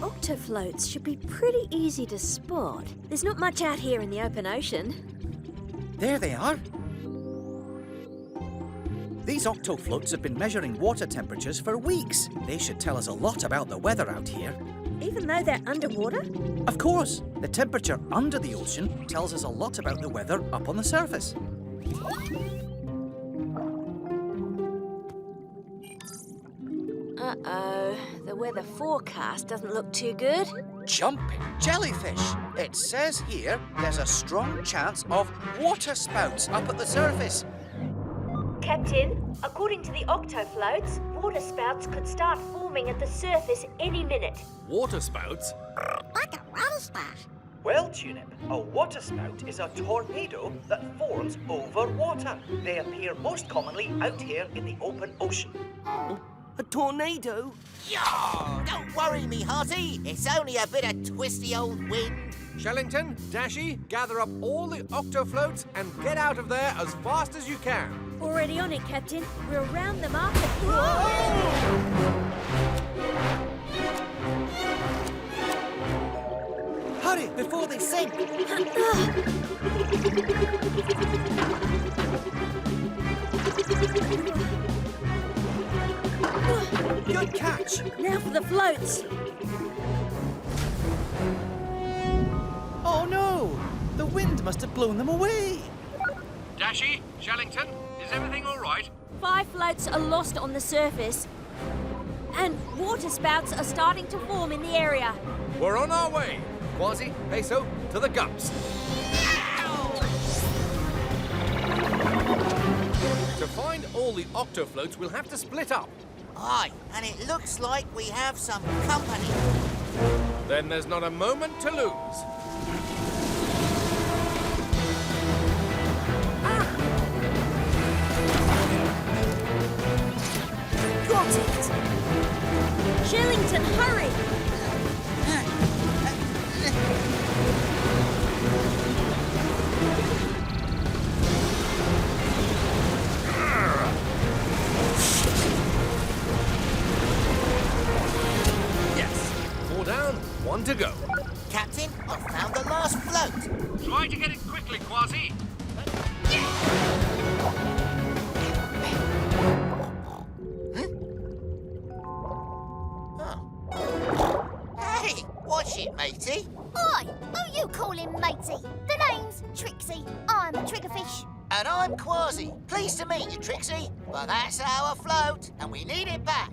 Octofloats should be pretty easy to spot. There's not much out here in the open ocean. There they are. These octofloats have been measuring water temperatures for weeks. They should tell us a lot about the weather out here. Even though they're underwater? Of course. The temperature under the ocean tells us a lot about the weather up on the surface. Uh-oh. The weather forecast doesn't look too good. Jumping jellyfish. It says here there's a strong chance of water spouts up at the surface. Captain, according to the octofloats, water spouts could start forming at the surface any minute. Water spouts? Like a water spout. Well, Tunip, a waterspout is a tornado that forms over water. They appear most commonly out here in the open ocean. A tornado? Yeah! Don't worry me, Hearty. It's only a bit of twisty old wind. Shellington, Dashi, gather up all the octofloats and get out of there as fast as you can. Already on it, Captain. We'll round them up and... Hurry, before they sink! Good catch! Now for the floats. Oh no! The wind must have blown them away! Dashi, Shellington, is everything all right? 5 floats are lost on the surface. And water spouts are starting to form in the area. We're on our way. Kwazii, Peso, to the guts. To find all the octofloats, we'll have to split up. Aye, and it looks like we have some company. Then there's not a moment to lose. Got it! Shellington, hurry! Yes. 4 down, 1 to go. Captain, I found the last float. Try to get it quickly, Kwazii. Hey, watch it, matey. Oi! Who you calling matey? The name's Trixie. I'm a triggerfish. And I'm Kwazii. Pleased to meet you, Trixie. But that's our float, and we need it back.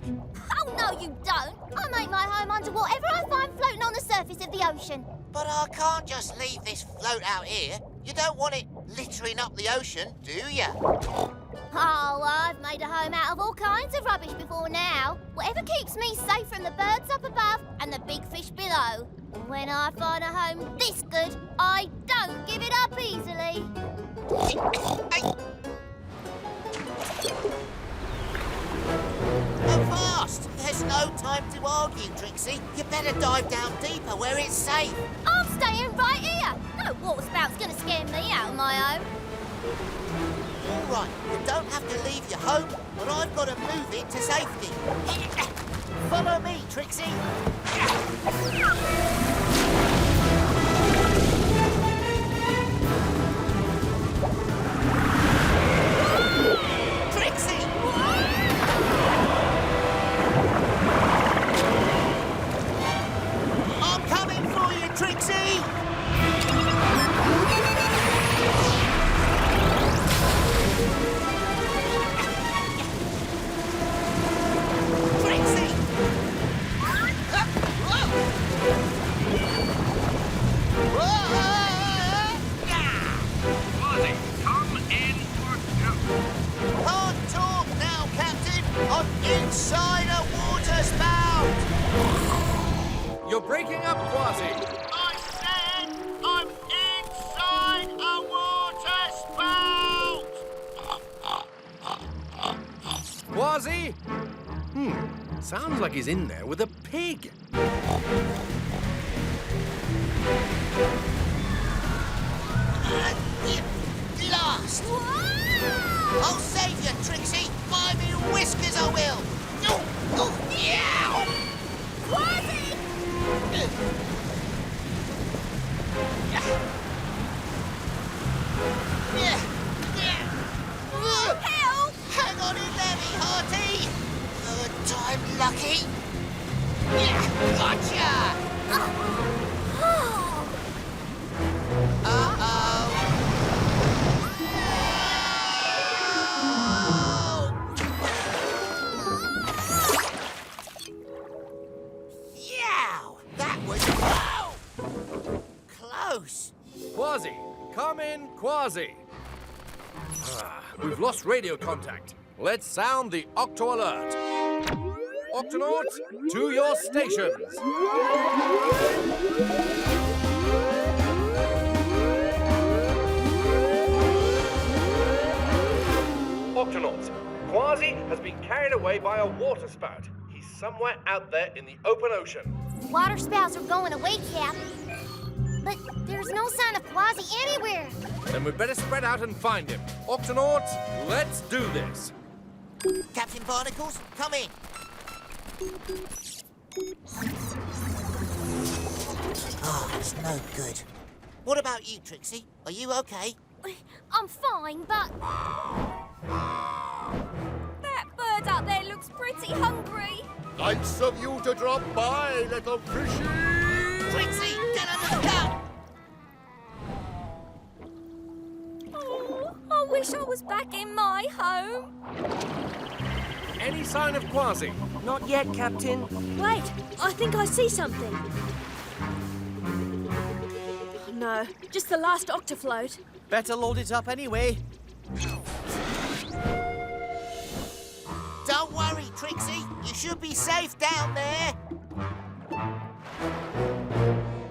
Oh, no, you don't. I make my home under whatever I find floating on the surface of the ocean. But I can't just leave this float out here. You don't want it littering up the ocean, do you? Oh, I've made a home out of all kinds of rubbish before now. Whatever keeps me safe from the birds up above and the big fish below. And when I find a home this good, I don't give it up easily. Go fast! There's no time to argue, Trixie. You better dive down deeper where it's safe. I'm staying right here. No water spout's gonna scare me out of my own. All right, you don't have to leave your home, but I've got to move it to safety. Follow me, Trixie. Trixie! I'm coming for you, Trixie! Trixie! Kwazii, come in for two. Can't talk now, Captain. I'm inside a water spout. You're breaking up, Kwazii. I said I'm inside a water spout. Kwazii? Sounds like he's in there with a pig. Lost. I'll save you, Trixie. By me whiskers, I will. Yow. lucky. Yeah, gotcha! Uh-oh. Yow! That was close. Kwazii, come in, Kwazii. We've lost radio contact. Let's sound the Octo Alert. Octonauts, to your stations. Octonauts, Kwazii has been carried away by a water spout. He's somewhere out there in the open ocean. Water spouts are going away, Cap. But there's no sign of Kwazii anywhere. Then we'd better spread out and find him. Octonauts, let's do this. Captain Barnacles, come in. Oh, it's no good. What about you, Trixie? Are you okay? I'm fine, but... That bird up there looks pretty hungry. Nice of you to drop by, little fishy! Trixie, get under the gun! Oh, I wish I was back in my home. Any sign of Kwazii? Not yet, Captain. Wait, I think I see something. Oh, no, just the last octofloat. Better load it up anyway. Don't worry, Trixie. You should be safe down there.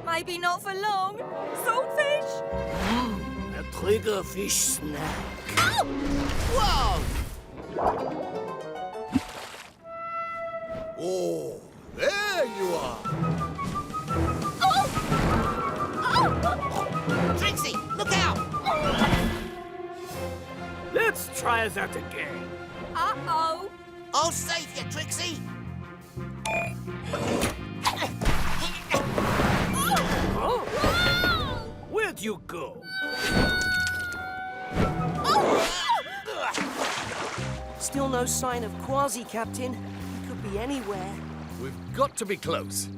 Maybe not for long. Saltfish! A triggerfish snack. Whoa! Oh, there you are! Trixie, look out! Let's try that again. Uh-oh. I'll save you, Trixie. Where'd you go? Still no sign of Kwazii, Captain. He could be anywhere. We've got to be close.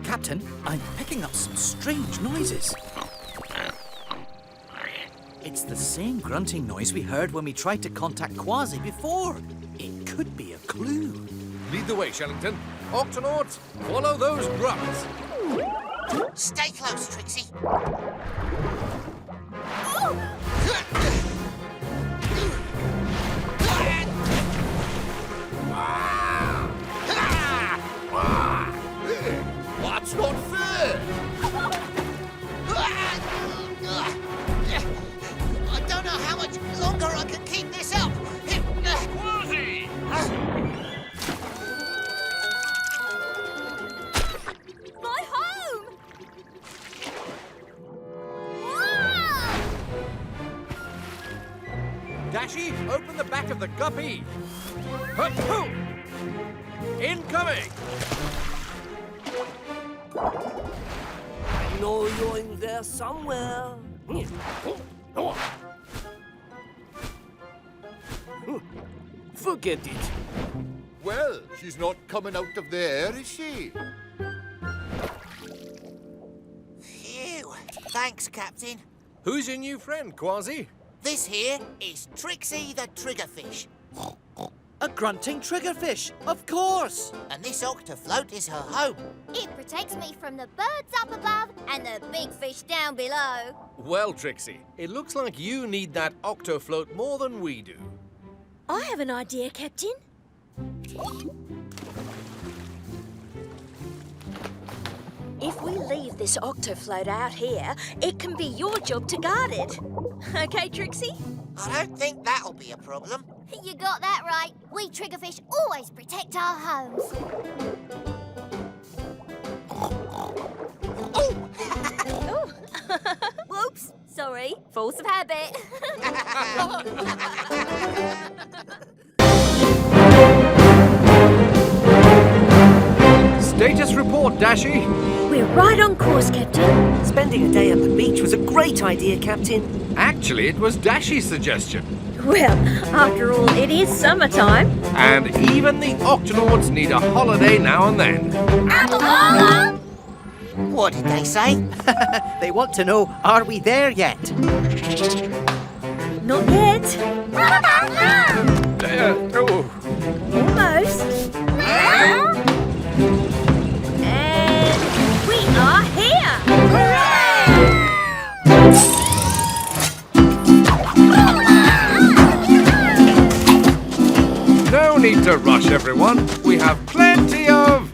Captain, I'm picking up some strange noises. It's the same grunting noise we heard when we tried to contact Kwazii before. It could be a clue. Lead the way, Shellington. Octonauts, follow those grunts. Stay close, Trixie. That's not fair! I don't know how much longer I can keep this up. Kwazii! My home! Dashi, open the back of the guppy. Hut-hoo! Incoming! I know you're in there somewhere. Forget it. Well, she's not coming out of there, is she? Phew. Thanks, Captain. Who's your new friend, Kwazii? This here is Trixie the Triggerfish. A grunting triggerfish, of course. And this octofloat is her home. It protects me from the birds up above and the big fish down below. Well, Trixie, it looks like you need that octofloat more than we do. I have an idea, Captain. If we leave this octofloat out here, it can be your job to guard it. Okay, Trixie? I don't think that'll be a problem. You got that right. We triggerfish always protect our homes. Oh. Whoops. Sorry. Force of habit. Status report, Dashi. We're right on course, Captain. Spending a day at the beach was a great idea, Captain. Actually, it was Dashi's suggestion. Well, after all, it is summertime. And even the Octonauts need a holiday now and then. What did they say? They want to know, are we there yet? Not yet. Oh. Almost. And we are here. No need to rush, everyone. We have plenty of...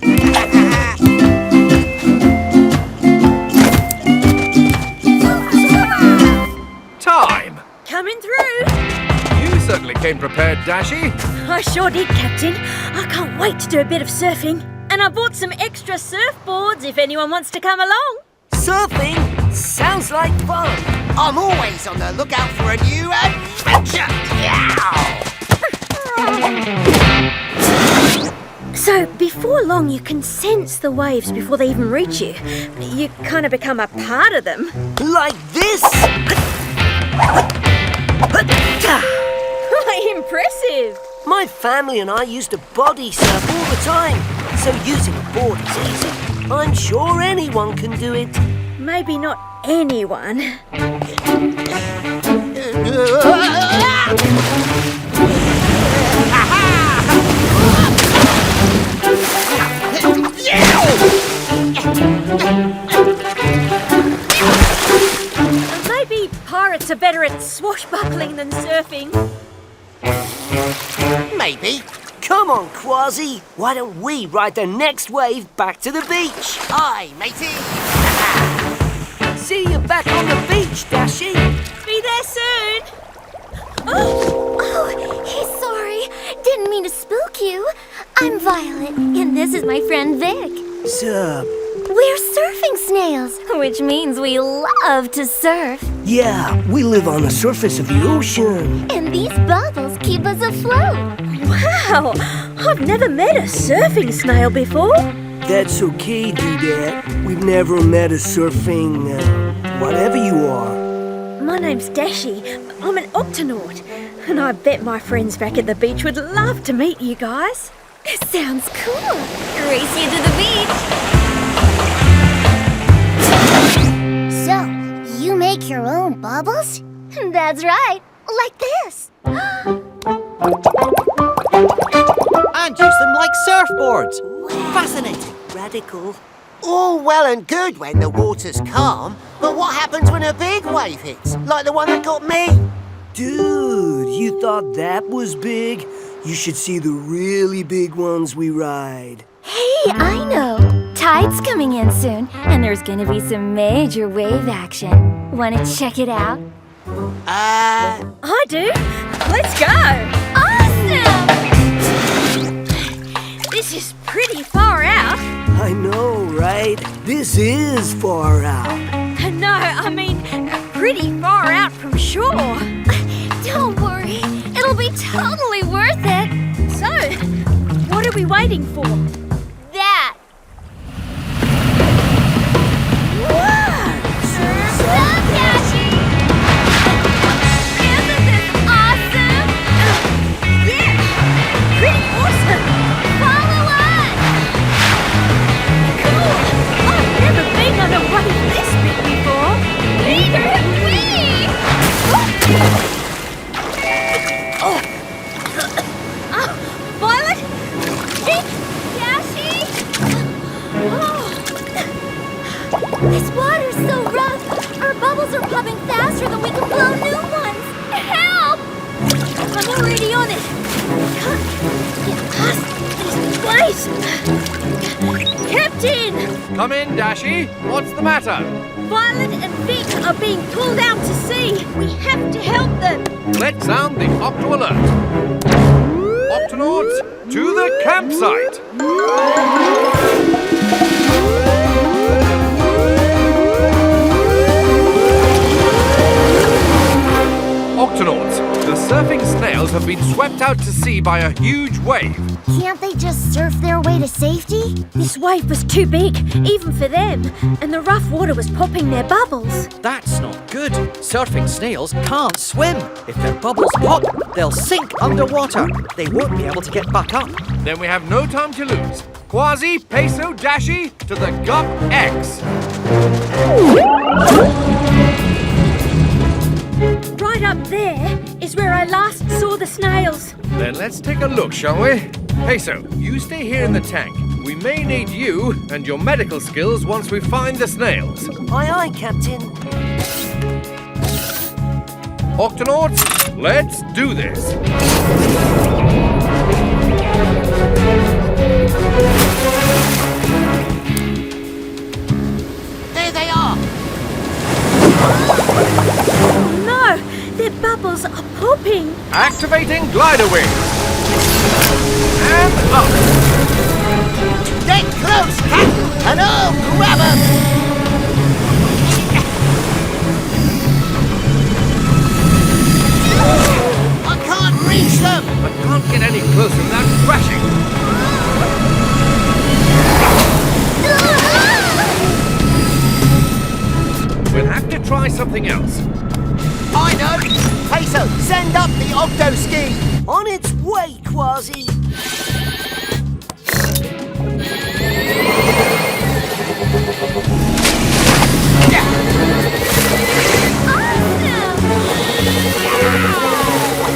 time. Coming through. You certainly came prepared, Dashi. I sure did, Captain. I can't wait to do a bit of surfing. And I bought some extra surfboards if anyone wants to come along. Surfing? Sounds like fun. I'm always on the lookout for a new adventure. Yeah! So, before long, you can sense the waves before they even reach you. You kind of become a part of them. Like this? Impressive! My family and I used to body surf all the time, so using a board is easy. I'm sure anyone can do it. Maybe not anyone. Maybe pirates are better at swashbuckling than surfing. Maybe. Come on, Kwazii. Why don't we ride the next wave back to the beach? Aye, matey. See you back on the beach, Dashi. Be there soon. Oh, hey, sorry. Didn't mean to spook you. I'm Violet, and this is my friend Vic. Sup? We're surfing snails, which means we love to surf. Yeah, we live on the surface of the ocean. And these bubbles keep us afloat. Wow! I've never met a surfing snail before. That's okay, Dudette. We've never met a surfing, whatever you are. My name's Dashi. I'm an Octonaut. And I bet my friends back at the beach would love to meet you guys. It sounds cool. Race you to the beach. So, you make your own bubbles? That's right. Like this. And use them like surfboards. Fascinating. Radical. All well and good when the water's calm, but what happens when a big wave hits, like the one that got me? Dude, you thought that was big? You should see the really big ones we ride. Hey, I know. Tide's coming in soon, and there's gonna be some major wave action. Wanna check it out? I do. Let's go. Awesome! This is pretty far out. I know, right? This is far out. No, I mean, pretty far out from shore. Don't worry, it'll be totally worth it. So, what are we waiting for? That. Surf's up, Dashi! Isn't this awesome? Yeah, pretty awesome. Follow us! Cool. I've never been on a wave this big before. Neither have we! Violet? Vic? Dashi! This water's so rough. Our bubbles are popping faster than we can blow new ones. Help! I'm already on it. Can't get past this place. Captain! Come in, Dashi. What's the matter? Violet and Vic are being pulled out to sea. We have to help them. Let's sound the Octo Alert. Octonauts, to the campsite. Octonauts, the surfing snails have been swept out to sea by a huge wave. Can't they just surf their way to safety? This wave was too big, even for them, and the rough water was popping their bubbles. That's not good. Surfing snails can't swim. If their bubbles pop, they'll sink underwater. They won't be able to get back up. Then we have no time to lose. Kwazii, Peso, Dashi, to the Gup X. Right up there is where I last saw the snails. Then let's take a look, shall we? Peso, you stay here in the tank. We may need you and your medical skills once we find the snails. Aye, aye, Captain. Octonauts, let's do this. There they are. Oh no, their bubbles are popping. Activating glider wings. And up. Get close, Cat, and I'll grab 'em. I can't reach them. I can't get any closer without crashing. We'll have to try something else. I know. Peso, send up the octo ski. On its way, Kwazii.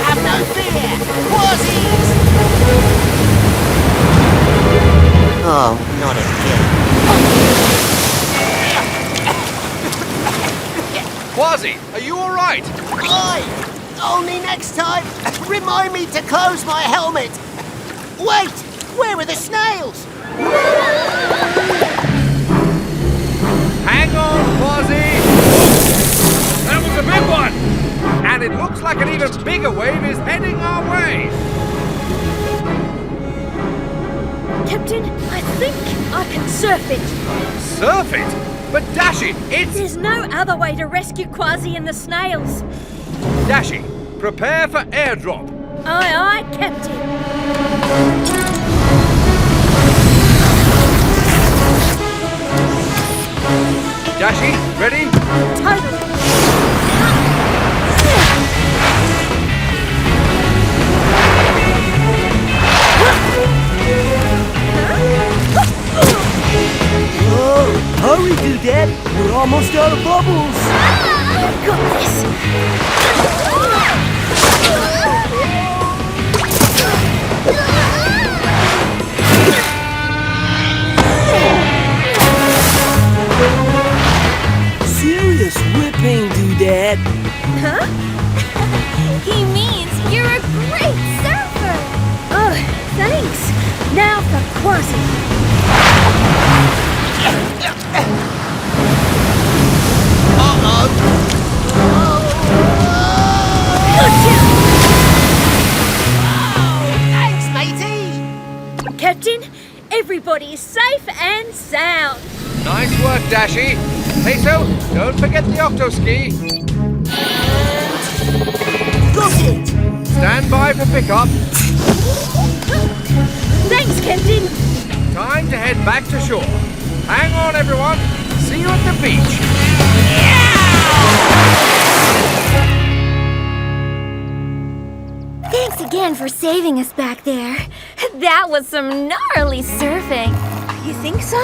Have no fear. Kwaziis. Oh, not again. Kwazii, are you all right? Aye. Only next time, remind me to close my helmet. Wait, where are the snails? Hang on, Kwazii! That was a big one! And it looks like an even bigger wave is heading our way! Captain, I think I can surf it. Surf it? But Dashi, it's... There's no other way to rescue Kwazii and the snails. Dashi, prepare for airdrop. Aye, aye, Captain. Dashi, ready? Totally. Oh, hurry, Doodad. We're almost out of bubbles. I've got this. Serious whipping, Doodad. Huh? He means you're a great surfer. Oh, thanks. Now for Kwazii. Thanks, matey. Captain, everybody is safe and sound. Nice work, Dashi. Peso, don't forget the octo-ski. Got it. Stand by for pickup. Thanks, Captain. Time to head back to shore. Hang on, everyone. See you at the beach. Thanks again for saving us back there. That was some gnarly surfing. You think so?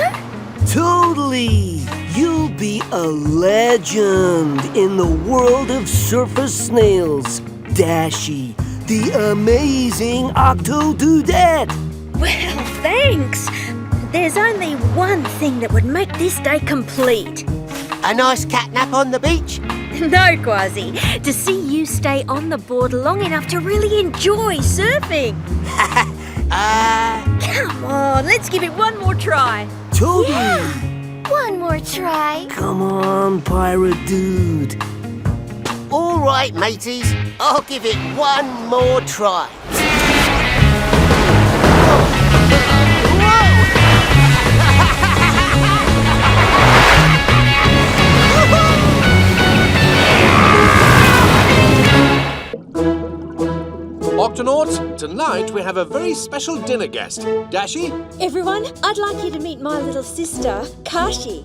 Totally. You'll be a legend in the world of surfer snails. Dashi, the amazing Octo-Doodad. Well, thanks. There's only one thing that would make this day complete. A nice cat nap on the beach? No, Kwazii. To see you stay on the board long enough to really enjoy surfing. Come on, let's give it one more try. Totally. One more try. Come on, pirate dude. All right, mateys. I'll give it one more try. tonight we have a very special dinner guest. Dashi? Everyone, I'd like you to meet my little sister, Kashi.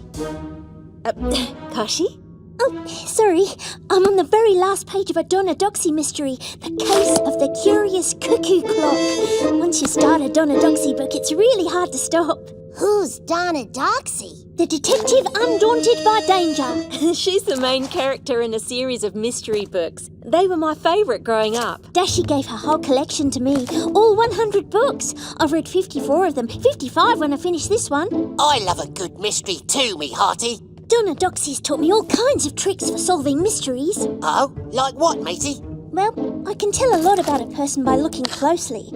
Kashi? Oh, sorry. I'm on the very last page of a Donadoxy mystery, The Case of the Curious Cuckoo Clock. Once you start a Donadoxy book, it's really hard to stop. Who's Donadoxy? The detective undaunted by danger. She's the main character in a series of mystery books. They were my favourite growing up. Dashi gave her whole collection to me, all 100 books. I've read 54 of them, 55 when I finish this one. I love a good mystery too, me hearty. Donadoxy's taught me all kinds of tricks for solving mysteries. Oh, like what, matey? Well, I can tell a lot about a person by looking closely.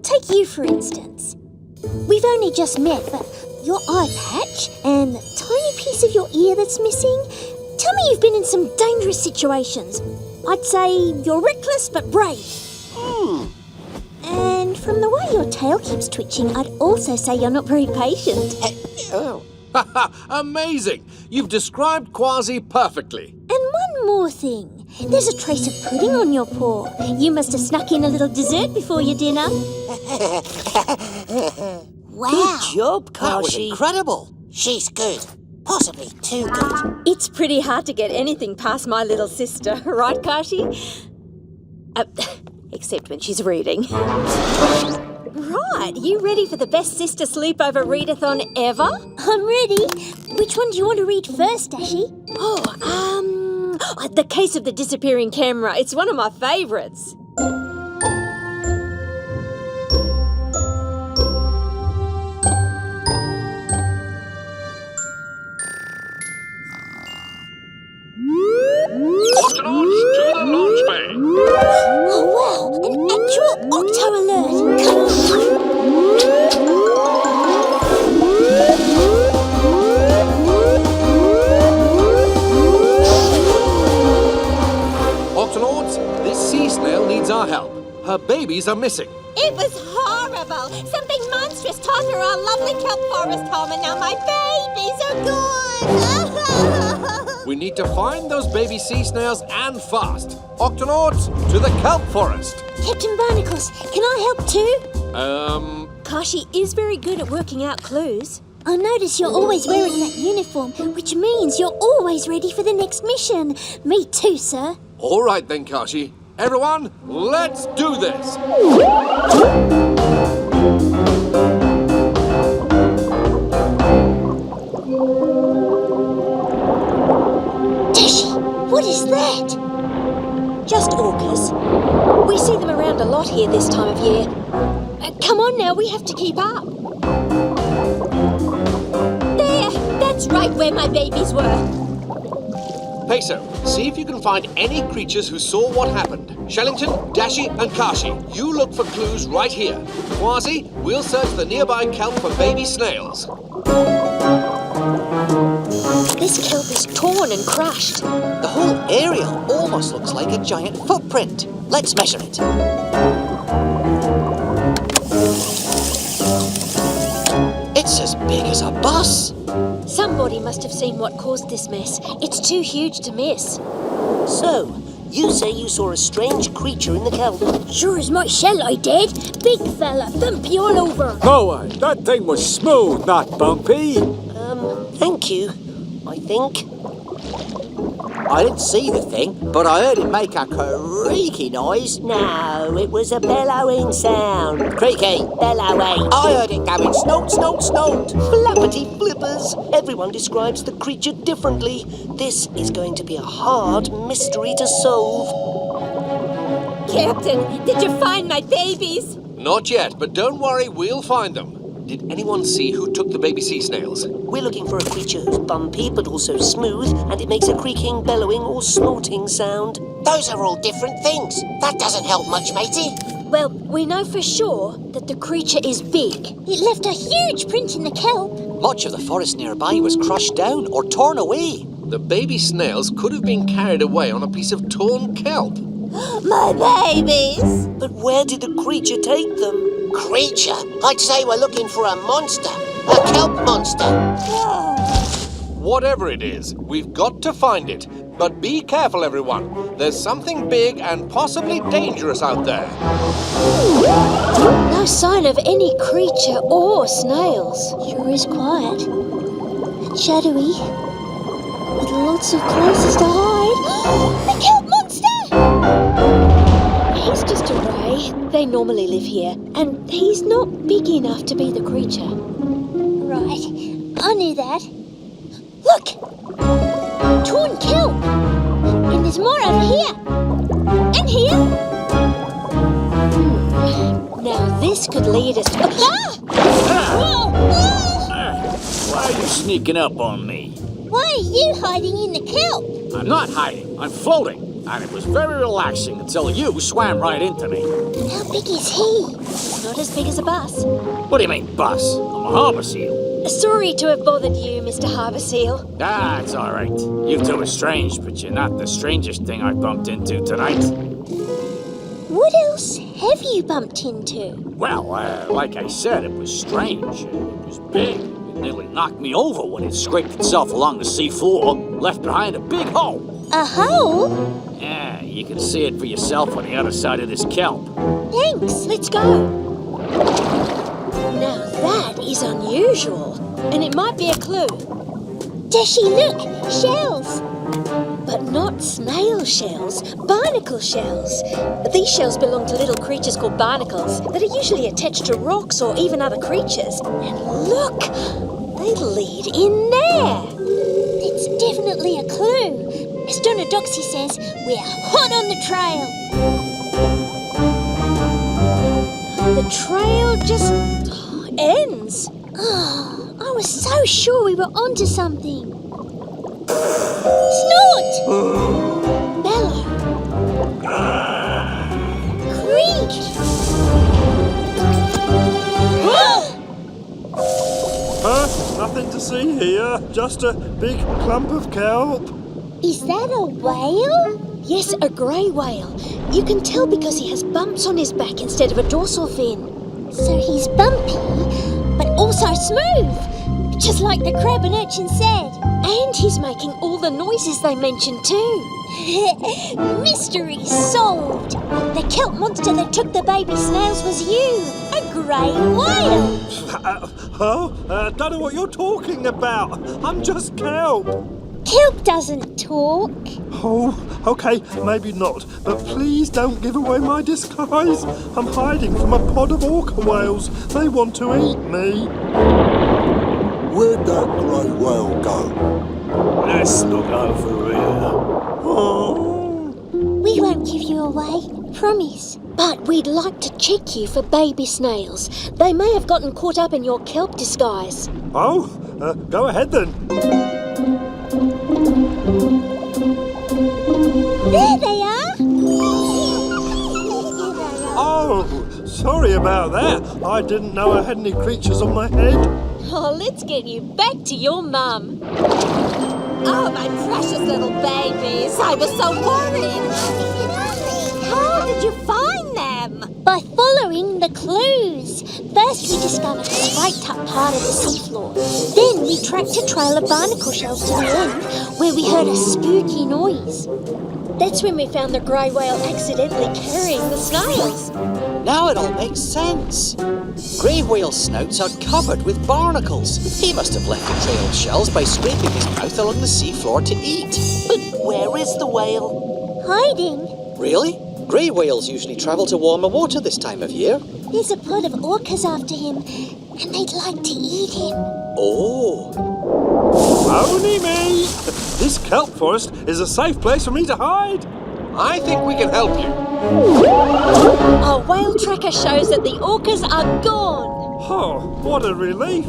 Take you, for instance. We've only just met, but your eye patch and the tiny piece of your ear that's missing, tell me you've been in some dangerous situations. I'd say you're reckless but brave. And from the way your tail keeps twitching, I'd also say you're not very patient. Oh. Amazing! You've described Kwazii perfectly. And one more thing. There's a trace of pudding on your paw. You must have snuck in a little dessert before your dinner. Wow. Good job, That was Kashi. incredible. She's good. Possibly too good. It's pretty hard to get anything past my little sister, right, Kashi? Except when she's reading. Right, you ready for the best sister sleepover readathon ever? I'm ready. Which one do you want to read first, Dashi? The Case of the Disappearing Camera. It's one of my favourites. Octonauts to the launch bay. Oh, wow! An actual Octo alert! Come Octonauts, this sea snail needs our help. Her babies are missing. It was horrible! Something monstrous tore through our lovely kelp forest home, and now my babies are gone! We need to find those baby sea snails and fast. Octonauts to the kelp forest. Captain Barnacles, can I help too? Kashi is very good at working out clues. I notice you're always wearing that uniform, which means you're always ready for the next mission. Me too, sir. All right then, Kashi. Everyone, let's do this. Dashi, what is that? Just orcas. We see them around a lot here this time of year. Come on now, we have to keep up. There! That's right where my babies were. Peso, see if you can find any creatures who saw what happened. Shellington, Dashi, and Kashi, you look for clues right here. Kwazii, we'll search the nearby kelp for baby snails. This kelp is torn and crushed. The whole area almost looks like a giant footprint. Let's measure it. It's as big as a bus. Somebody must have seen what caused this mess. It's too huge to miss. So, you say you saw a strange creature in the kelp? Sure as my shell I did. Big fella, thumpy all over. No, that thing was smooth, not bumpy. Thank you, I think. I didn't see the thing, but I heard it make a creaky noise. No, it was a bellowing sound. Creaky. Bellowing. I heard it going snout, snout, snout. Flappity flippers. Everyone describes the creature differently. This is going to be a hard mystery to solve. Captain, did you find my babies? Not yet, but don't worry, we'll find them. Did anyone see who took the baby sea snails? We're looking for a creature who's bumpy but also smooth, and it makes a creaking, bellowing, or snorting sound. Those are all different things. That doesn't help much, matey. Well, we know for sure that the creature is big. It left a huge print in the kelp. Much of the forest nearby was crushed down or torn away. The baby snails could have been carried away on a piece of torn kelp. My babies! But where did the creature take them? Creature? I'd say we're looking for a monster. A kelp monster. Whatever it is, we've got to find it. But be careful, everyone. There's something big and possibly dangerous out there. No sign of any creature or snails. Sure is quiet and shadowy, with lots of places to hide. The kelp monster! He's just a ray. They normally live here, and he's not big enough to be the creature. Right, I knew that. Look! Torn kelp! And there's more over here. And here. Now this could lead us to... Why are you sneaking up on me? Why are you hiding in the kelp? I'm not hiding. I'm floating. And it was very relaxing until you swam right into me. How big is he? Not as big as a bus. What do you mean, bus? I'm a harbour seal. Sorry to have bothered you, Mr. Harbour Seal. Ah, it's all right. You two are strange, but you're not the strangest thing I bumped into tonight. What else have you bumped into? Well, like I said, it was strange. It was big. It nearly knocked me over when it scraped itself along the seafloor, left behind a big hole. A hole? Yeah, you can see it for yourself on the other side of this kelp. Thanks. Let's go. Now that is unusual, and it might be a clue. Dashi, look! Shells! But not snail shells, barnacle shells. These shells belong to little creatures called barnacles that are usually attached to rocks or even other creatures. And look, they lead in there. It's definitely a clue. As Donna Doxy says, we're hot on the trail. The trail just ends. Oh, I was so sure we were onto something. Snort! Bellow. Creak! Nothing to see here. Just a big clump of kelp. Is that a whale? Yes, a grey whale. You can tell because he has bumps on his back instead of a dorsal fin. So he's bumpy, but also smooth, just like the crab and urchin said. And he's making all the noises they mentioned too. Mystery solved. The kelp monster that took the baby snails was you, a grey whale. Don't know what you're talking about. I'm just kelp. Kelp doesn't talk. Oh, okay, maybe not. But please don't give away my disguise. I'm hiding from a pod of orca whales. They want to eat me. Where'd that grey whale go? Let's look over here. Oh. We won't give you away, promise. But we'd like to check you for baby snails. They may have gotten caught up in your kelp disguise. Oh, go ahead then. There they are! Oh, sorry about that. I didn't know I had any creatures on my head. Oh, let's get you back to your mum. Oh, my precious little babies. I was so worried. How did you find them? By following the clues. First we discovered a scraped up part of the seafloor. Then we tracked a trail of barnacle shells to the end, where we heard a spooky noise. That's when we found the grey whale accidentally carrying the snails. Now it all makes sense. Grey whale snouts are covered with barnacles. He must have left a trail of shells by scraping his mouth along the seafloor to eat. But where is the whale? Hiding. Really? Grey whales usually travel to warmer water this time of year. There's a pod of orcas after him, and they'd like to eat him. Oh. Only me. This kelp forest is a safe place for me to hide. I think we can help you. Our whale tracker shows that the orcas are gone. Oh, what a relief.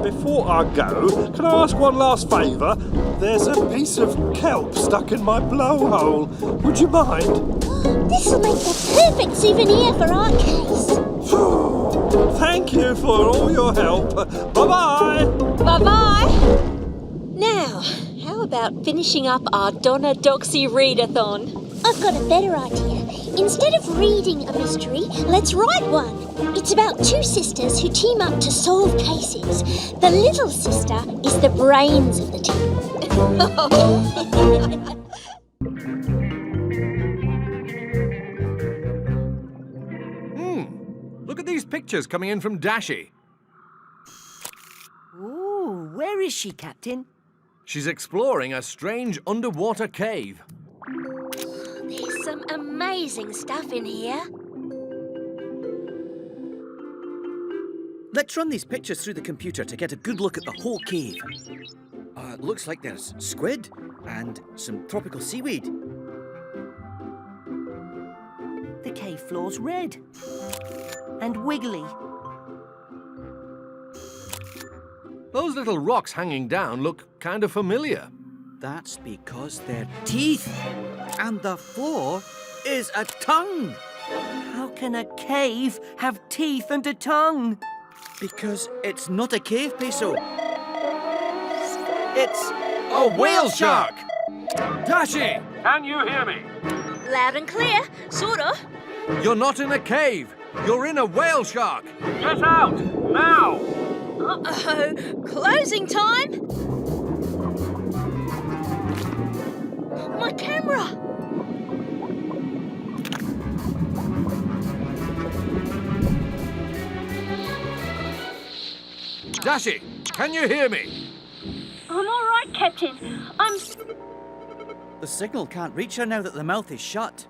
Before I go, can I ask one last favour? There's a piece of kelp stuck in my blowhole. Would you mind? This'll make the perfect souvenir for our case. Thank you for all your help. Bye-bye. Bye-bye. Now, how about finishing up our Donna Doxy readathon? I've got a better idea. Instead of reading a mystery, let's write one. It's about two sisters who team up to solve cases. The little sister is the brains of the team. pictures coming in from Dashi. Ooh, where is she, Captain? She's exploring a strange underwater cave. There's some amazing stuff in here. Let's run these pictures through the computer to get a good look at the whole cave. Looks like there's squid and some tropical seaweed. The cave floor's red. And wiggly. Those little rocks hanging down look kind of familiar. That's because they're teeth. And the floor is a tongue. How can a cave have teeth and a tongue? Because it's not a cave, Peso. It's A whale shark! Dashi! Can you hear me? Loud and clear, sort of. You're not in a cave. You're in a whale shark. Get out! Now! Uh-oh, closing time. My camera. Dashi, can you hear me? I'm all right, Captain. The signal can't reach her now that the mouth is shut.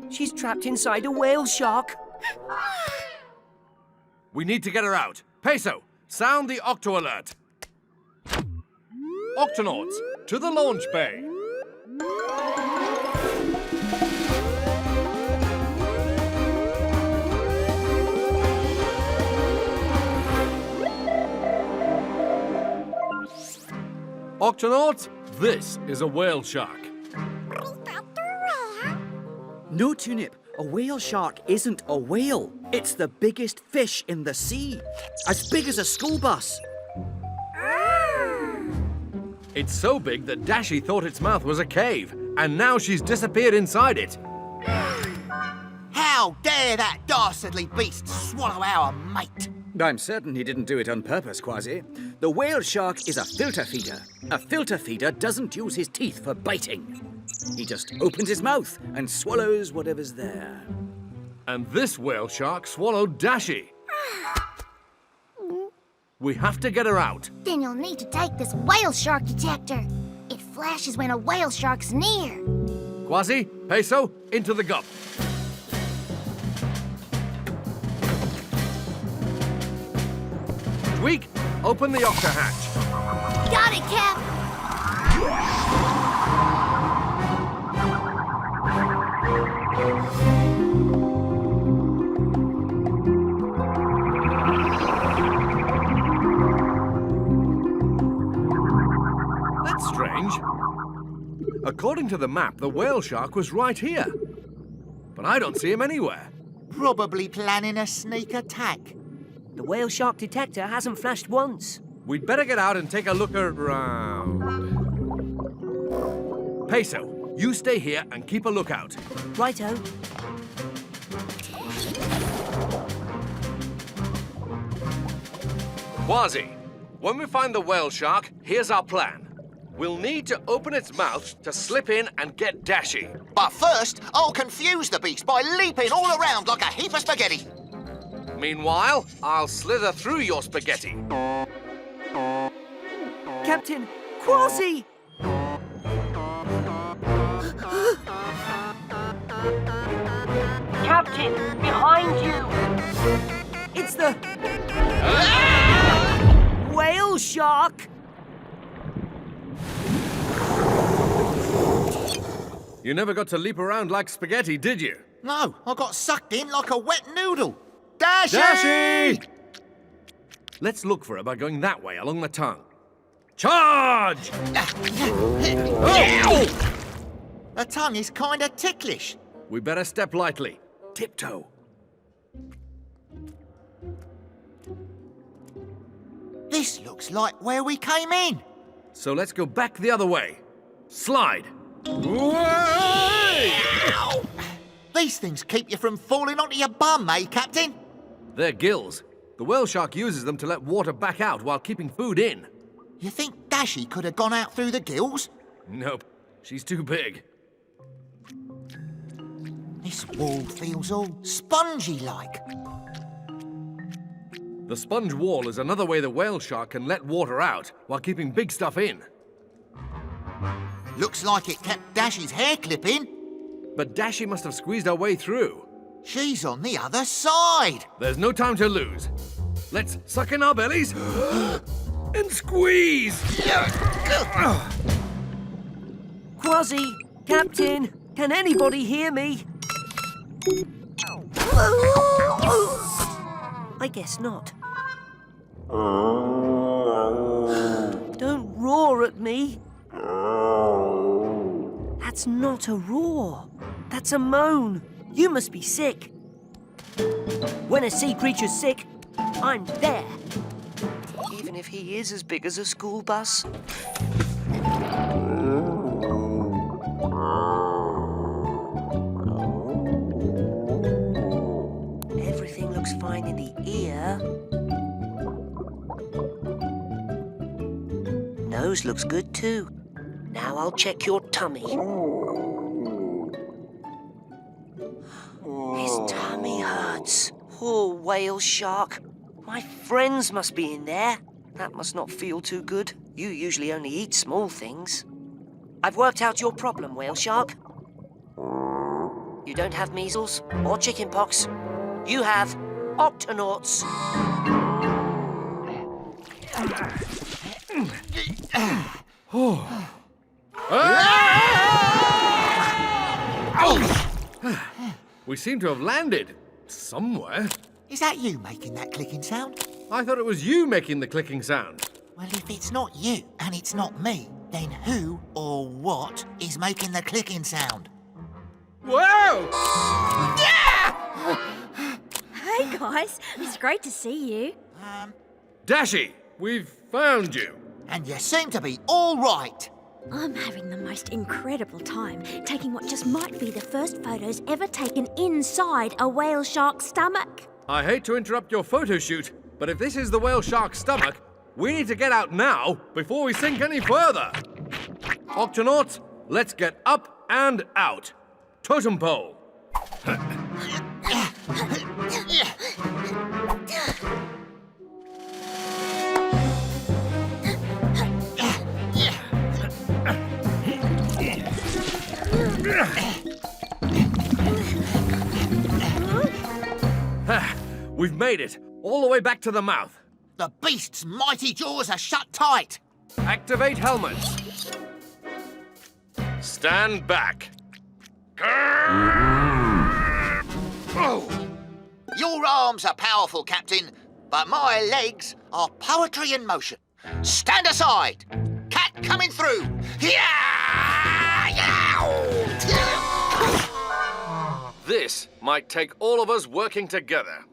She's trapped inside a whale shark. We need to get her out. Peso, sound the Octo alert. Octonauts, to the launch bay. Octonauts, this is a whale shark. No, Tunip, a whale shark isn't a whale. It's the biggest fish in the sea. As big as a school bus. It's so big that Dashi thought its mouth was a cave, and now she's disappeared inside it. How dare that dastardly beast swallow our mate? I'm certain he didn't do it on purpose, Kwazii. The whale shark is a filter feeder. A filter feeder doesn't use his teeth for biting. He just opens his mouth and swallows whatever's there. And this whale shark swallowed Dashi. We have to get her out. Then you'll need to take this whale shark detector. It flashes when a whale shark's near. Kwazii, Peso, into the gup. Tweak, open the octa hatch. Got it, Cap. That's strange. According to the map, the whale shark was right here. But I don't see him anywhere. Probably planning a sneak attack. The whale shark detector hasn't flashed once. We'd better get out and take a look around. Peso, you stay here and keep a lookout. Righto. Kwazii, when we find the whale shark, here's our plan. We'll need to open its mouth to slip in and get Dashi. But first, I'll confuse the beast by leaping all around like a heap of spaghetti. Meanwhile, I'll slither through your spaghetti. Captain, Kwazii! Captain, behind you! It's the... whale shark! You never got to leap around like spaghetti, did you? No, I got sucked in like a wet noodle. Dashi! Dashi! Let's look for her by going that way along the tongue. Charge! Oh! The tongue is kinda ticklish. We better step lightly. Tiptoe. This looks like where we came in. So let's go back the other way. Slide. Way! These things keep you from falling onto your bum, eh, Captain? They're gills. The whale shark uses them to let water back out while keeping food in. You think Dashi could have gone out through the gills? Nope. She's too big. This wall feels all spongy-like. The sponge wall is another way the whale shark can let water out while keeping big stuff in. Looks like it kept Dashi's hair clip in. But Dashi must have squeezed her way through. She's on the other side. There's no time to lose. Let's suck in our bellies and squeeze. Kwazii, Captain, can anybody hear me? I guess not. Don't roar at me. That's not a roar. That's a moan. You must be sick. When a sea creature's sick, I'm there. Even if he is as big as a school bus. Everything looks fine in the ear. Nose looks good too. Now I'll check your tummy. His tummy hurts. Poor whale shark. My friends must be in there. That must not feel too good. You usually only eat small things. I've worked out your problem, whale shark. You don't have measles or chickenpox. You have Octonauts. We seem to have landed somewhere. Is that you making that clicking sound? I thought it was you making the clicking sound. Well, if it's not you and it's not me, then who or what is making the clicking sound? Whoa! Hey guys, it's great to see you. Dashi, we've found you. And you seem to be all right. I'm having the most incredible time taking what just might be the first photos ever taken inside a whale shark's stomach. I hate to interrupt your photo shoot, but if this is the whale shark's stomach, we need to get out now before we sink any further. Octonauts, let's get up and out. Totem pole. We've made it, all the way back to the mouth. The beast's mighty jaws are shut tight. Activate helmets. Stand back. Oh. Your arms are powerful, Captain, but my legs are poetry in motion. Stand aside. Cat coming through. This might take all of us working together.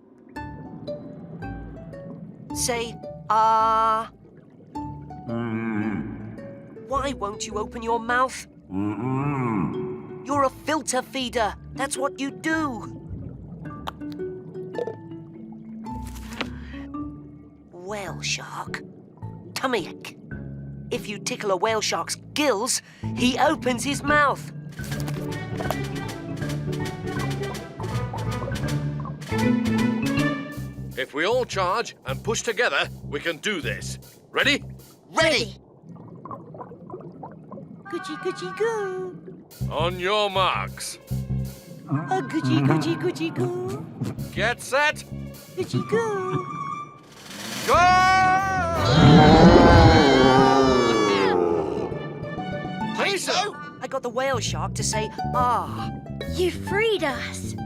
Say, ah. Why won't you open your mouth? You're a filter feeder. That's what you do. Whale shark. Tummy ache. If you tickle a whale shark's gills, he opens his mouth. If we all charge and push together, we can do this. Ready? Ready. Goochie, goochie, goo. On your marks. A goochie, goochie, goochie, goo. Get set. Goochie, goo. Go! Peso! I got the whale shark to say, ah. You freed us.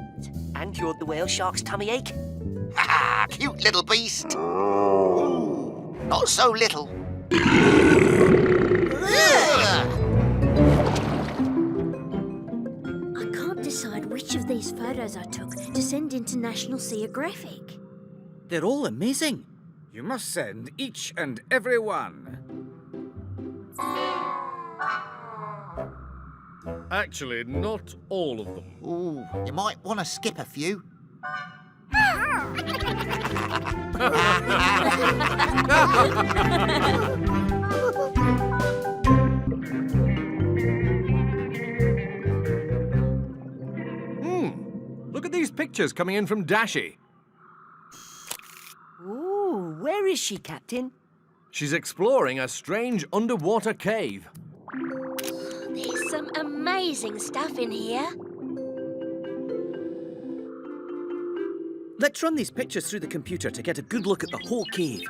And you're the whale shark's tummy ache? Ha ha! Cute little beast. Ooh, not so little. I can't decide which of these photos I took to send into National Geographic. They're all amazing. You must send each and every one. Actually, not all of them. Ooh, you might want to skip a few. Look at these pictures coming in from Dashi. Ooh. Where is she, Captain? She's exploring a strange underwater cave. There's some amazing stuff in here. Let's run these pictures through the computer to get a good look at the whole cave.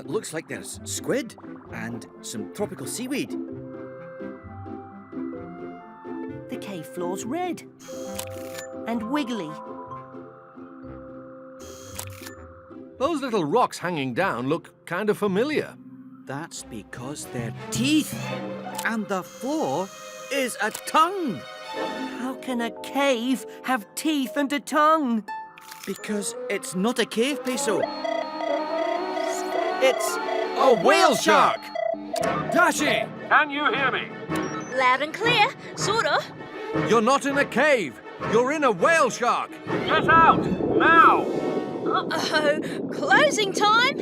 Looks like there's squid and some tropical seaweed. The cave floor's red. And wiggly. Those little rocks hanging down look kind of familiar. That's because they're teeth. And the floor is a tongue. How can a cave have teeth and a tongue? Because it's not a cave, Peso. It's A whale shark! Dashi! Can you hear me? Loud and clear, sort of. You're not in a cave. You're in a whale shark. Get out! Now! Uh-oh, closing time.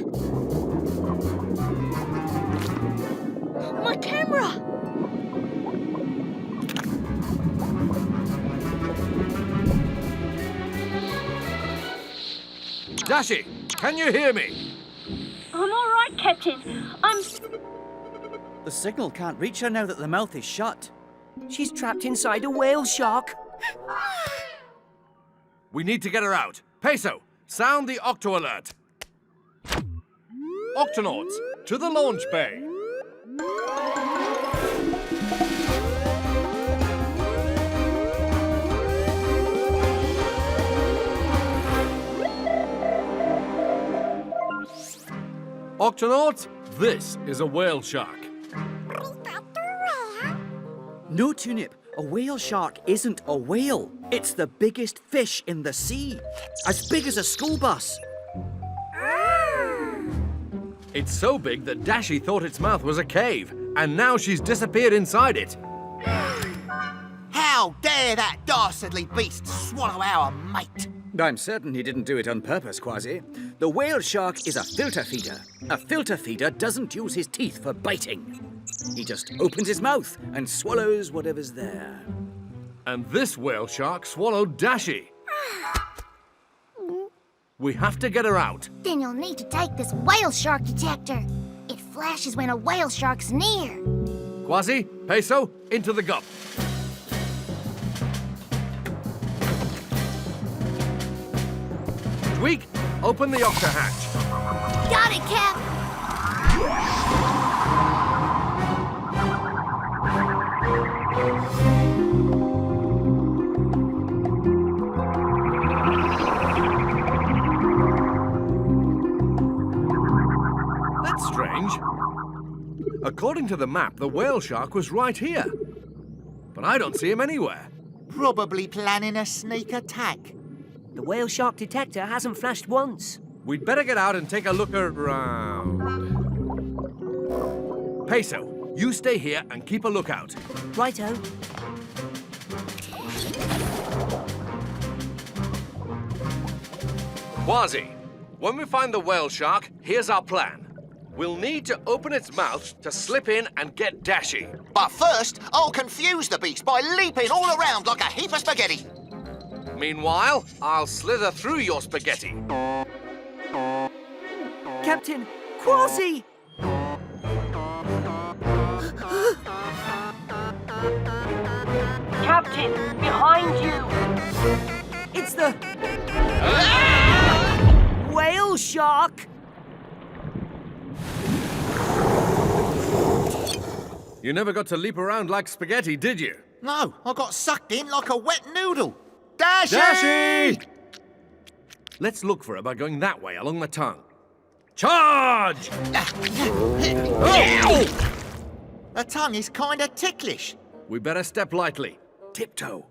My camera. Dashi, can you hear me? I'm all right, Captain. The signal can't reach her now that the mouth is shut. She's trapped inside a whale shark. We need to get her out. Peso, sound the Octo alert. Octonauts, to the launch bay. Octonauts, this is a whale shark. No, Tunip, a whale shark isn't a whale. It's the biggest fish in the sea. As big as a school bus. It's so big that Dashi thought its mouth was a cave, and now she's disappeared inside it. How dare that dastardly beast swallow our mate? I'm certain he didn't do it on purpose, Kwazii. The whale shark is a filter feeder. A filter feeder doesn't use his teeth for biting. He just opens his mouth and swallows whatever's there. And this whale shark swallowed Dashi. We have to get her out. Then you'll need to take this whale shark detector. It flashes when a whale shark's near. Kwazii, Peso, into the gup. Tweak, open the octa hatch. Got it, Cap. That's strange. According to the map, the whale shark was right here. But I don't see him anywhere. Probably planning a sneak attack. The whale shark detector hasn't flashed once. We'd better get out and take a look around. Peso, you stay here and keep a lookout. Righto. Kwazii, when we find the whale shark, here's our plan. We'll need to open its mouth to slip in and get Dashi. But first, I'll confuse the beast by leaping all around like a heap of spaghetti. Meanwhile, I'll slither through your spaghetti. Captain, Kwazii! Captain, behind you. It's the... whale shark! You never got to leap around like spaghetti, did you? No, I got sucked in like a wet noodle. Dashi! Dashi! Let's look for her by going that way along the tongue. Charge! Oh! The tongue is kinda ticklish. We better step lightly. Tiptoe.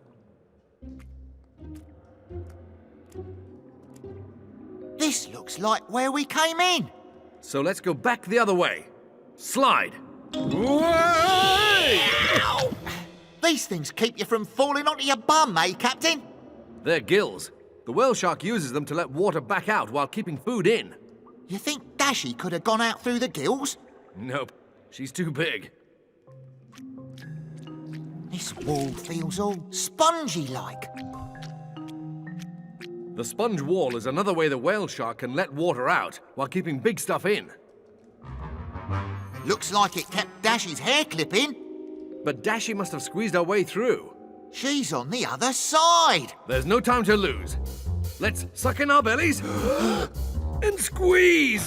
This looks like where we came in. So let's go back the other way. Slide. Way! These things keep you from falling onto your bum, eh, Captain? They're gills. The whale shark uses them to let water back out while keeping food in. You think Dashi could have gone out through the gills? Nope. She's too big. This wall feels all spongy-like. The sponge wall is another way the whale shark can let water out while keeping big stuff in. Looks like it kept Dashi's hair clip in. But Dashi must have squeezed her way through. She's on the other side. There's no time to lose. Let's suck in our bellies and squeeze.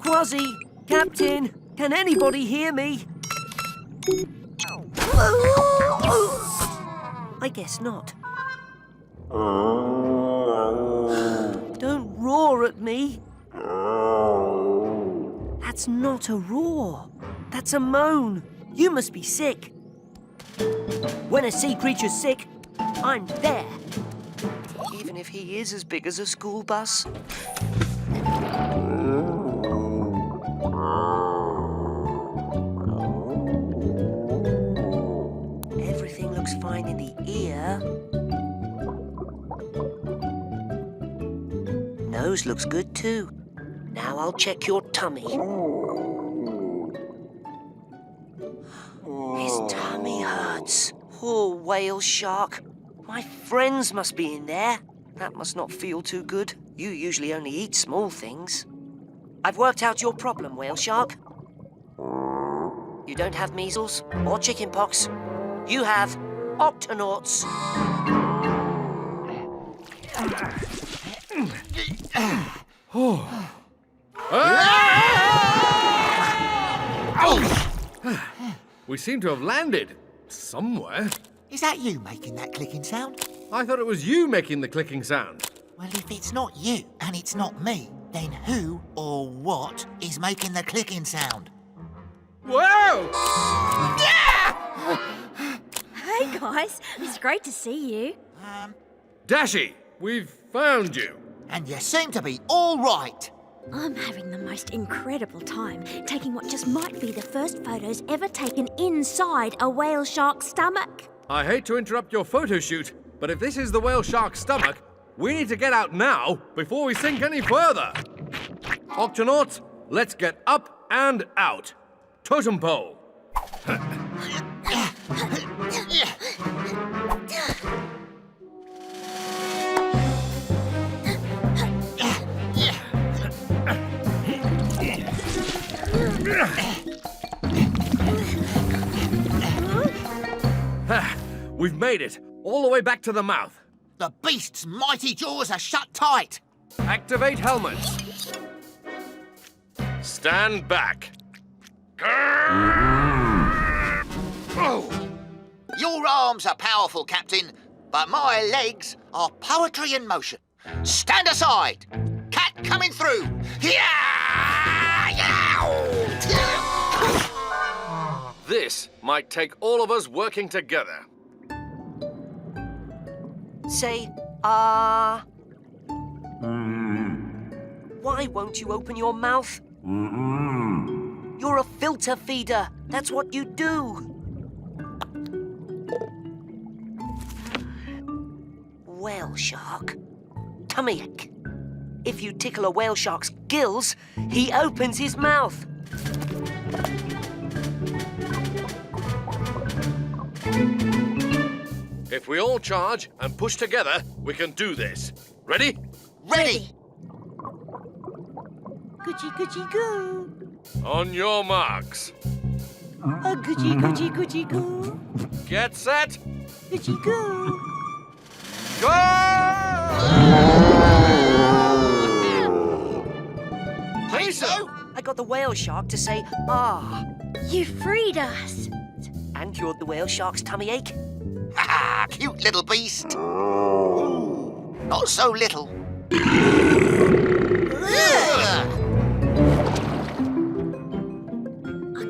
Kwazii, Captain, can anybody hear me? I guess not. Don't roar at me. That's not a roar. That's a moan. You must be sick. When a sea creature's sick, I'm there. Even if he is as big as a school bus. Everything looks fine in the ear. Nose looks good too. Now I'll check your tummy. His tummy hurts. Poor whale shark. My friends must be in there. That must not feel too good. You usually only eat small things. I've worked out your problem, whale shark. You don't have measles or chickenpox. You have Octonauts. We seem to have landed somewhere. Is that you making that clicking sound? I thought it was you making the clicking sound. Well, if it's not you and it's not me, then who or what is making the clicking sound? Whoa! Hey guys, it's great to see you. Dashi, we've found you. And you seem to be all right. I'm having the most incredible time taking what just might be the first photos ever taken inside a whale shark's stomach. I hate to interrupt your photo shoot, but if this is the whale shark's stomach, we need to get out now before we sink any further. Octonauts, let's get up and out. Totem pole. We've made it, all the way back to the mouth. The beast's mighty jaws are shut tight. Activate helmets. Stand back. Oh. Your arms are powerful, Captain, but my legs are poetry in motion. Stand aside. Cat coming through. This might take all of us working together. Say, ah. Why won't you open your mouth? You're a filter feeder. That's what you do. Whale shark. Tummy ache. If you tickle a whale shark's gills, he opens his mouth. If we all charge and push together, we can do this. Ready? Ready. Goochie, goochie, goo. On your marks. A goochie, goochie, goochie, goo. Get set. Goochie, goo. Go! Peso! I got the whale shark to say, ah. You freed us. And you're the whale shark's tummy ache? Ha ha! Cute little beast. Ooh, not so little. I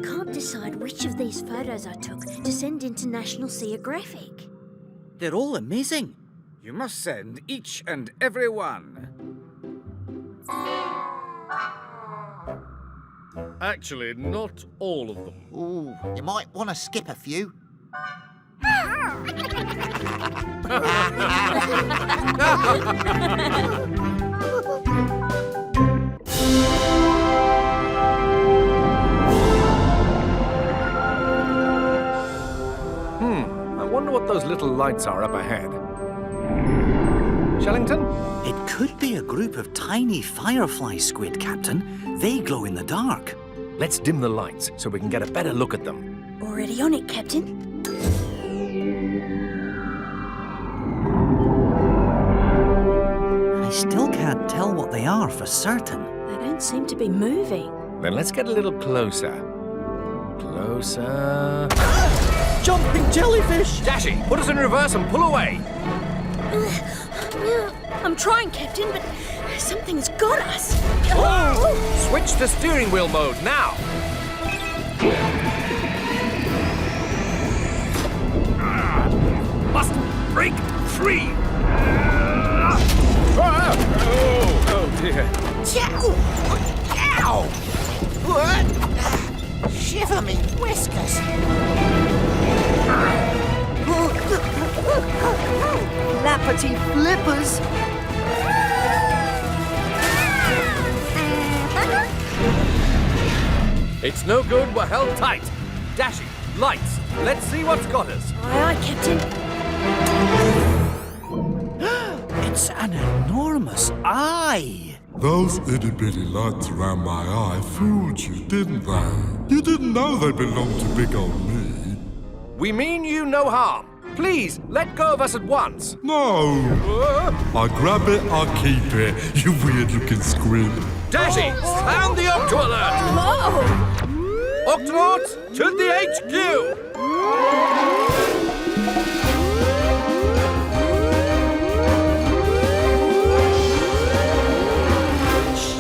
can't decide which of these photos I took to send into National Seagraphic. They're all amazing. You must send each and every one. Actually, not all of them. Ooh, you might want to skip a few. I wonder what those little lights are up ahead. Shellington? It could be a group of tiny firefly squid, Captain. They glow in the dark. Let's dim the lights so we can get a better look at them. Already on it, Captain. I still can't tell what they are for certain. They don't seem to be moving. Then let's get a little closer. Closer. Jumping jellyfish! Dashi, put us in reverse and pull away. I'm trying, Captain, but something's got us. Switch to steering wheel mode now. Must break free. Oh dear. Ow! What? Shiver me whiskers. Lappity flippers. It's no good, we're held tight. Dashi, lights, let's see what's got us. Aye, aye, Captain. It's an enormous eye. Those itty-bitty lights around my eye fooled you, didn't they? You didn't know they belonged to big old me. We mean you no harm. Please, let go of us at once. No! I grab it, I keep it, you weird-looking squid. Dashi, sound the Octo Alert! Octonauts, to the HQ!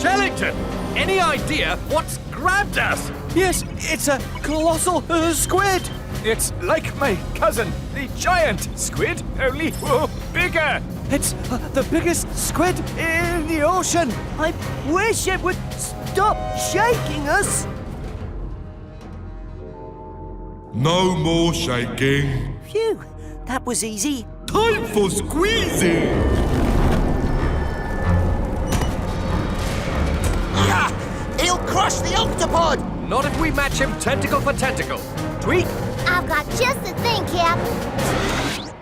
Shellington, any idea what's grabbed us? Yes, it's a colossal squid. It's like my cousin, the giant squid, only bigger. It's the biggest squid in the ocean. I wish it would stop shaking us. No more shaking. Phew, that was easy. Time for squeezing! Yeah! He'll crush the Octopod! Not if we match him tentacle for tentacle. Tweak? I've got just the thing, Captain.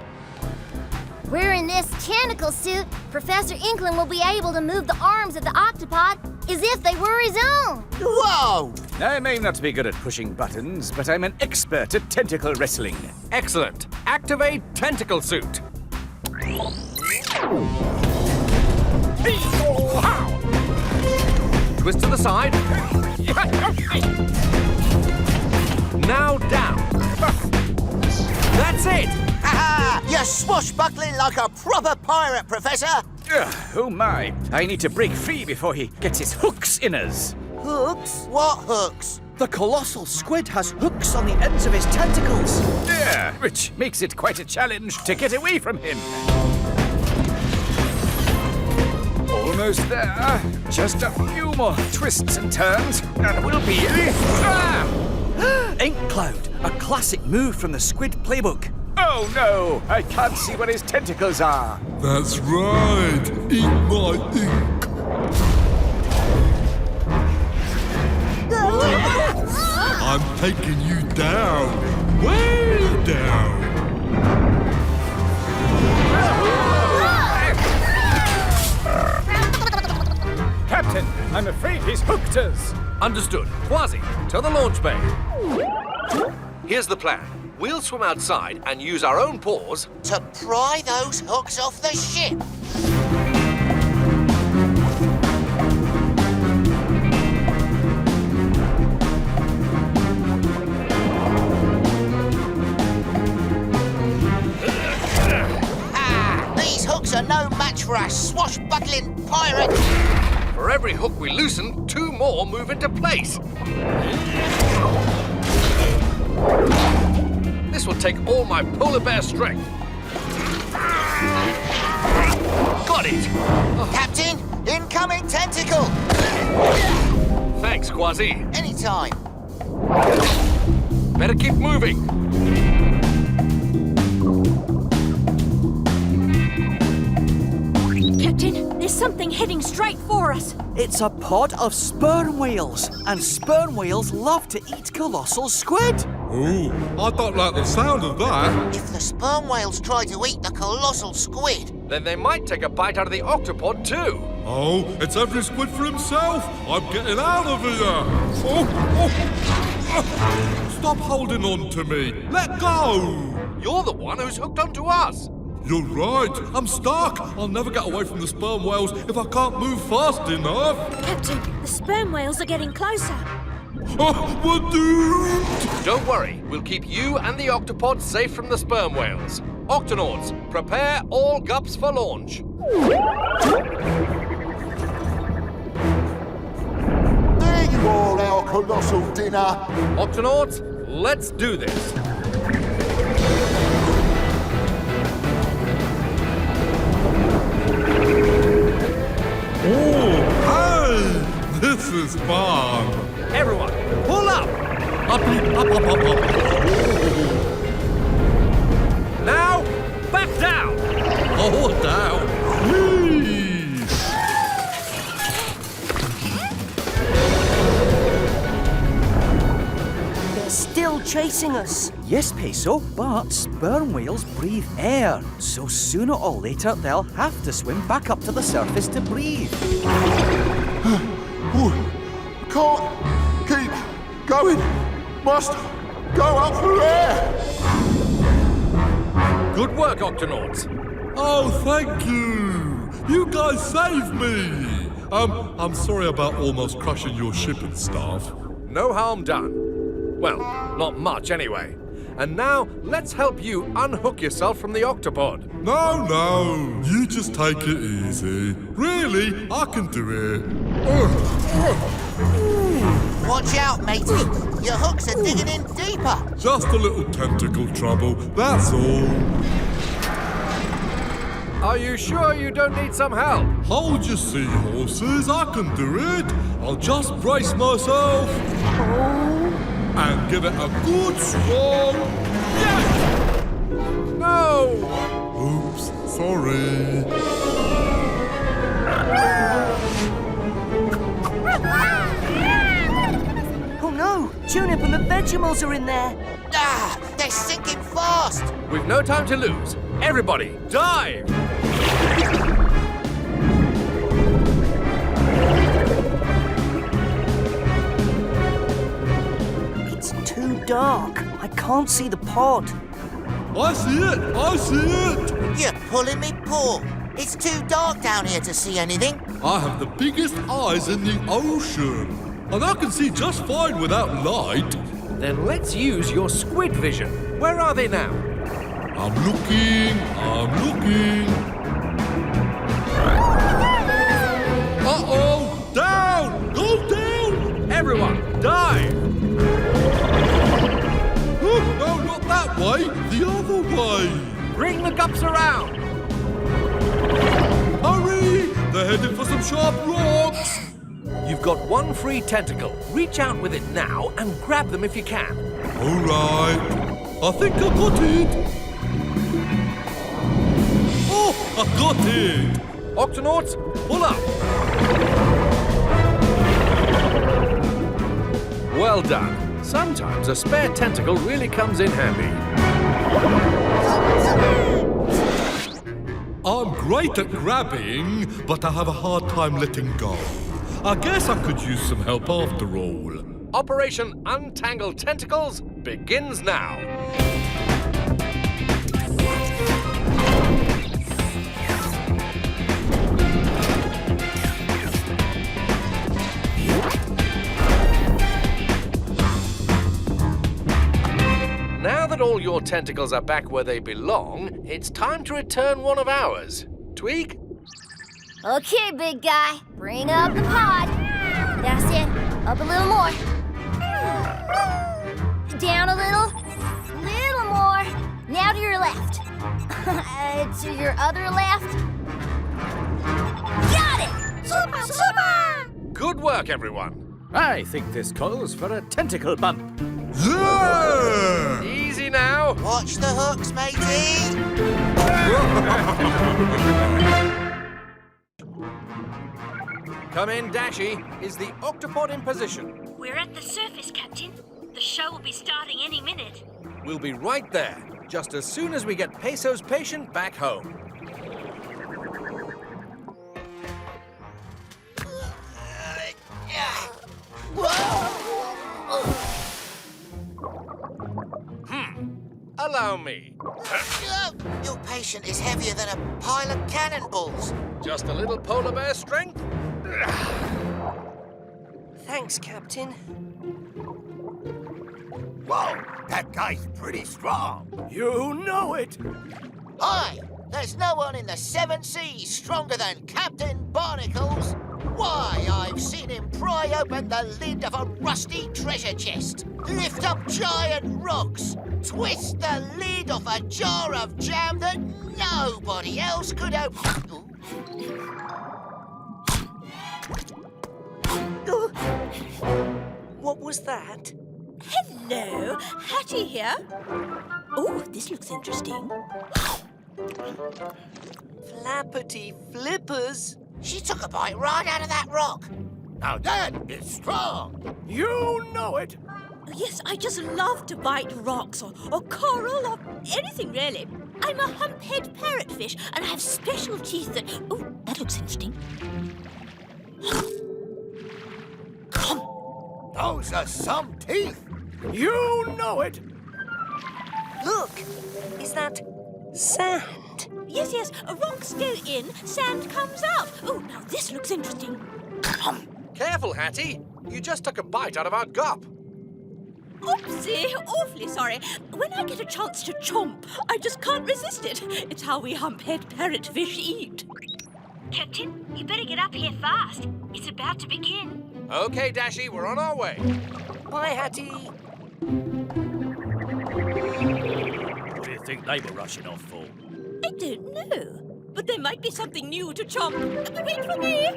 Wearing this tentacle suit, Professor Inkling will be able to move the arms of the Octopod as if they were his own. Whoa! I may not be good at pushing buttons, but I'm an expert at tentacle wrestling. Excellent. Activate tentacle suit. Twist to the side. Now down. That's it. Ha! You're swashbuckling like a proper pirate, Professor. Oh my, I need to break free before he gets his hooks in us. Hooks? What hooks? The colossal squid has hooks on the ends of his tentacles. Yeah, which makes it quite a challenge to get away from him. Almost there. Just a few more twists and turns, and we'll be... Ink Cloud, a classic move from the Squid playbook. Oh no, I can't see where his tentacles are. That's right. Eat my ink. I'm taking you down. Way down. Captain, I'm afraid he's hooked us. Understood. Kwazii, to the launch bay. Here's the plan. We'll swim outside and use our own paws To pry those hooks off the ship. These hooks are no match for a swashbuckling pirate. For every hook we loosen, 2 more move into place. This will take all my polar bear strength. Got it! Captain, incoming tentacle. Thanks, Kwazii. Anytime. Better keep moving. Captain, there's something heading straight for us. It's a pod of sperm whales, and sperm whales love to eat colossal squid. Oh, I don't like the sound of that. If the sperm whales try to eat the colossal squid, Then they might take a bite out of the octopod too. Oh, it's every squid for himself. I'm getting out of here. Stop holding on to me. Let go. You're the one who's hooked onto us. You're right. I'm stuck. I'll never get away from the sperm whales if I can't move fast enough. Captain, the sperm whales are getting closer. We're doomed. Don't worry, we'll keep you and the octopod safe from the sperm whales. Octonauts, prepare all gups for launch. There you are, our colossal dinner. Octonauts, let's do this. Oh, hey, this is fun. Everyone, pull up. Up. Now, back down. Oh, down. Whee! They're still chasing us. Yes, Peso, but sperm whales breathe air. So sooner or later, they'll have to swim back up to the surface to breathe. Can't keep going. Must go up for air. Good work, Octonauts. Oh, thank you. You guys saved me. I'm sorry about almost crushing your ship and stuff. No harm done. Well, not much anyway. And now, let's help you unhook yourself from the octopod. No, you just take it easy. Really, I can do it. watch out, matey. Your hooks are digging in deeper. Just a little tentacle trouble, that's all. Are you sure you don't need some help? Hold your seahorses, I can do it. I'll just brace myself. And give it a good strong yank. No! Oops, sorry. Oh no! Turnip and the Vegemals are in there. Ah, they're sinking fast. We've no time to lose. Everybody, dive! It's too dark. I can't see the pod. I see it! You're pulling me paw. It's too dark down here to see anything. I have the biggest eyes in the ocean. And I can see just fine without light. Then let's use your squid vision. Where are they now? I'm looking. Uh-oh! Down! Go down! Everyone, dive! Oh, no, not that way. The other way. Bring the gups around! Hurry! They're headed for some sharp rocks. You've got one free tentacle. Reach out with it now and grab them if you can. All right. I think I got it. Oh, I got it. Octonauts, pull up. Well done. Sometimes a spare tentacle really comes in handy. I'm great at grabbing, but I have a hard time letting go. I guess I could use some help after all. Operation Untangle Tentacles begins now. Now that all your tentacles are back where they belong, it's time to return one of ours. Tweak? Okay, big guy. Bring up the pod. That's it. Up a little more. Down a little. Little more. Now to your left. To your other left. Got it! Super, super! Good work, everyone. I think this calls for a tentacle bump. Yeah! Easy now. Watch the hooks, matey. Come in, Dashi. Is the octopod in position? We're at the surface, Captain. The show will be starting any minute. We'll be right there, just as soon as we get Peso's patient back home. Allow me. Your patient is heavier than a pile of cannonballs. Just a little polar bear strength? Thanks, Captain. Whoa, that guy's pretty strong. You know it. Hi, there's no one in the 7 seas stronger than Captain Barnacles. Why, I've seen him pry open the lid of a rusty treasure chest, lift up giant rocks, twist the lid off a jar of jam that nobody else could open. What was that? Hello, Hattie here. Oh, this looks interesting. Flappity flippers. She took a bite right out of that rock. Now that is strong. You know it. Yes, I just love to bite rocks or coral or anything really. I'm a hump-head parrotfish and I have special teeth that... Oh, that looks interesting. Those are some teeth. You know it. Look, is that sand? Yes, rocks go in, sand comes out. Oh, now this looks interesting. Careful, Hattie. You just took a bite out of our gup. Oopsie, awfully sorry. When I get a chance to chomp, I just can't resist it. It's how we hump-head parrotfish eat. Captain, you better get up here fast. It's about to begin. Okay, Dashi, we're on our way. Bye, Hattie. What do you think they were rushing off for? I don't know, but there might be something new to chomp. Wait for me!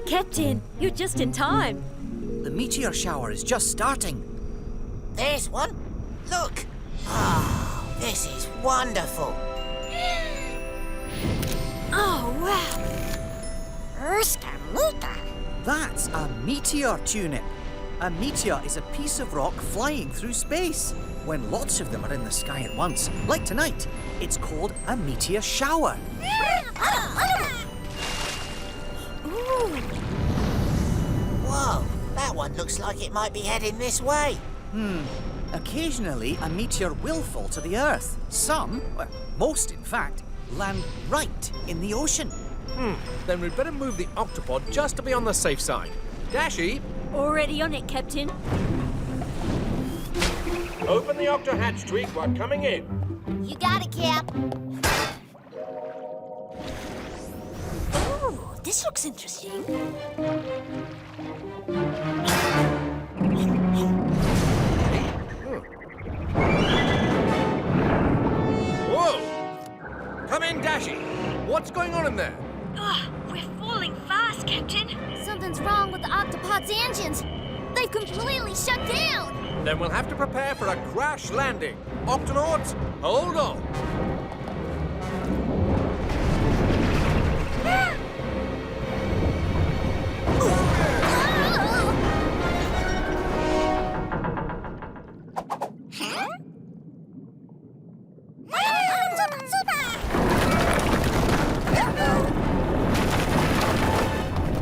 Captain, you're just in time. The meteor shower is just starting. There's one. Look. Oh, this is wonderful. Oh, wow. That's a meteor tulip. A meteor is a piece of rock flying through space. When lots of them are in the sky at once, like tonight, it's called a meteor shower. Ooh. Whoa, that one looks like it might be heading this way. Occasionally, a meteor will fall to the Earth. Some, well, most in fact, land right in the ocean. Then we'd better move the Octopod just to be on the safe side. Dashi, Already on it, Captain. open the octo hatch, Tweak. We're coming in. You got it, Cap. Oh, this looks interesting. Whoa! Come in, Dashi. What's going on in there? We're falling fast, Captain. Something's wrong with the Octopod's engines. They've completely shut down. Then we'll have to prepare for a crash landing. Octonauts, hold on.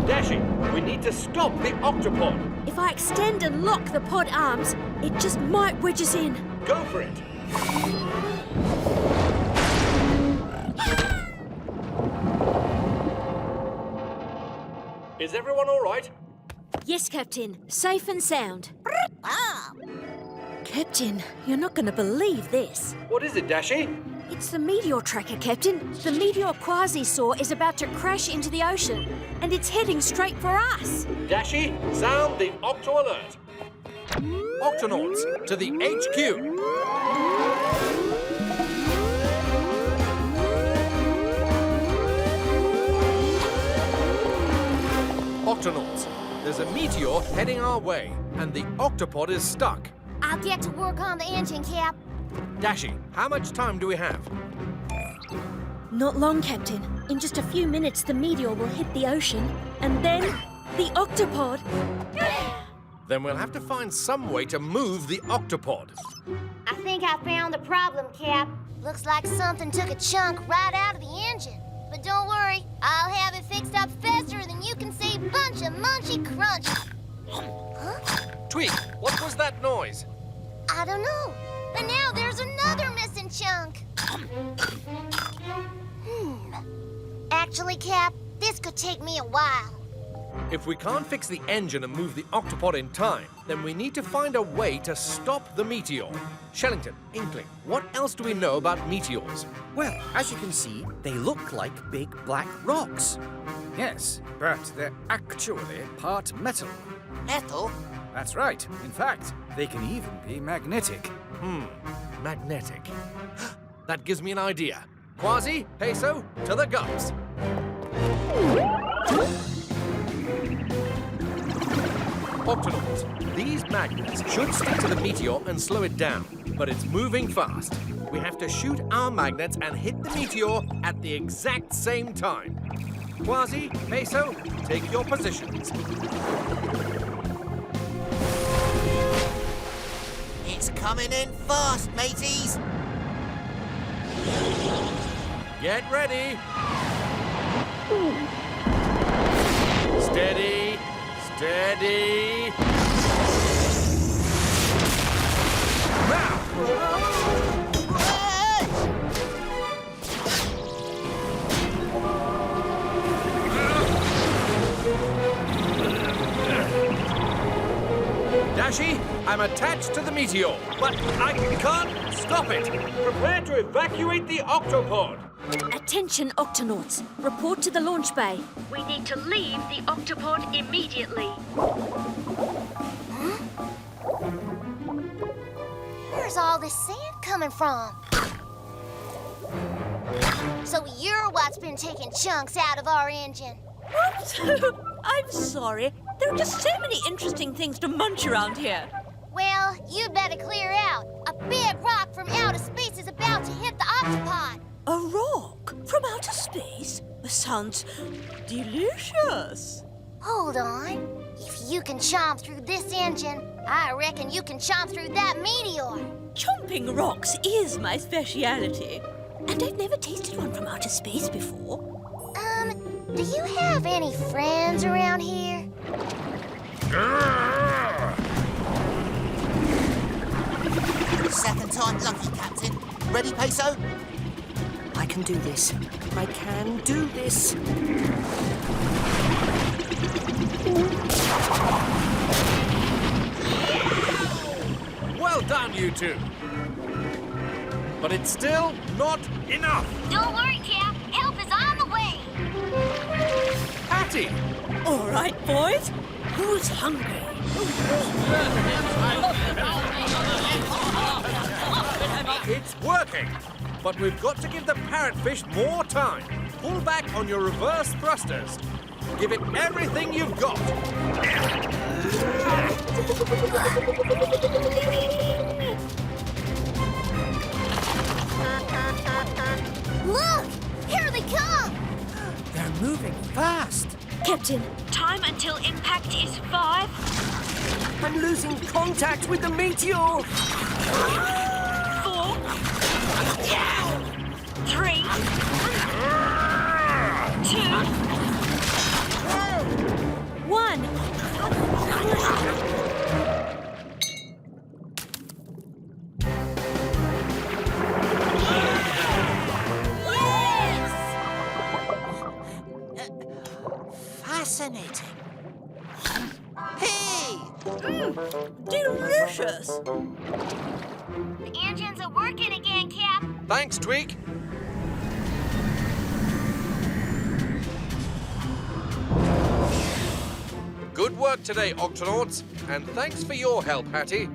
Dashi, we need to stop the Octopod. If I extend and lock the pod arms, it just might wedge us in. Go for it. Is everyone all right? Yes, Captain. Safe and sound. Captain, you're not going to believe this. What is it, Dashi? It's the meteor tracker, Captain. The meteor Kwazii saw is about to crash into the ocean, and it's heading straight for us. Dashi, sound the Octo Alert. Octonauts, to the HQ. Octonauts, there's a meteor heading our way, and the Octopod is stuck. I'll get to work on the engine, Cap. Dashi, how much time do we have? Not long, Captain. In just a few minutes, the meteor will hit the ocean, and then The Octopod! Then we'll have to find some way to move the Octopod. I think I found the problem, Cap. Looks like something took a chunk right out of the engine. But don't worry, I'll have it fixed up faster than you can say bunch of munchy crunch. Huh? Tweak, what was that noise? I don't know. But now there's another missing chunk. Actually, Cap, this could take me a while. If we can't fix the engine and move the Octopod in time, then we need to find a way to stop the meteor. Shellington, Inkling, what else do we know about meteors? Well, as you can see, they look like big black rocks. Yes, but they're actually part metal. Metal? That's right. In fact, they can even be magnetic. Magnetic. That gives me an idea. Kwazii, Peso, to the guts. Octonauts, these magnets should stick to the meteor and slow it down, but it's moving fast. We have to shoot our magnets and hit the meteor at the exact same time. Kwazii, Peso, take your positions. It's coming in fast, mateys. Get ready. Steady. Steady. Now! Dashi, I'm attached to the meteor, but I can't stop it. Prepare to evacuate the Octopod. Attention, Octonauts. Report to the launch bay. We need to leave the Octopod immediately. Huh? Where's all this sand coming from? So you're what's been taking chunks out of our engine. What? I'm sorry. There are just so many interesting things to munch around here. Well, you'd better clear out. A big rock from outer space is about to hit the Octopod. A rock from outer space? Sounds delicious. Hold on. If you can chomp through this engine, I reckon you can chomp through that meteor. Chomping rocks is my speciality. And I've never tasted one from outer space before. Do you have any friends around here? Second time lucky, Captain. Ready, Peso? I can do this. I can do this. Well done, you two. But it's still not enough. Don't worry, Cap. Help is on the way. Patty! All right, boys. Who's hungry? It's working. But we've got to give the parrotfish more time. Pull back on your reverse thrusters. Give it everything you've got. Look! Here they come! They're moving fast. Captain, time until impact is 5. I'm losing contact with the meteor. 4. 3. 2. 1. Fascinating. Hey! Delicious. The engines are working again, Cap. Thanks, Tweak. Good work today, Octonauts. And thanks for your help, Hattie.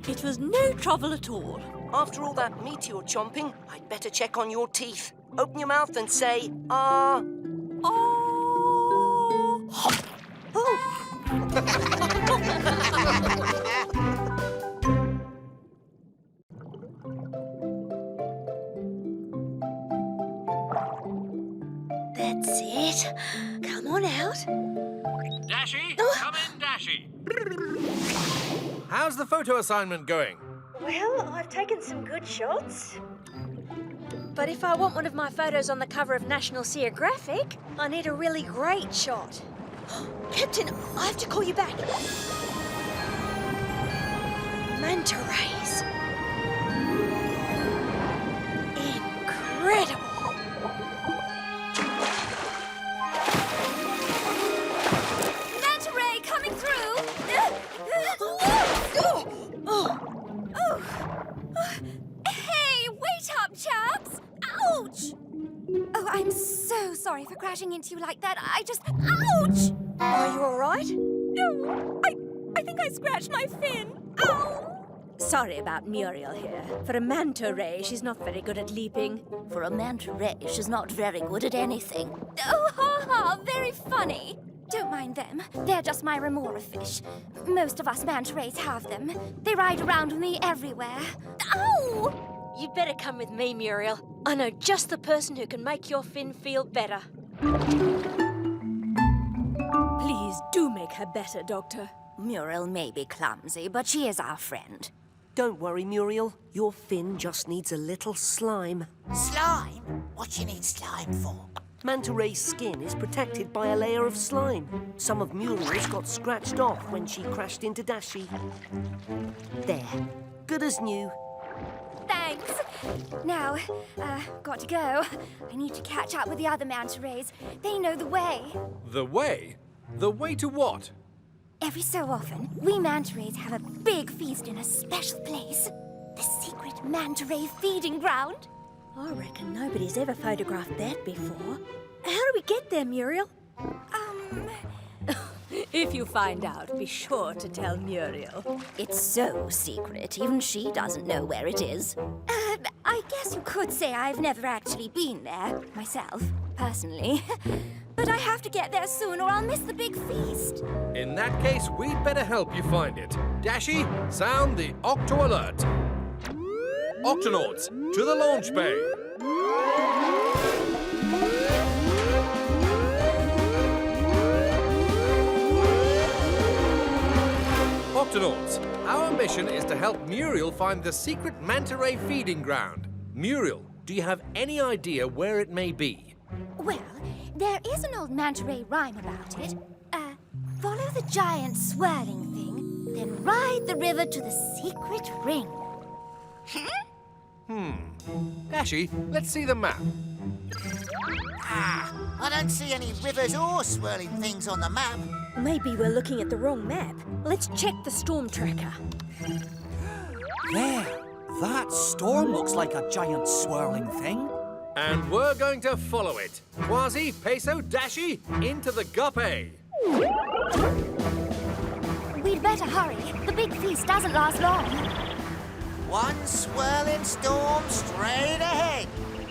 It was no trouble at all. After all that meteor chomping, I'd better check on your teeth. Open your mouth and say, ah. That's it. Come on out. Dashi, come in, Dashi. How's the photo assignment going? Well, I've taken some good shots. But if I want one of my photos on the cover of National Geographic, I need a really great shot. Captain, I have to call you back. Manta rays. Incredible. Manta ray coming through! Hey, wait up, chaps! Ouch! Oh, I'm so sorry for crashing into you like that. Ouch! Are you all right? No, I think I scratched my fin. Ow! Sorry about Muriel here. For a manta ray, she's not very good at leaping. For a manta ray, she's not very good at anything. Oh, ha ha, very funny. Don't mind them. They're just my remora fish. Most of us manta rays have them. They ride around with me everywhere. Ow! You'd better come with me, Muriel. I know just the person who can make your fin feel better. Please do make her better, Doctor. Muriel may be clumsy, but she is our friend. Don't worry, Muriel. Your fin just needs a little slime. Slime? What you need slime for? Manta ray's skin is protected by a layer of slime. Some of Muriel's got scratched off when she crashed into Dashi. There. Good as new. Thanks. Now, got to go. I need to catch up with the other manta rays. They know the way. The way? The way to what? Every so often, we manta rays have a big feast in a special place. The secret manta ray feeding ground. I reckon nobody's ever photographed that before. How do we get there, Muriel? If you find out, be sure to tell Muriel. It's so secret, even she doesn't know where it is. I guess you could say I've never actually been there, myself, personally. But I have to get there soon or I'll miss the big feast. In that case, we'd better help you find it. Dashi, sound the Octo Alert. Octonauts, to the launch bay. Octonauts, our mission is to help Muriel find the secret manta ray feeding ground. Muriel, do you have any idea where it may be? Well, there is an old manta ray rhyme about it. Follow the giant swirling thing, then ride the river to the secret ring. Dashi, let's see the map. I don't see any rivers or swirling things on the map. Maybe we're looking at the wrong map. Let's check the storm tracker. There! That storm looks like a giant swirling thing. And we're going to follow it. Kwazii, Peso, Dashi, into the guppy. We'd better hurry. The big feast doesn't last long. One swirling storm straight ahead.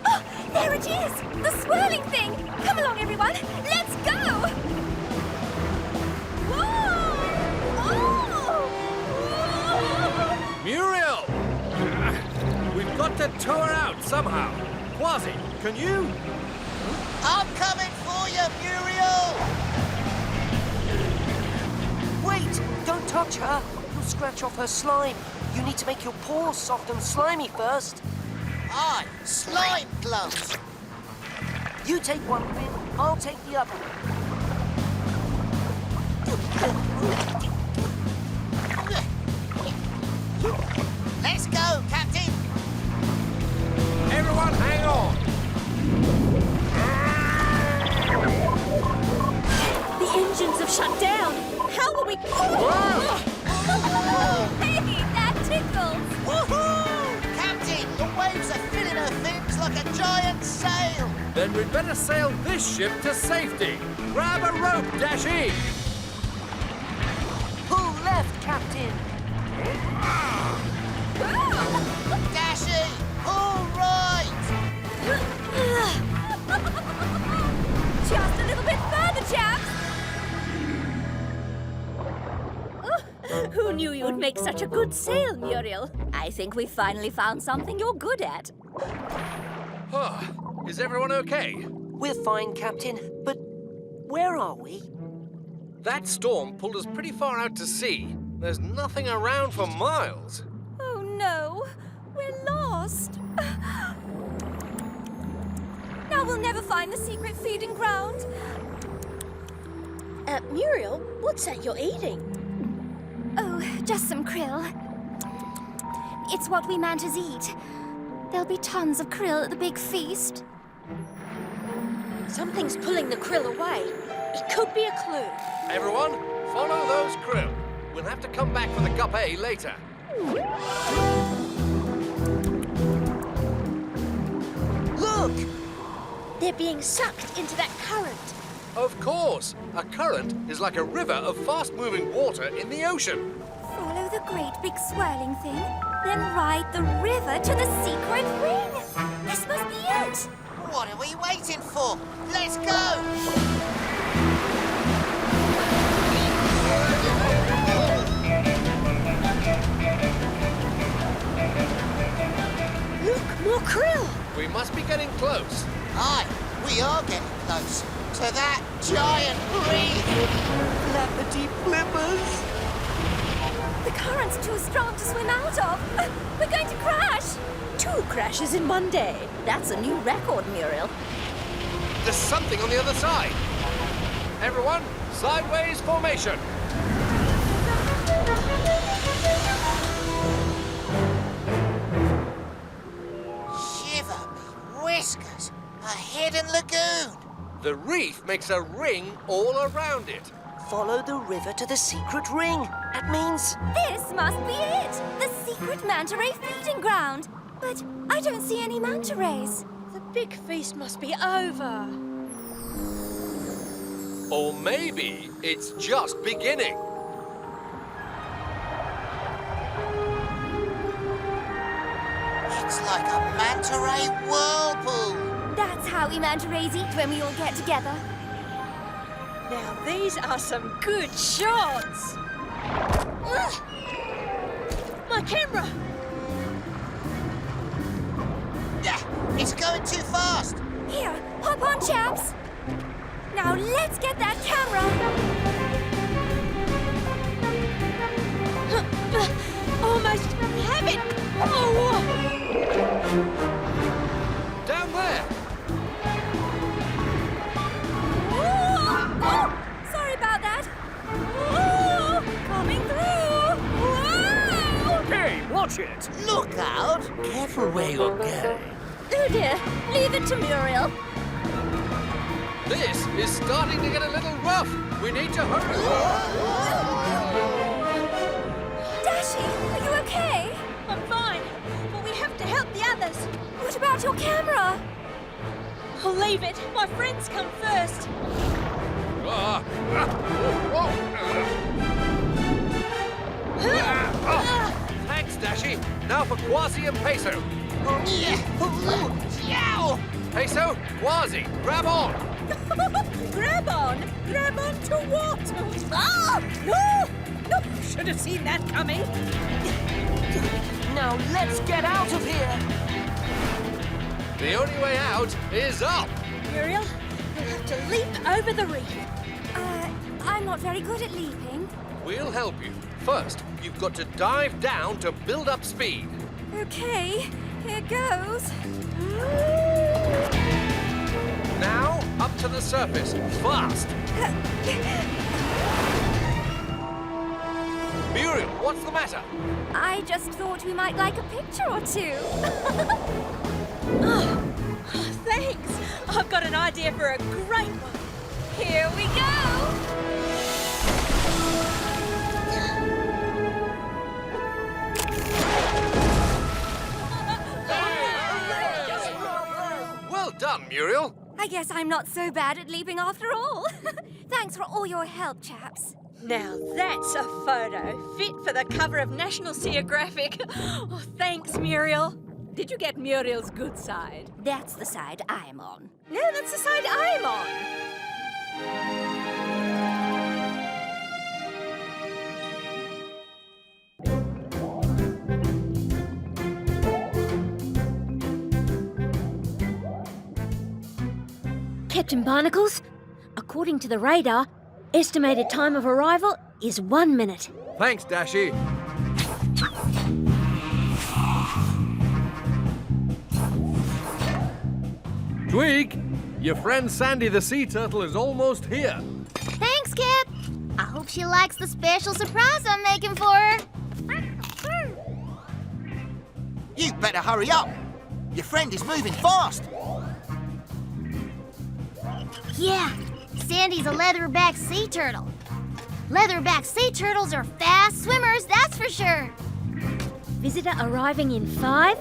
Oh, there it is! The swirling thing! Come along, everyone! Let's go! Whoa! Oh! Muriel! We've got to tow her out somehow. Kwazii, can you? I'm coming for you, Muriel! Wait! Don't touch her. You'll scratch off her slime. You need to make your paws soft and slimy first. Aye, slime gloves. You take one fin, I'll take the other. Let's go, Captain. Everyone, hang on. The engines have shut down. How will we... Hey, that tickles! Woohoo! Captain, the waves are filling her fins like a giant sail. Then we'd better sail this ship to safety. Grab a rope, Dashi. Pull left, Captain. Dashi, pull right. Just a little bit further, chaps! Who knew you'd make such a good sail, Muriel? I think we finally found something you're good at. Is everyone okay? We're fine, Captain, but Where are we? That storm pulled us pretty far out to sea. There's nothing around for miles. Oh no, we're lost. Now we'll never find the secret feeding ground. Muriel, what's that you're eating? Oh, just some krill. It's what we mantas eat. There'll be tons of krill at the big feast. Something's pulling the krill away. It could be a clue. Everyone, follow those krill. We'll have to come back for the guppy later. Look! They're being sucked into that current. Of course. A current is like a river of fast-moving water in the ocean. Follow the great big swirling thing, then ride the river to the secret ring. This must be it. What are we waiting for? Let's go! Look, more krill. We must be getting close. Aye, we are getting close to that giant reef. Flappity flippers! The current's too strong to swim out of. We're going to crash. 2 crashes in one day. That's a new record, Muriel. There's something on the other side. Everyone, sideways formation. Shiver me whiskers. A hidden lagoon. The reef makes a ring all around it. Follow the river to the secret ring. That means... This must be it. The secret manta ray feeding ground. But I don't see any manta rays. The big feast must be over. Or maybe it's just beginning. It's like a manta ray whirlpool. That's how we manta rays eat when we all get together. Now these are some good shots. Ugh! My camera. Yeah, it's going too fast. Here, hop on, chaps. Now let's get that camera. Almost have it. Oh! Down there. Oh, sorry about that. Oh, coming through. Whoa! Hey, watch it! Look out. Careful where you're going. Oh dear, leave it to Muriel. This is starting to get a little rough. We need to hurry. Dashi, are you okay? I'm fine, but we have to help the others. What about your camera? I'll leave it. My friends come first. Thanks, Dashi. Now for Kwazii and Peso. Yow! Peso, Kwazii, grab on. Grab on? Grab on to what? Oh! No! Should have seen that coming. Now let's get out of here! The only way out is up. Muriel, you'll have to leap over the reef. I'm not very good at leaping. We'll help you. First, you've got to dive down to build up speed. Okay, here goes. Now, up to the surface, fast. Muriel, what's the matter? I just thought we might like a picture or two. Oh, thanks. I've got an idea for a great one. Here we go. Well done, Muriel. I guess I'm not so bad at leaping after all. Thanks for all your help, chaps. Now that's a photo fit for the cover of National Geographic. Oh, thanks, Muriel. Did you get Muriel's good side? That's the side I'm on. No, that's the side I'm on. Captain Barnacles, according to the radar, estimated time of arrival is 1 minute. Thanks, Dashi. Tweak, your friend Sandy the sea turtle is almost here. Thanks, Cap. I hope she likes the special surprise I'm making for her. You better hurry up. Your friend is moving fast. Yeah, Sandy's a leatherback sea turtle. Leatherback sea turtles are fast swimmers, that's for sure. Visitor arriving in 5,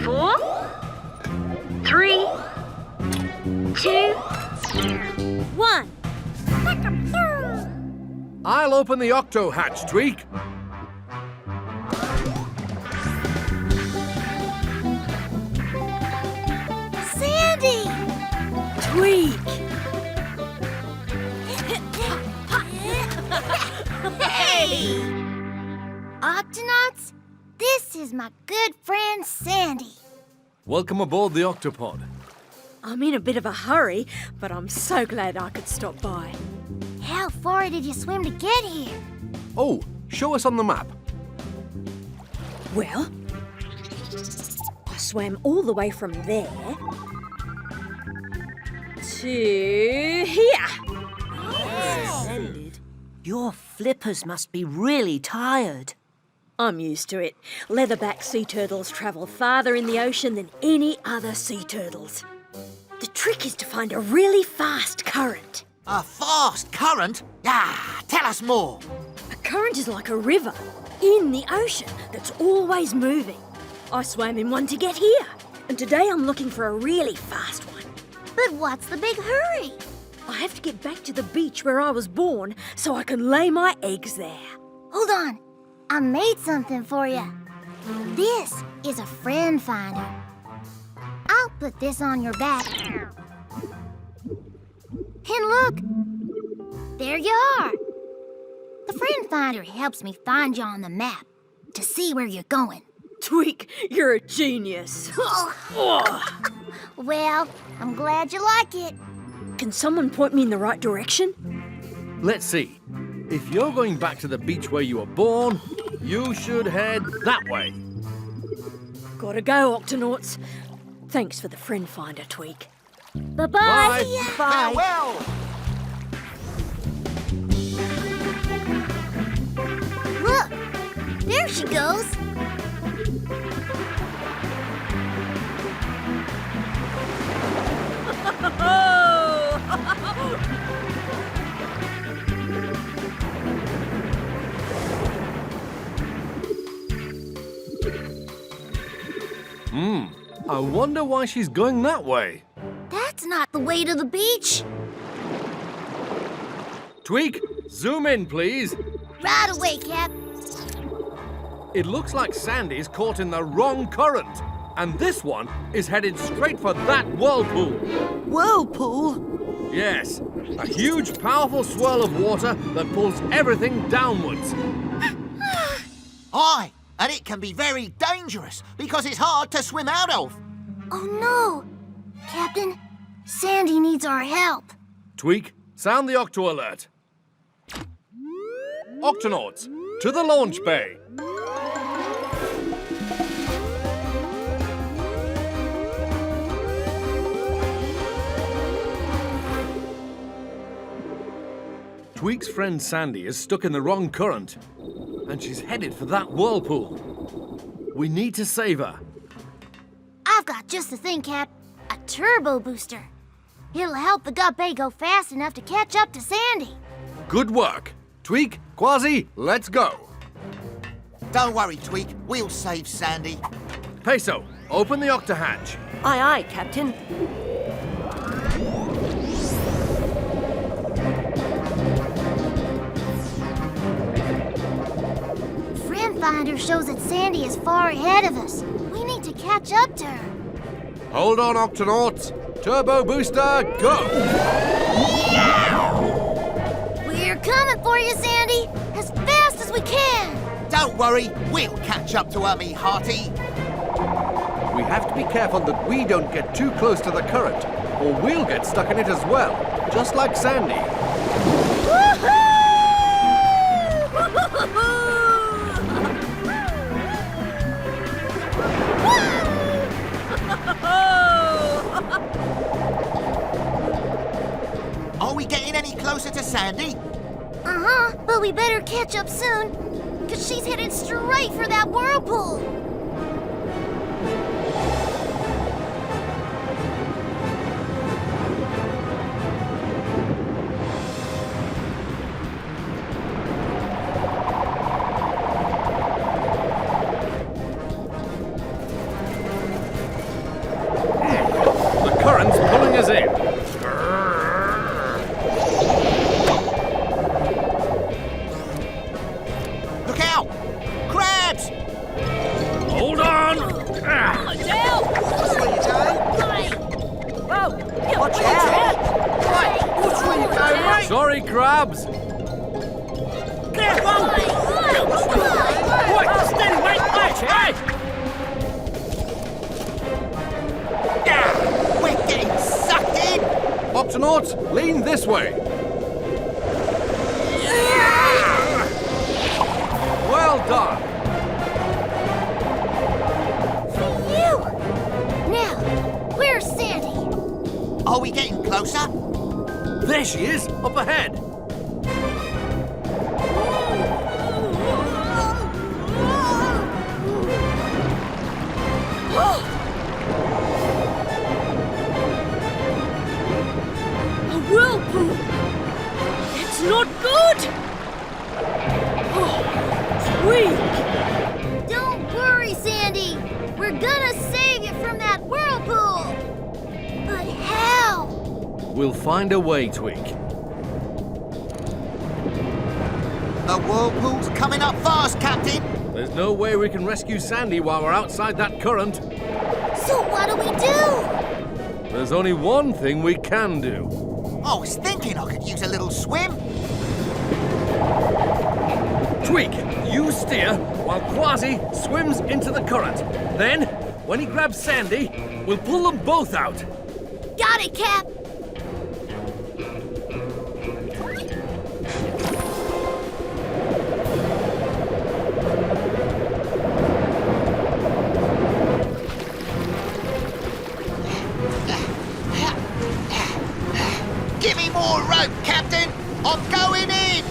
4, 3, 2, 1. I'll open the octo hatch, Tweak. Sandy! Tweak! Hey! Octonauts, this is my good friend Sandy. Welcome aboard the Octopod. I'm in a bit of a hurry, but I'm so glad I could stop by. How far did you swim to get here? Oh, show us on the map. Well, I swam all the way from there to here. Splendid. Your flippers must be really tired. I'm used to it. Leatherback sea turtles travel farther in the ocean than any other sea turtles. The trick is to find a really fast current. A fast current? Ah, tell us more. A current is like a river in the ocean that's always moving. I swam in one to get here, and today I'm looking for a really fast one. But what's the big hurry? I have to get back to the beach where I was born so I can lay my eggs there. Hold on, I made something for you. This is a friend finder. I'll put this on your back. And look, there you are. The friend finder helps me find you on the map to see where you're going. Tweak, you're a genius. Well, I'm glad you like it. Can someone point me in the right direction? Let's see. If you're going back to the beach where you were born, you should head that way. Gotta go, Octonauts. Thanks for the friend finder, Tweak. Bye-bye. Bye. Bye. Farewell. Look, there she goes. I wonder why she's going that way. That's not the way to the beach. Tweak, zoom in, please. Right away, Cap. It looks like Sandy's caught in the wrong current, and this one is headed straight for that whirlpool. Whirlpool? Yes, a huge, powerful swirl of water that pulls everything downwards. Aye, and it can be very dangerous because it's hard to swim out of. Oh, no. Captain, Sandy needs our help. Tweak, sound the Octo alert. Octonauts, to the launch bay. Tweak's friend Sandy is stuck in the wrong current, and she's headed for that whirlpool. We need to save her. I've got just the thing, Cap. A turbo booster. It'll help the gut bay go fast enough to catch up to Sandy. Good work. Tweak, Kwazii, let's go. Don't worry, Tweak. We'll save Sandy. Peso, open the octa hatch. Aye, aye, Captain. Friend finder shows that Sandy is far ahead of us. We need to catch up to her. Hold on, Octonauts. Turbo booster, go! We're coming for you, Sandy, as fast as we can. Don't worry, we'll catch up to her, me hearty. We have to be careful that we don't get too close to the current, or we'll get stuck in it as well. just like Sandy. Are we getting any closer to Sandy? Uh-huh, but we better catch up soon, because she's headed straight for that whirlpool. The current's pulling us in. Look out! Crabs! Hold on! Watch out! Sorry, crabs. We're getting sucked in! Octonauts, lean this way. Well done. Phew! Now, where's Sandy? Are we getting closer? There she is, up ahead. A whirlpool! It's not good! Oh, Tweak! Don't worry, Sandy. We're gonna save you from that whirlpool. But how? We'll find a way, Tweak. The whirlpool's coming up fast, Captain! There's no way we can rescue Sandy while we're outside that current. So what do we do? There's only one thing we can do. I was thinking I could use a little swim. Tweak, you steer while Kwazii swims into the current. Then, when he grabs Sandy, we'll pull them both out. Got it, Cap. Give me more rope, Captain! I'm going in!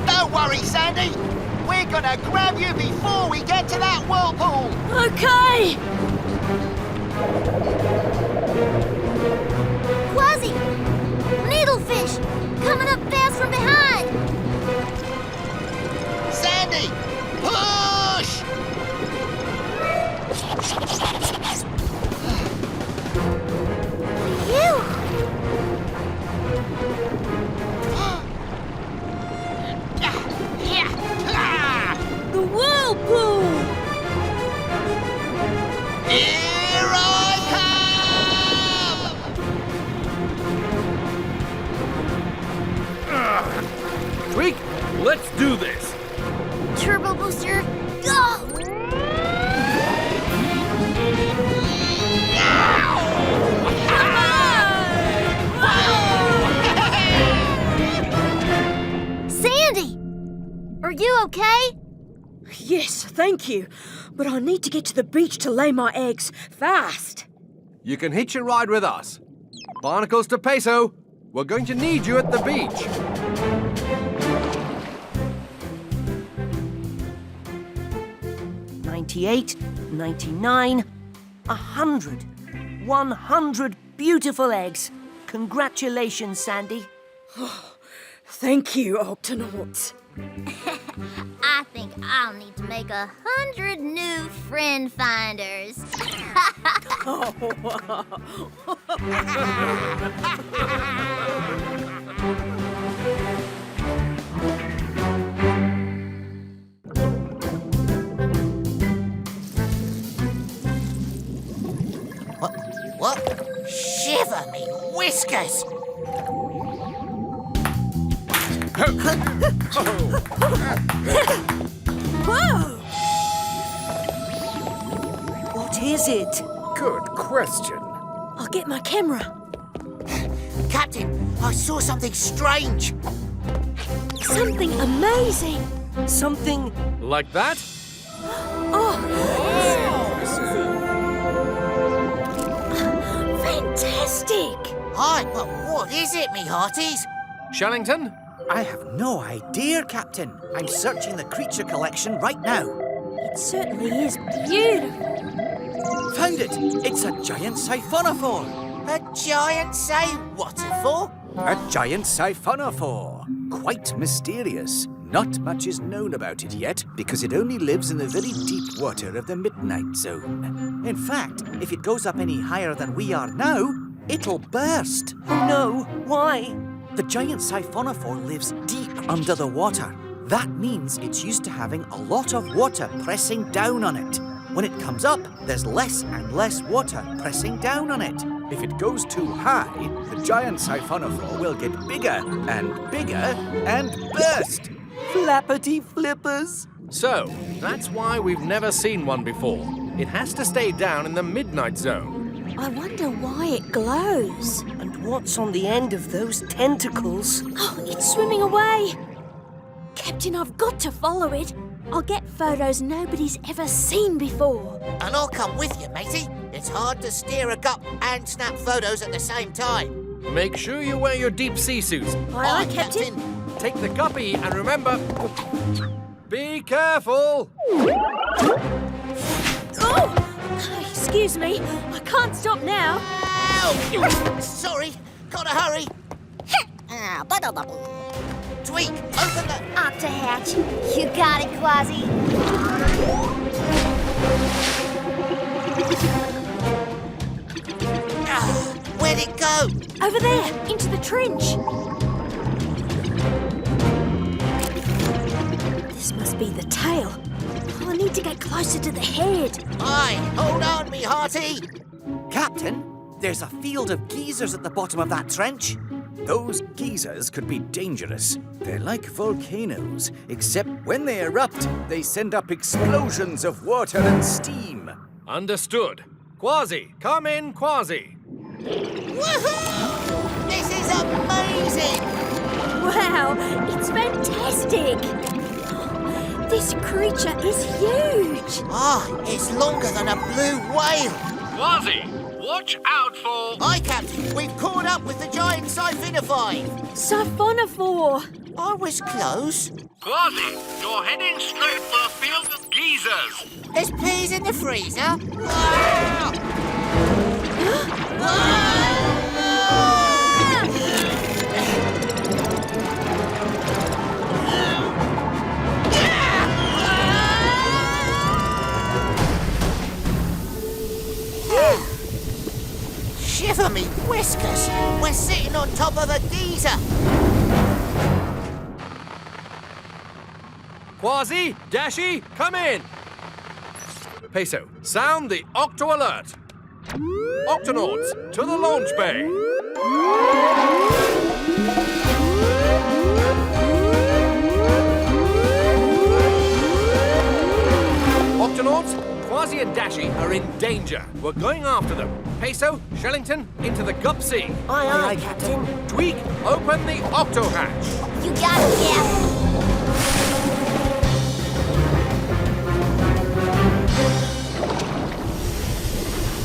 Don't worry, Sandy! We're gonna grab you before we get to that whirlpool! Okay! Kwazii! Needlefish! Coming up fast from behind! Sandy! Push! Phew! The whirlpool! Here I come! Tweak, let's do this. Turbo booster, go! Sandy! Are you okay? Yes, thank you. But I need to get to the beach to lay my eggs fast. You can hitch a ride with us. Barnacles to Peso. We're going to need you at the beach. $98, $99, $100. 100 beautiful eggs. Congratulations, Sandy. Thank you, Octonauts. I think I'll need to make 100 new friend finders. What? Shiver me whiskers! Whoa! What is it? Good question. I'll get my camera. Captain, I saw something strange. Something amazing. Something... Like that? Oh, fantastic! Aye, but what is it, me hearties? Shellington? I have no idea, Captain. I'm searching the creature collection right now. It certainly is beautiful. Found it! It's a giant siphonophore. A giant say waterfall? A giant siphonophore. Quite mysterious. Not much is known about it yet, because it only lives in the very deep water of the Midnight Zone. In fact, if it goes up any higher than we are now, it'll burst. Oh no, why? The giant siphonophore lives deep under the water. That means it's used to having a lot of water pressing down on it. When it comes up, there's less and less water pressing down on it. If it goes too high, the giant siphonophore will get bigger and bigger and burst. Flappity flippers. So, that's why we've never seen one before. It has to stay down in the Midnight Zone. I wonder why it glows. And what's on the end of those tentacles? Oh, it's swimming away. Captain, I've got to follow it. I'll get photos nobody's ever seen before. And I'll come with you, matey. It's hard to steer a gup and snap photos at the same time. Make sure you wear your deep sea suits. Aye, Captain. Take the guppy and remember, be careful. Oh! Excuse me, I can't stop now. Ow! Sorry, gotta hurry. Tweak, open the... Octohatch. You got it, Kwazii. Where'd it go? Over there, into the trench. This must be the tail. Oh, I need to get closer to the head. Aye, hold on, me hearty. Captain, there's a field of geysers at the bottom of that trench. Those geysers could be dangerous. They're like volcanoes, except when they erupt, they send up explosions of water and steam. Understood. Kwazii, come in, Kwazii. Woohoo! This is amazing! Wow, it's fantastic. This creature is huge. Ah, it's longer than a blue whale. Kwazii, watch out for... Aye, Captain, we've caught up with the giant siphonophore. Siphonophore. I was close. Kwazii, you're heading straight for a field of geysers. There's peas in the freezer. Ah! Shiver me whiskers! We're sitting on top of a geyser! Kwazii, Dashi, come in. Peso, sound the Octo alert. Octonauts, to the launch bay. Octonauts, Kwazii and Dashi are in danger. We're going after them. Peso, Shellington, into the gup sea. Aye, aye, Captain. Tweak, open the octo hatch. You got it, Cap.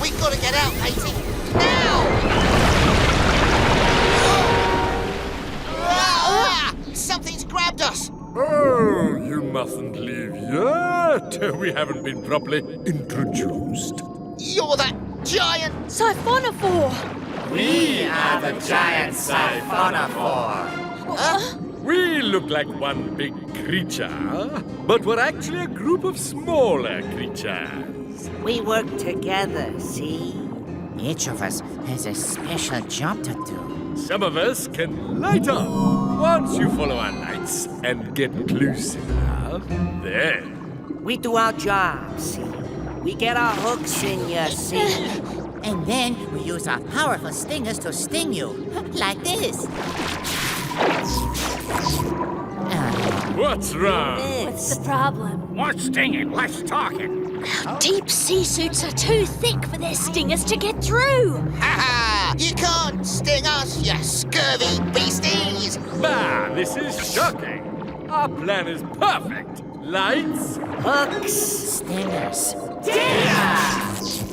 We've got to get out, matey. Now! Ah! Something's grabbed us. Oh, you mustn't leave yet. We haven't been properly introduced. You're that giant... Siphonophore. We are the giant siphonophore. We look like one big creature, but we're actually a group of smaller creatures. We work together, see? Each of us has a special job to do. Some of us can light up. Once you follow our lights and get close enough, then... We do our job, see? We get our hooks in you, see? And then we use our powerful stingers to sting you, like this. What's wrong? What's the problem? More stinging, less talking. Our deep sea suits are too thick for their stingers to get through. Ha ha! You can't sting us, you scurvy beasties! Bah, this is shocking. Our plan is perfect. Lights, Hooks. Stingers.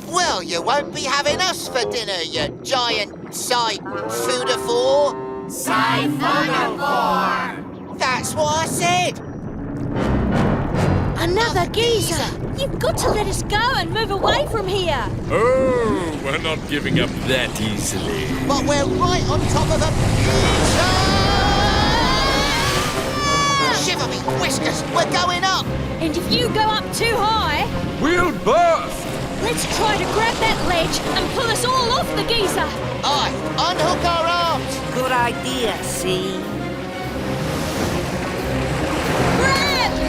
Well, you won't be having us for dinner, you giant sci-foodaphore. Siphonophore! That's what I said! Another geezer. You've got to let us go and move away from here. Oh, we're not giving up that easily. But we're right on top of a geezer! Shiver me whiskers, we're going up! And if you go up too high, We'll burst! let's try to grab that ledge and pull us all off the geezer. Aye, unhook our arms! Good idea, see?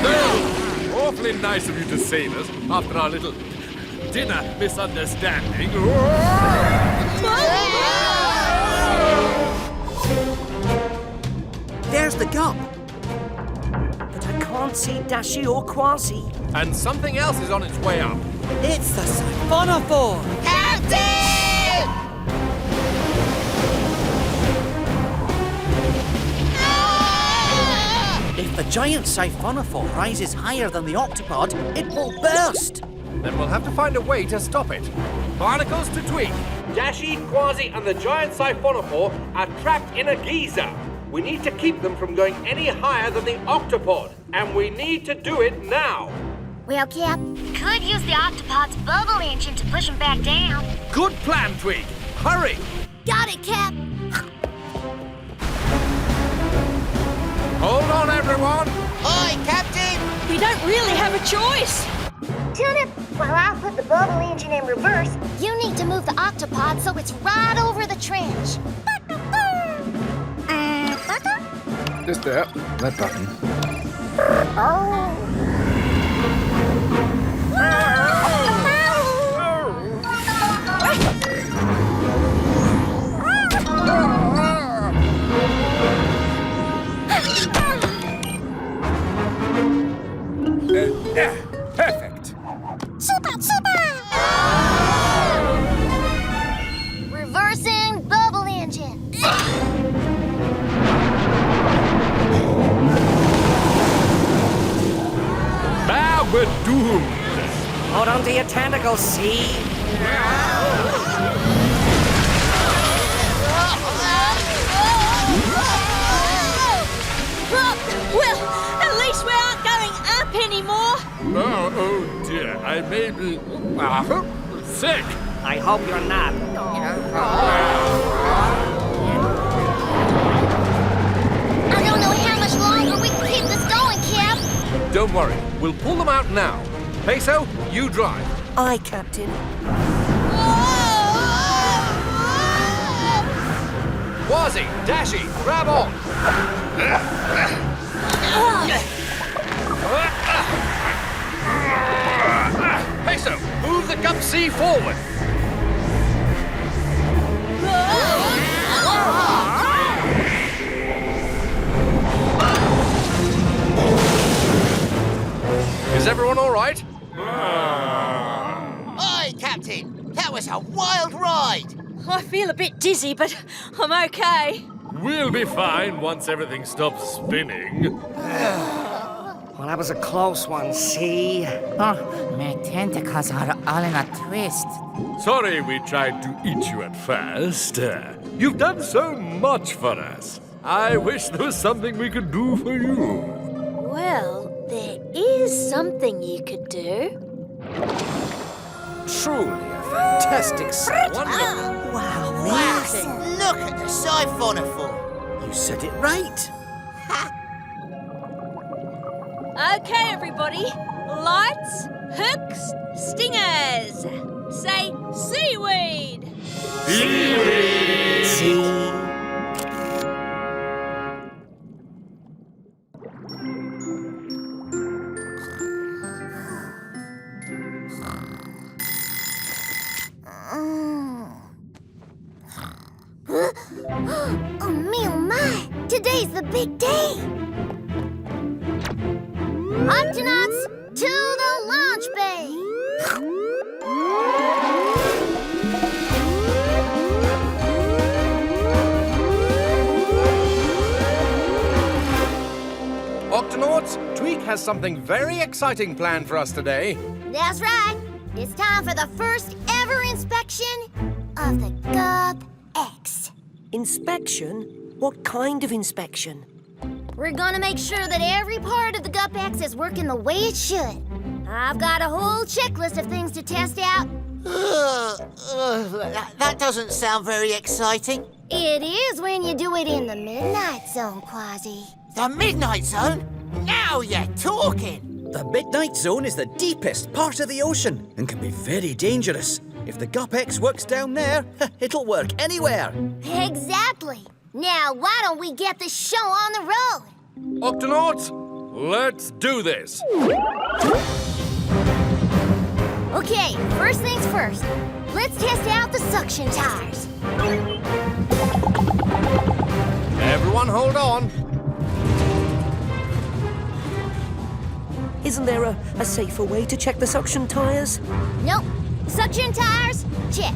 Grab! Awfully nice of you to save us after our little dinner misunderstanding. There's the gump. But I can't see Dashi or Kwazii. And something else is on its way up. It's the Siphonophore! Captain! If the giant siphonophore rises higher than the Octopod, it will burst. Then we'll have to find a way to stop it. Barnacles to Tweak. Dashi, Kwazii, and the giant siphonophore are trapped in a geyser. We need to keep them from going any higher than the Octopod, and we need to do it now. Well, Cap, could use the Octopod's bubble engine to push him back down. Good plan, Tweak. Hurry! Got it, Cap. Hold on, everyone. Aye, Captain! We don't really have a choice. Tune-up, while I'll put the bubble engine in reverse, you need to move the Octopod so it's right over the trench. Just there. That button. Perfect. Super! Reversing bubble engine. Now we're doomed. Hold on to your tentacles, see? Well, at least we aren't going up anymore. Oh dear. I may be sick. I hope you're not. I don't know how much longer we can keep this going, Cap. Don't worry. We'll pull them out now. Peso, you drive. Aye, Captain. Kwazii, Dashi, grab on. Peso, move the gump sea forward. Is everyone all right? Aye, Captain! That was a wild ride! I feel a bit dizzy, but I'm okay. We'll be fine once everything stops spinning. Well, that was a close one, see? Oh, my tentacles are all in a twist. Sorry we tried to eat you at first. You've done so much for us. I wish there was something we could do for you. Well, there is something you could do. Truly a fantastic sight. Wonderful. Wow, amazing. Look at the siphonophore! You said it right. Okay, everybody. Lights, hooks, stingers. Say seaweed. See? Oh, me oh my! Today's the big day! Octonauts, to the launch bay! Octonauts, Tweak has something very exciting planned for us today. That's right. It's time for the first ever inspection of the Gup X. Inspection? What kind of inspection? We're gonna make sure that every part of the Gup X is working the way it should. I've got a whole checklist of things to test out. That doesn't sound very exciting. It is when you do it in the Midnight Zone, Kwazii. The Midnight Zone? Now you're talking! The Midnight Zone is the deepest part of the ocean and can be very dangerous. If the Gup X works down there, it'll work anywhere. Exactly. Now, why don't we get the show on the road? Octonauts, let's do this. Okay, first things first. Let's test out the suction tires. Everyone hold on. Isn't there a safer way to check the suction tires? Nope. Suction tires, check.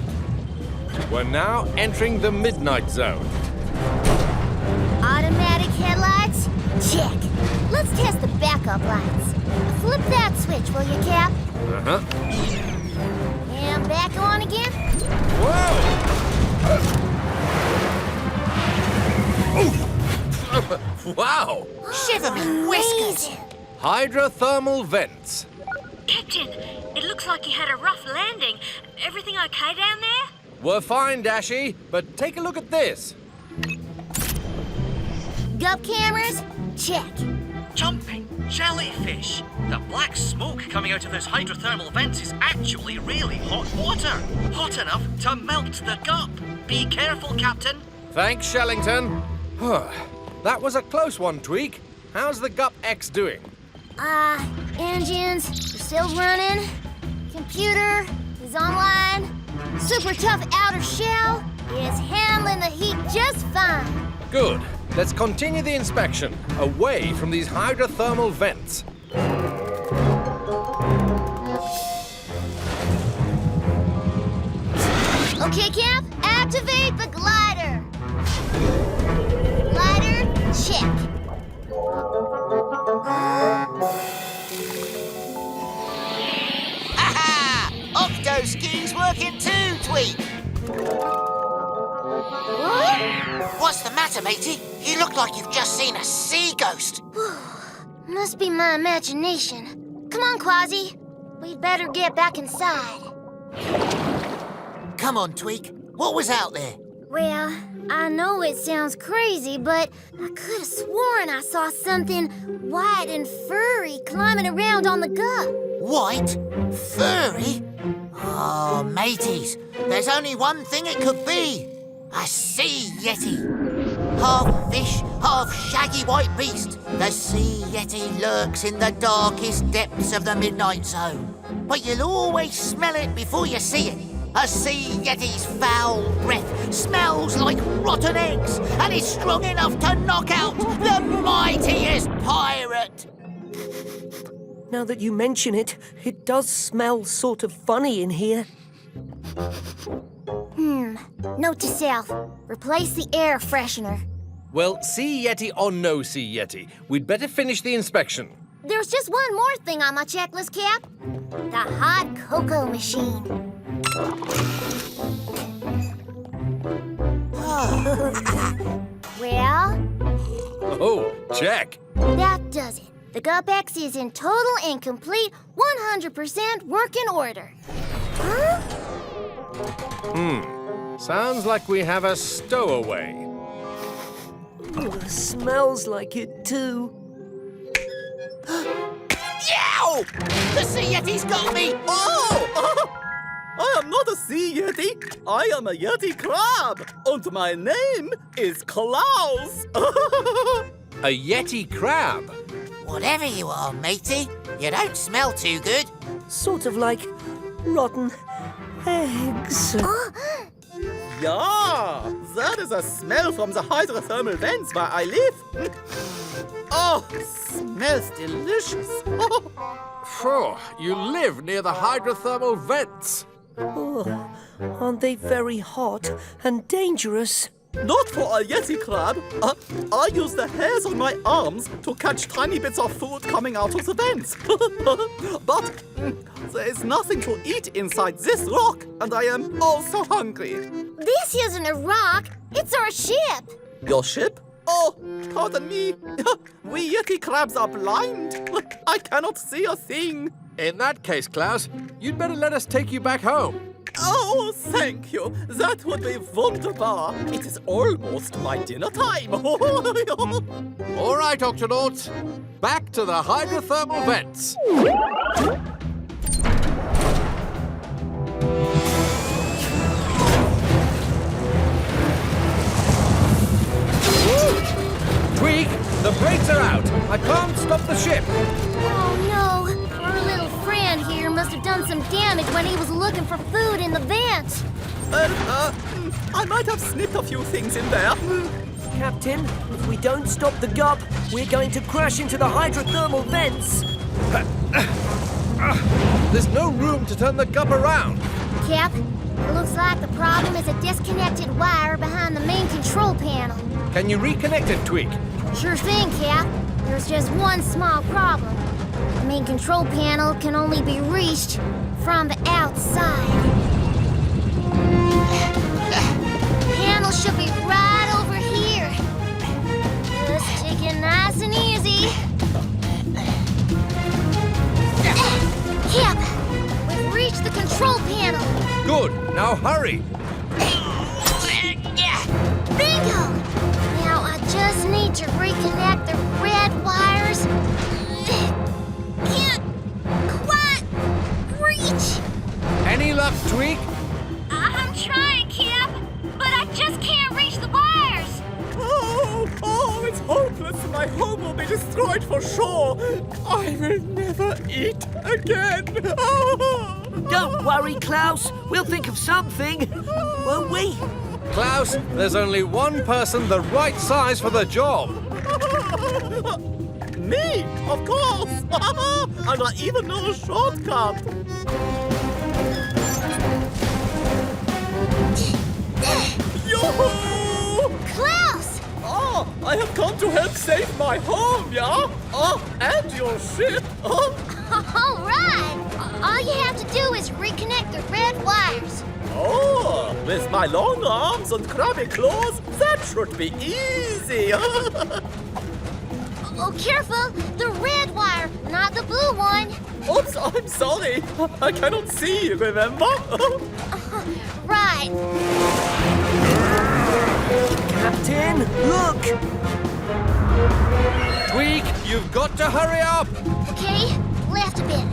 We're now entering the Midnight Zone. Automatic headlights, check. Let's test the backup lights. Flip that switch, will you, Cap? Uh-huh. And back on again. Whoa! Wow! Shiver me whiskers! Hydrothermal vents. Captain, it looks like you had a rough landing. Everything okay down there? We're fine, Dashi, but take a look at this. Gup cameras, check. Jumping jellyfish. The black smoke coming out of those hydrothermal vents is actually really hot water. Hot enough to melt the gup. Be careful, Captain. Thanks, Shellington. That was a close one, Tweak. How's the Gup X doing? Engines are still running. Computer is online. Super tough outer shell is handling the heat just fine. Good. Let's continue the inspection, away from these hydrothermal vents. Okay, Cap, activate the glider. Glider, check. Aha! Octo ski's working too, Tweak. What? What's the matter, matey? You look like you've just seen a sea ghost. Must be my imagination. Come on, Kwazii. We'd better get back inside. Come on, Tweak. What was out there? Well, I know it sounds crazy, but I could have sworn I saw something white and furry climbing around on the Gup. White? Furry? Oh, mateys, there's only one thing it could be. A sea yeti. Half fish, half shaggy white beast. The sea yeti lurks in the darkest depths of the Midnight Zone. But you'll always smell it before you see it. A sea yeti's foul breath smells like rotten eggs and is strong enough to knock out the mightiest pirate. Now that you mention it, it does smell sort of funny in here. Note to self, replace the air freshener. Well, sea yeti or no sea yeti, we'd better finish the inspection. There's just one more thing on my checklist, Cap. The hot cocoa machine. Well? Oh, check. That does it. The Gup X is in total and complete 100% working order. Huh? Sounds like we have a stowaway. Smells like it too. Yow! The sea yeti's got me! I am not a sea yeti. I am a yeti crab. And my name is Klaus. A yeti crab? Whatever you are, matey, you don't smell too good. Sort of like rotten eggs. Yeah, that is a smell from the hydrothermal vents where I live. Oh, smells delicious. Phew, you live near the hydrothermal vents. Oh, aren't they very hot and dangerous? Not for a Yeti crab. I use the hairs on my arms to catch tiny bits of food coming out of the vents. But there is nothing to eat inside this rock, and I am also hungry. This isn't a rock. It's our ship. Your ship? Oh, pardon me. We Yeti crabs are blind. I cannot see a thing. In that case, Klaus, you'd better let us take you back home. Oh, thank you. That would be wunderbar. It is almost my dinner time. All right, Octonauts. Back to the hydrothermal vents. Tweak, the brakes are out. I can't stop the ship. Oh, no. Our little friend here must have done some damage when he was looking for food in the vent. I might have snipped a few things in there. Captain, if we don't stop the gup, we're going to crash into the hydrothermal vents. There's no room to turn the gup around. Cap, it looks like the problem is a disconnected wire behind the main control panel. Can you reconnect it, Tweak? Sure thing, Cap. There's just one small problem. The main control panel can only be reached from the outside. Panel should be right over here. Just take it nice and easy. Cap, we've reached the control panel. Good. Now hurry. Bingo! Now I just need to reconnect the red wires. Can't quite reach. Any luck, Tweak? I'm trying, Cap, but I just can't reach the wires. Oh, it's hopeless. My home will be destroyed for sure. I will never eat again. Don't worry, Klaus. We'll think of something, won't we? Klaus, there's only one person the right size for the job. Me, of course. And I even know a shortcut. Yoo-hoo! Klaus! Oh, I have come to help save my home, yeah? Oh, and your ship. All right. All you have to do is reconnect the red wires. Oh, with my long arms and crabby claws, that should be easy. Oh, careful! The red wire, not the blue one. Oops, I'm sorry. I cannot see, remember? Right. Captain, look! Tweak, you've got to hurry up. Okay, left a bit.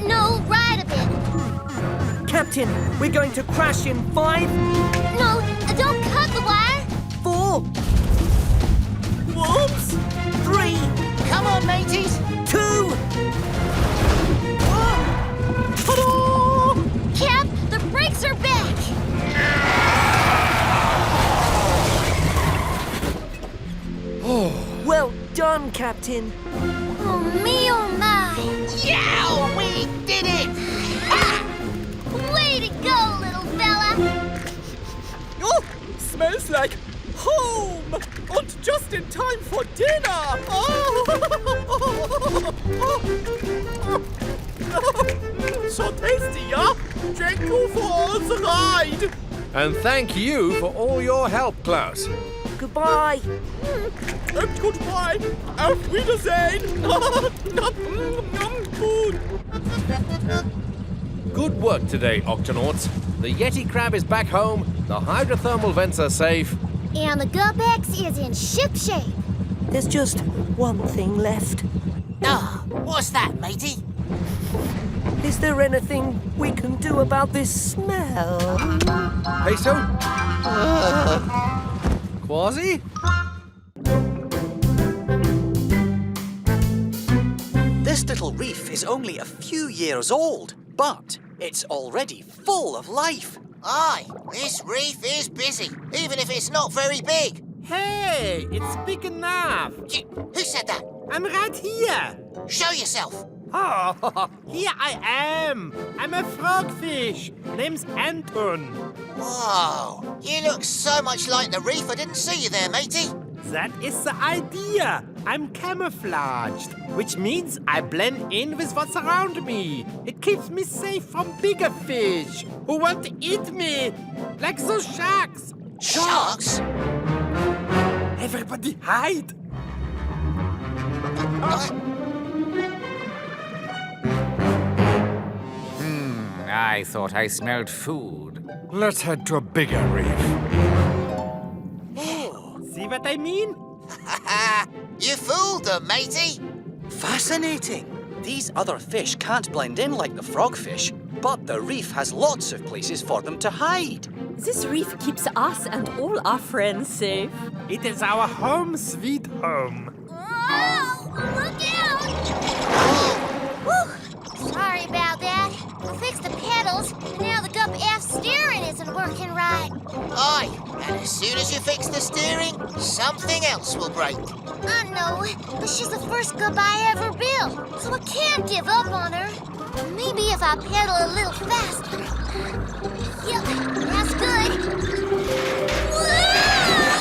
No, right a bit. Captain, we're going to crash in 5. No, don't cut the wire. 4. Whoops! 3. Come on, mateys. 2. Ta-da! Cap, the brakes are back. Well done, Captain. Oh, me, oh, my. Yeah, we did it! Way to go, little fella. Oh, smells like home! And just in time for dinner! So tasty, yeah? Thank you for all the ride! And thank you for all your help, Klaus. Goodbye. And goodbye! Auf Wiedersehen! Food! Good work today, Octonauts. The Yeti crab is back home, the hydrothermal vents are safe. And the Gubex is in ship shape. There's just one thing left. Oh, what's that, matey? Is there anything we can do about this smell? Peso? Kwazii? This little reef is only a few years old, but it's already full of life. Aye, this reef is busy, even if it's not very big. Hey, it's big enough. Who said that? I'm right here. Show yourself. Oh, here I am. I'm a frogfish. Name's Anton. Whoa, you look so much like the reef I didn't see you there, matey. That is the idea. I'm camouflaged, which means I blend in with what's around me. It keeps me safe from bigger fish who want to eat me, like those sharks. Sharks? Everybody hide. I thought I smelled food. Let's head to a bigger reef. See what I mean? You fooled them, matey. Fascinating. These other fish can't blend in like the frogfish, but the reef has lots of places for them to hide. This reef keeps us and all our friends safe. It is our home sweet home. Whoa! Look out! Whew. Sorry about that. I fixed the pedals, and now the Gup F steering isn't working right. Aye, and as soon as you fix the steering, something else will break. I know, but she's the first Gup I ever built, so I can't give up on her. Maybe if I pedal a little faster. Yep, that's good. Whoa!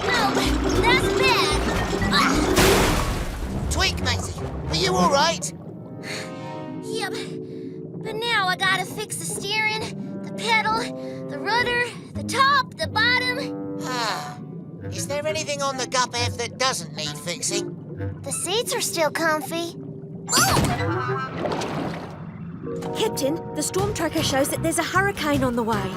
No, that's bad. Tweak, matey, are you all right? Yep, but now I gotta fix the steering, the pedal, the rudder, the top, the bottom. Is there anything on the Gup F that doesn't need fixing? The seats are still comfy. Captain, the storm tracker shows that there's a hurricane on the way.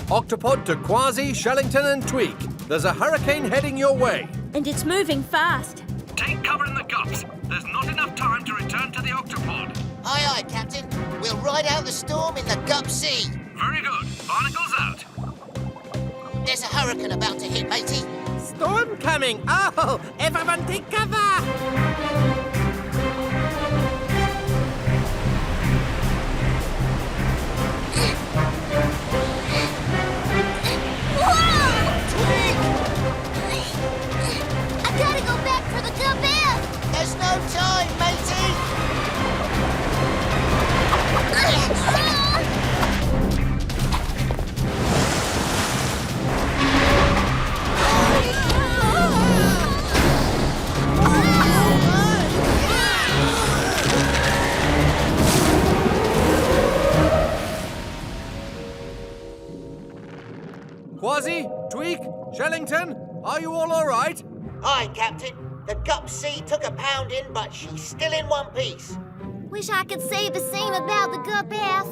Octopod to Kwazii, Shellington and Tweak. There's a hurricane heading your way. And it's moving fast. Take cover in the gups. There's not enough time to return to the Octopod. Aye, aye, Captain. We'll ride out the storm in the Gup Sea. Very good. Barnacles out. There's a hurricane about to hit, matey. Storm coming. Oh, everyone take cover. I gotta go back for the Gup F. There's no time, matey. Kwazii, Tweak, Shellington, are you all right? Aye, Captain. The Gup Sea took a pounding, but she's still in one piece. Wish I could say the same about the Gup F.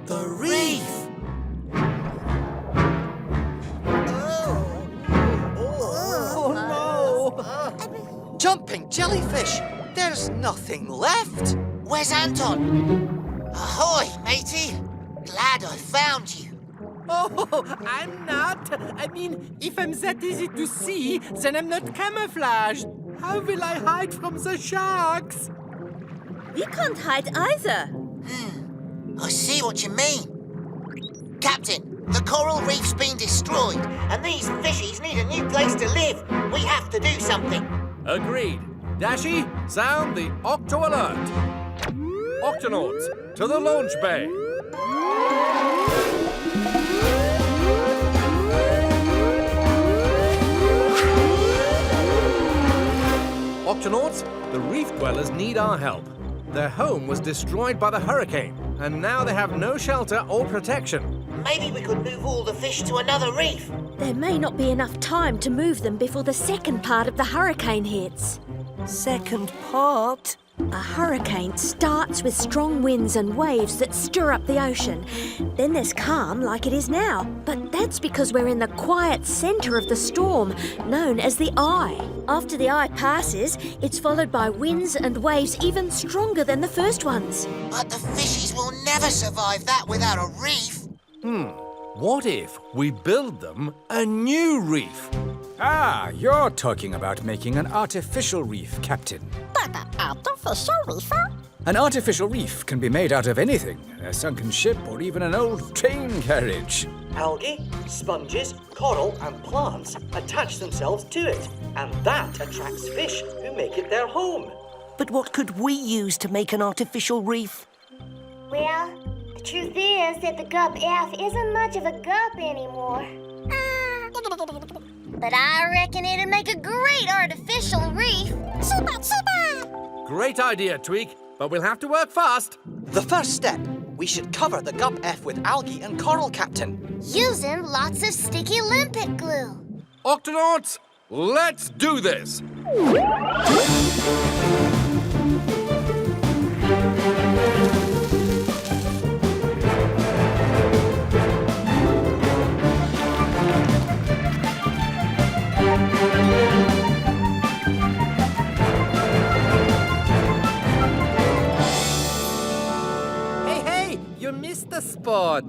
The reef! Oh no! Jumping jellyfish! There's nothing left! Where's Anton? Ahoy, matey! Glad I found you. Oh, I'm not. I mean, if I'm that easy to see, then I'm not camouflaged. How will I hide from the sharks? We can't hide either. I see what you mean. Captain, the coral reef's been destroyed, and these fishies need a new place to live. We have to do something. Agreed. Dashi, sound the Octo Alert. Octonauts, to the launch bay. Octonauts, the reef dwellers need our help. Their home was destroyed by the hurricane, and now they have no shelter or protection. Maybe we could move all the fish to another reef. There may not be enough time to move them before the second part of the hurricane hits. Second part? A hurricane starts with strong winds and waves that stir up the ocean. Then there's calm like it is now. But that's because we're in the quiet centre of the storm, known as the eye. After the eye passes, it's followed by winds and waves even stronger than the first ones. But the fishies will never survive that without a reef. What if we build them a new reef? Ah, you're talking about making an artificial reef, Captain. But an artificial reef? An artificial reef can be made out of anything, a sunken ship or even an old train carriage. Algae, sponges, coral, and plants attach themselves to it, and that attracts fish who make it their home. But what could we use to make an artificial reef? Well, the truth is that the gup F isn't much of a gup anymore. But I reckon it'd make a great artificial reef. Super, super! Great idea, Tweak, but we'll have to work fast. The first step, we should cover the gup F with algae and coral, Captain. Using lots of sticky limpet glue. Octonauts, let's do this! Hey, you missed the spot.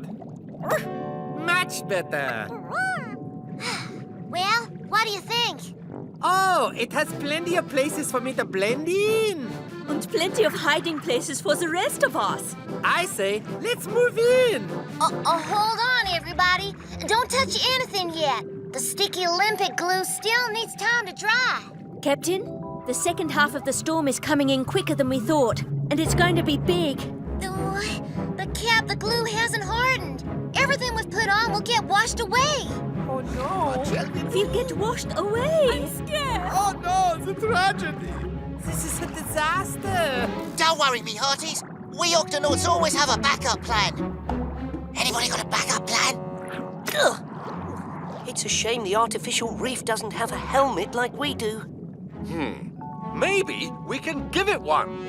Much better. Well, what do you think? Oh, it has plenty of places for me to blend in. And plenty of hiding places for the rest of us. I say, let's move in. Hold on, everybody. Don't touch anything yet. The sticky limpet glue still needs time to dry. Captain, the second half of the storm is coming in quicker than we thought, and it's going to be big. But Cap, the glue hasn't hardened. Everything we've put on will get washed away. Oh, no. We'll get washed away. I'm scared. Oh, no, it's a tragedy. This is a disaster. Don't worry, me hearties. We Octonauts always have a backup plan. Anybody got a backup plan? Ugh. It's a shame the artificial reef doesn't have a helmet like we do. Maybe we can give it one.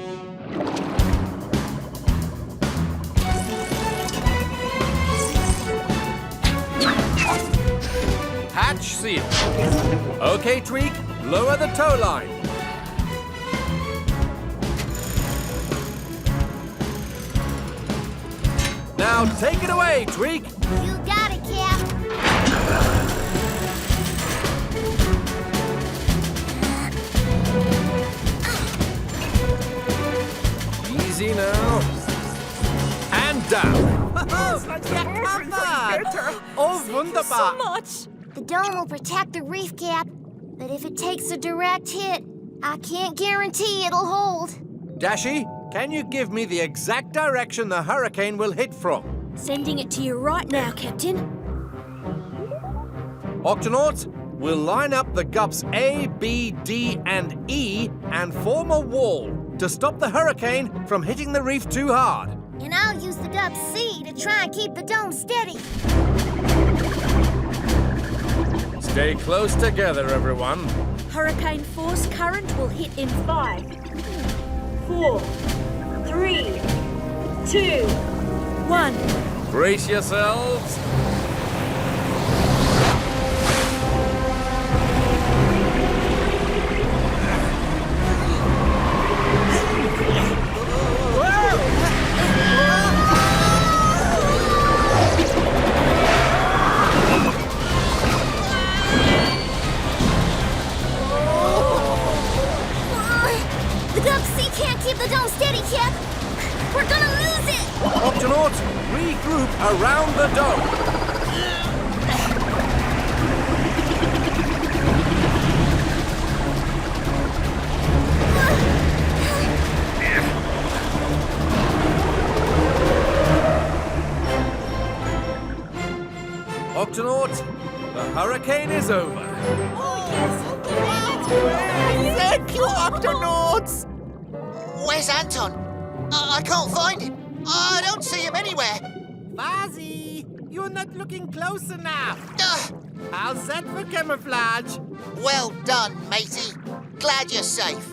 Hatch seal. Okay, Tweak, lower the tow line. Now take it away, Tweak. You got it, Cap. Easy now. And down. Oh, wunderbar. So much. The dome will protect the reef, Cap. But if it takes a direct hit, I can't guarantee it'll hold. Dashi, can you give me the exact direction the hurricane will hit from? Sending it to you right now, Captain. Octonauts, we'll line up the gups A, B, D, and E and form a wall to stop the hurricane from hitting the reef too hard. And I'll use the gup C to try and keep the dome steady. Stay close together, everyone. Hurricane force current will hit in 5, 4, 3, 2, 1. Brace yourselves. The gup C can't keep the dome steady, Cap. We're gonna lose it. Octonauts, regroup around the dome. Octonauts, the hurricane is over. Thank you, Octonauts! Where's Anton? I can't find him. I don't see him anywhere. Kwazii, you're not looking close enough. How's that for camouflage? Well done, matey. Glad you're safe.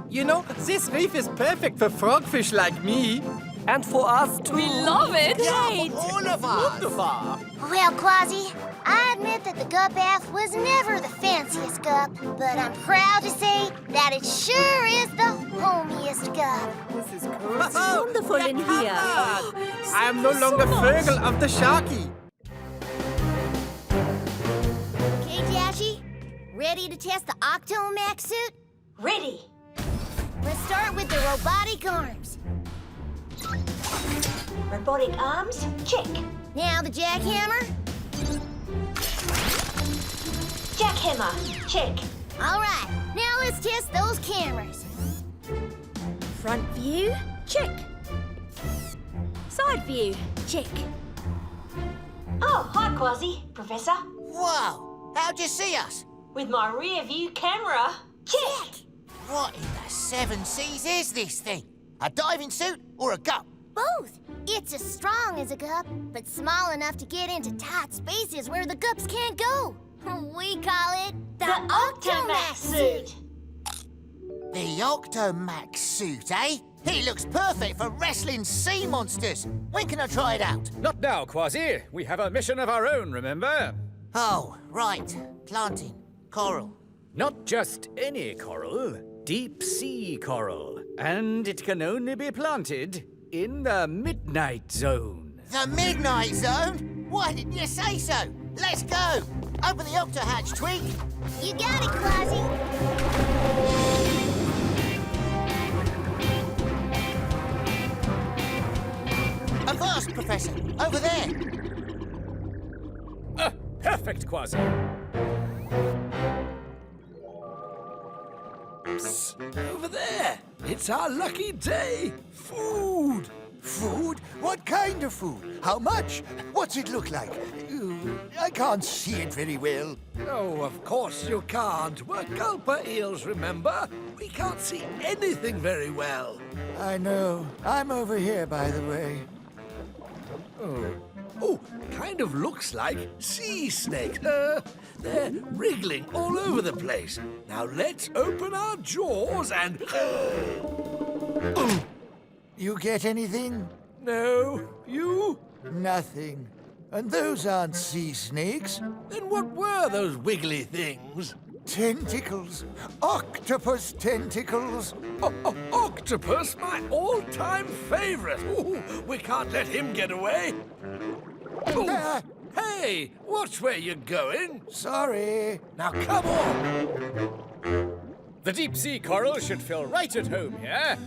You know, this reef is perfect for frogfish like me. And for us too. We love it. Yeah, for all of us. Wonderful. Well, Kwazii, I admit that the gup F was never the fanciest gup, but I'm proud to say that it sure is the homiest gup. This is cool. It's wonderful in here. I am no longer Fergal of the Sharky. Okay, Dashi, ready to test the Octomax suit? Ready. Let's start with the robotic arms. Robotic arms, check. Now the jackhammer? Jackhammer, check. All right, now let's test those cameras. Front view, check. Side view, check. Oh, hi, Kwazii, Professor. Whoa! How'd you see us? With my rear view camera, check. What in the seven seas is this thing? A diving suit or a gup? Both. It's as strong as a gup, but small enough to get into tight spaces where the gups can't go. We call it the Octomax suit. The Octomax suit, eh? He looks perfect for wrestling sea monsters. When can I try it out? Not now, Kwazii. We have a mission of our own, remember? Oh, right. Planting. Coral. Not just any coral, deep sea coral. And it can only be planted in the Midnight Zone. The Midnight Zone? Why didn't you say so? Let's go. Open the octo hatch, Tweak. You got it, Kwazii. Avast, Professor. Over there. Perfect, Kwazii. Psst, over there. It's our lucky day. Food. Food? What kind of food? How much? What's it look like? I can't see it very well. Oh, of course you can't. We're gulper eels, remember? We can't see anything very well. I know. I'm over here, by the way. Oh, kind of looks like sea snakes. They're wriggling all over the place. Now let's open our jaws and... You get anything? No. You? Nothing. And those aren't sea snakes. Then what were those wiggly things? Tentacles. Octopus tentacles. Octopus, my all-time favorite. Ooh, we can't let him get away. Ooh. Hey, watch where you're going. Sorry. Now come on. The deep sea coral should feel right at home here.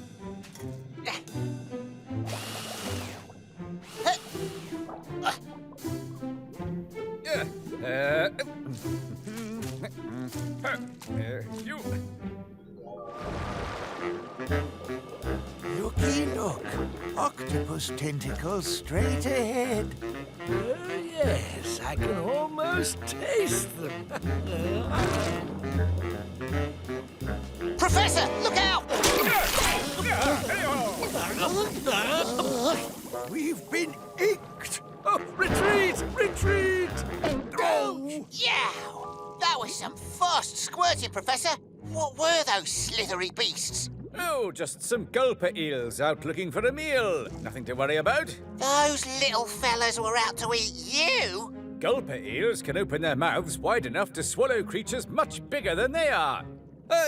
You. Looky look. Octopus tentacles straight ahead. Yes, I can almost taste them. Professor, look out! We've been inked. Oh, retreat! Retreat! Oh! Yeah! That was some fast squirting, Professor. What were those slithery beasts? Oh, just some gulper eels out looking for a meal. Nothing to worry about. Those little fellas were out to eat you? Gulper eels can open their mouths wide enough to swallow creatures much bigger than they are.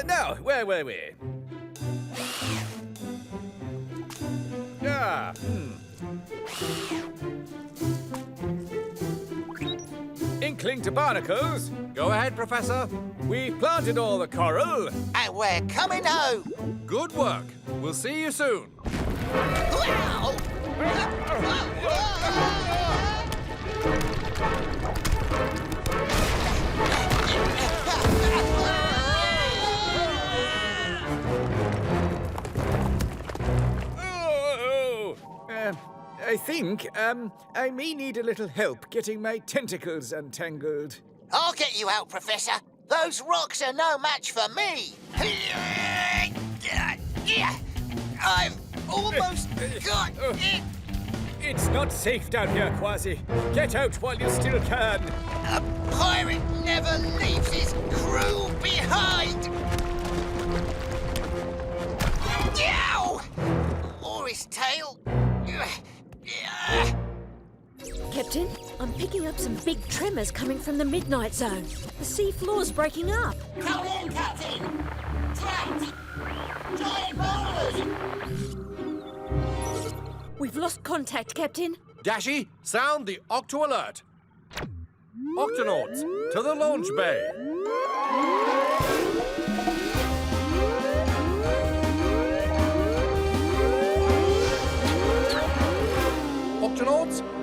Now, where were we? Inkling to Barnacles. Go ahead, Professor. We planted all the coral. And we're coming home. Good work. We'll see you soon. Wow! I think, I may need a little help getting my tentacles untangled. I'll get you out, Professor. Those rocks are no match for me. I've almost got it. It's not safe down here, Kwazii. Get out while you still can. A pirate never leaves his crew behind. Yow! Or his tail. Captain, I'm picking up some big tremors coming from the Midnight Zone. The sea floor's breaking up. Come in, Captain! Trapped! Giant boulders! We've lost contact, Captain. Dashi, sound the Octo Alert. Octonauts, to the launch bay.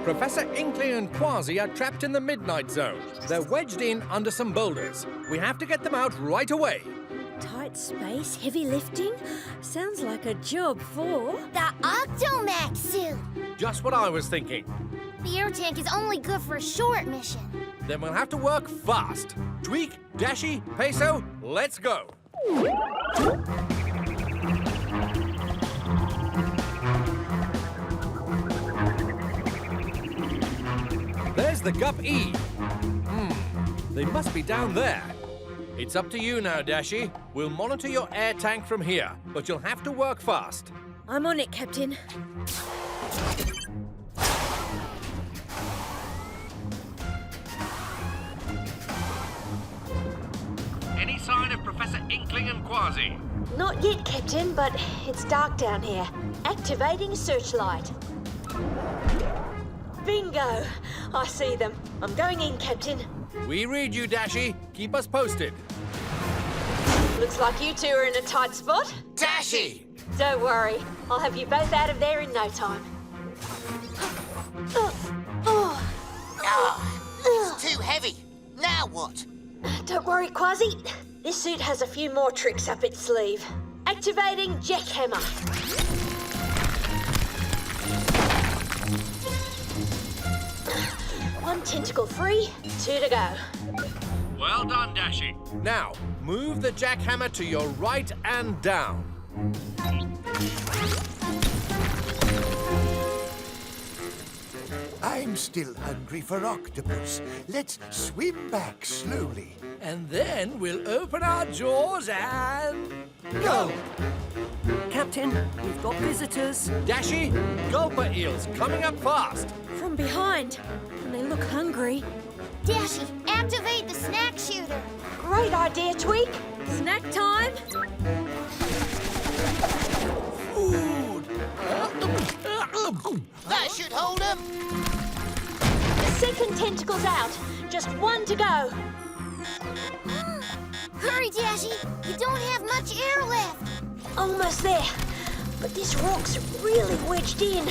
Professor Inkling and Kwazii are trapped in the midnight zone. They're wedged in under some boulders. We have to get them out right away. Tight space, heavy lifting? Sounds like a job for... The Octomax suit. Just what I was thinking. The air tank is only good for a short mission. Then we'll have to work fast. Tweak, Dashi, Peso, let's go. There's the Gup E. They must be down there. It's up to you now, Dashi. We'll monitor your air tank from here, but you'll have to work fast. I'm on it, Captain. Any sign of Professor Inkling and Kwazii? Not yet, Captain, but it's dark down here. Activating searchlight. Bingo! I see them. I'm going in, Captain. We read you, Dashi. Keep us posted. Looks like you two are in a tight spot. Dashi! Don't worry. I'll have you both out of there in no time. It's too heavy. Now what? Don't worry, Kwazii. This suit has a few more tricks up its sleeve. Activating jackhammer. One tentacle free, 2 to go. Well done, Dashi. Now, move the jackhammer to your right and down. I'm still hungry for octopus. Let's swim back slowly. And then we'll open our jaws and... Go! Captain, we've got visitors. Dashi, gulper eels coming up fast. From behind. And they look hungry. Dashi, activate the snack shooter. Great idea, Tweak. Snack time. Food! That should hold them. The second tentacle's out. Just 1 to go. Hurry, Dashi. You don't have much air left. Almost there. But this rock's really wedged in.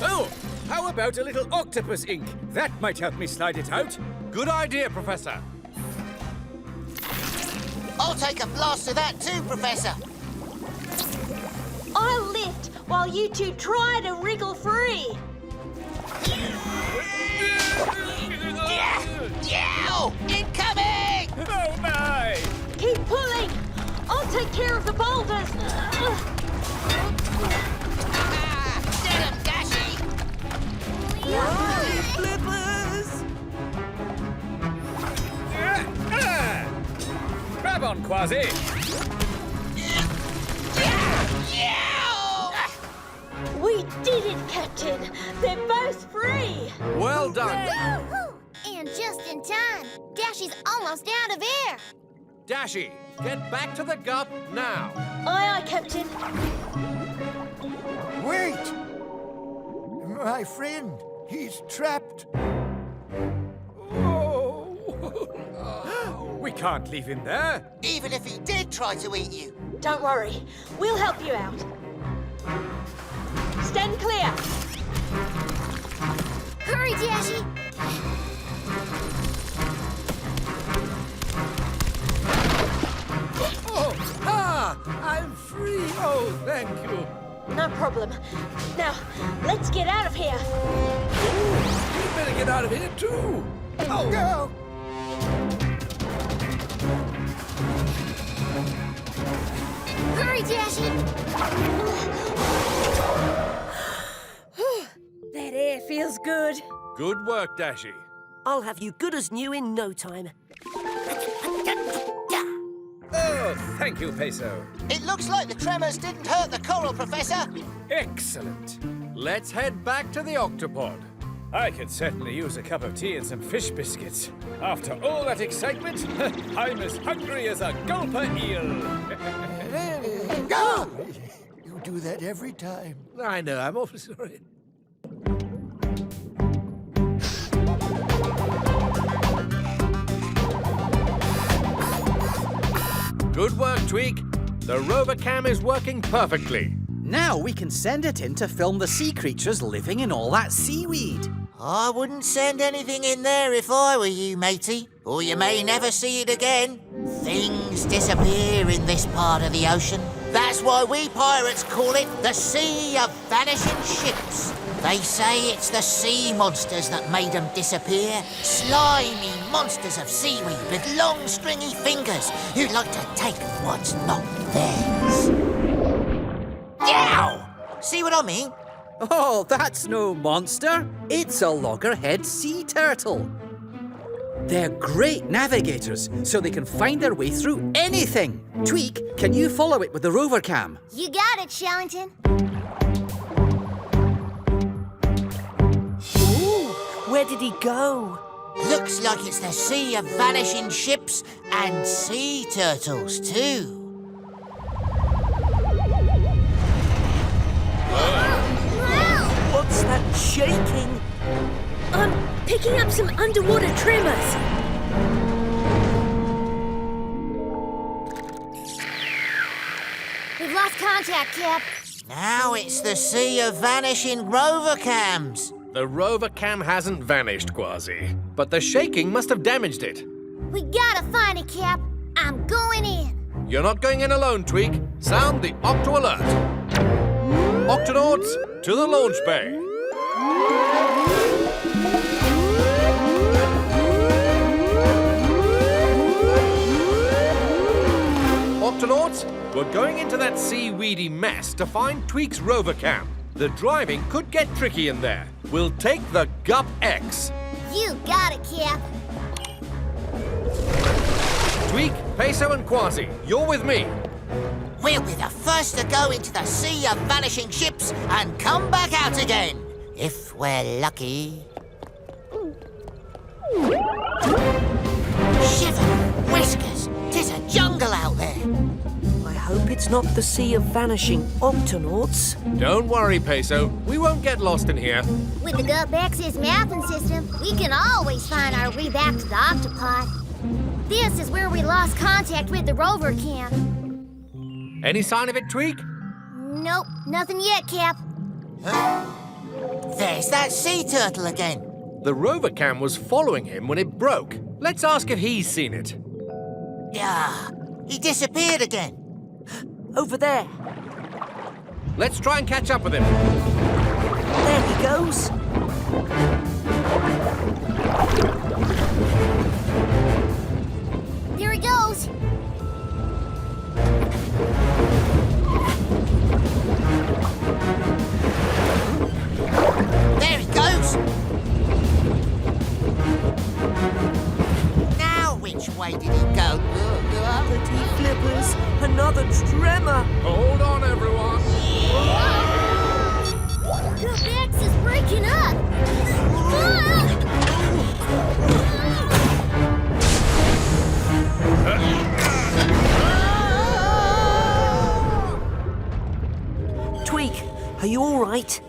Oh, how about a little octopus ink? That might help me slide it out. Good idea, Professor. I'll take a blast of that too, Professor. I'll lift while you two try to wriggle free. Yow! Incoming! Oh my! Keep pulling. I'll take care of the boulders. Get him, Dashi! Flippers! Grab on, Kwazii! We did it, Captain. They're both free. Well done. And just in time. Dashi's almost out of air. Dashi, get back to the Gup now. Aye, aye, Captain. Wait! My friend, he's trapped. We can't leave him there. Even if he did try to eat you. Don't worry. We'll help you out. Stand clear. Hurry, Dashi. Oh, I'm free. Oh, thank you. No problem. Now, let's get out of here. You better get out of here, too. Oh, Go! Hurry, Dashi. That air feels good. Good work, Dashi. I'll have you good as new in no time. Oh, thank you, Peso. It looks like the tremors didn't hurt the coral, Professor. Excellent. Let's head back to the Octopod. I could certainly use a cup of tea and some fish biscuits. After all that excitement, I'm as hungry as a gulper eel. Go! You do that every time. I know. I'm awfully sorry. Good work, Tweak. The rover cam is working perfectly. Now we can send it in to film the sea creatures living in all that seaweed. I wouldn't send anything in there if I were you, matey. Or you may never see it again. Things disappear in this part of the ocean. That's why we pirates call it the Sea of Vanishing Ships. They say it's the sea monsters that made them disappear. Slimy monsters of seaweed with long stringy fingers who like to take what's not theirs. Yow! See what I mean? Oh, that's no monster. It's a loggerhead sea turtle. They're great navigators, so they can find their way through anything. Tweak, can you follow it with the rover cam? You got it, Shellington. Ooh, where did he go? Looks like it's the Sea of Vanishing Ships and sea turtles too. What's that shaking? I'm picking up some underwater tremors. We've lost contact, Cap. Now it's the Sea of Vanishing rover cams. The rover cam hasn't vanished, Kwazii, but the shaking must have damaged it. We gotta find it, Cap. I'm going in. You're not going in alone, Tweak. Sound the Octo Alert. Octonauts, to the launch bay. Octonauts, we're going into that seaweedy mess to find Tweak's rover cam. The driving could get tricky in there. We'll take the Gup X. You got it, Cap. Tweak, Peso and Kwazii, you're with me. We'll be the first to go into the Sea of Vanishing Ships and come back out again, if we're lucky. Shiver, whiskers, 'tis a jungle out there. I hope it's not the Sea of Vanishing Octonauts. Don't worry, Peso. We won't get lost in here. With the Gup X's mapping system, we can always find our way back to the Octopod. This is where we lost contact with the rover cam. Any sign of it, Tweak? Nope, nothing yet, Cap. There's that sea turtle again. The rover cam was following him when it broke. Let's ask if he's seen it. Yeah, he disappeared again. Over there. Let's try and catch up with him. There he goes. There he goes. There he goes. Now which way did he go? Gravity flippers. Another tremor. Hold on, everyone. Gup X is breaking up. Tweak, are you all right?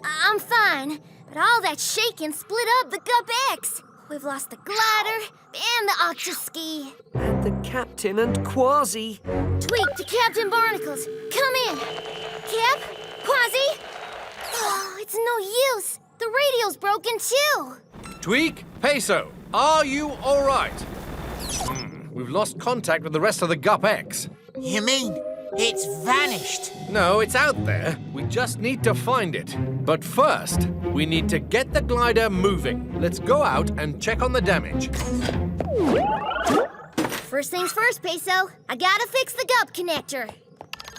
I'm fine, but all that shaking split up the Gup X. We've lost the glider and the octoski. And the captain and Kwazii. Tweak to Captain Barnacles. Come in. Cap? Kwazii? Oh, it's no use. The radio's broken too. Tweak, Peso, are you all right? We've lost contact with the rest of the Gup X. You mean it's vanished? No, it's out there. We just need to find it. But first, we need to get the glider moving. Let's go out and check on the damage. First things first, Peso. I gotta fix the Gup connector.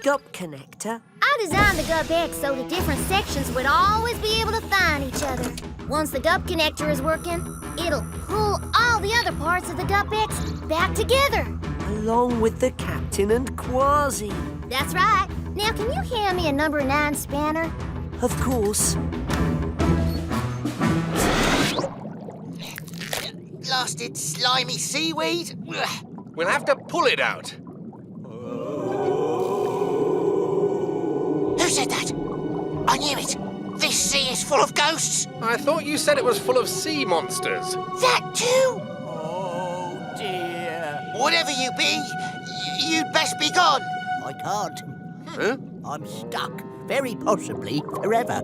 Gup connector? I designed the Gup X so the different sections would always be able to find each other. Once the Gup connector is working, it'll pull all the other parts of the Gup X back together. Along with the captain and Kwazii. That's right. Now, can you hand me a number 9 spanner? Of course. Blasted slimy seaweed. We'll have to pull it out. Who said that? I knew it. This sea is full of ghosts. I thought you said it was full of sea monsters. That too? Oh, dear. Whatever you be, you'd best be gone. I can't. Huh? I'm stuck. Very possibly forever.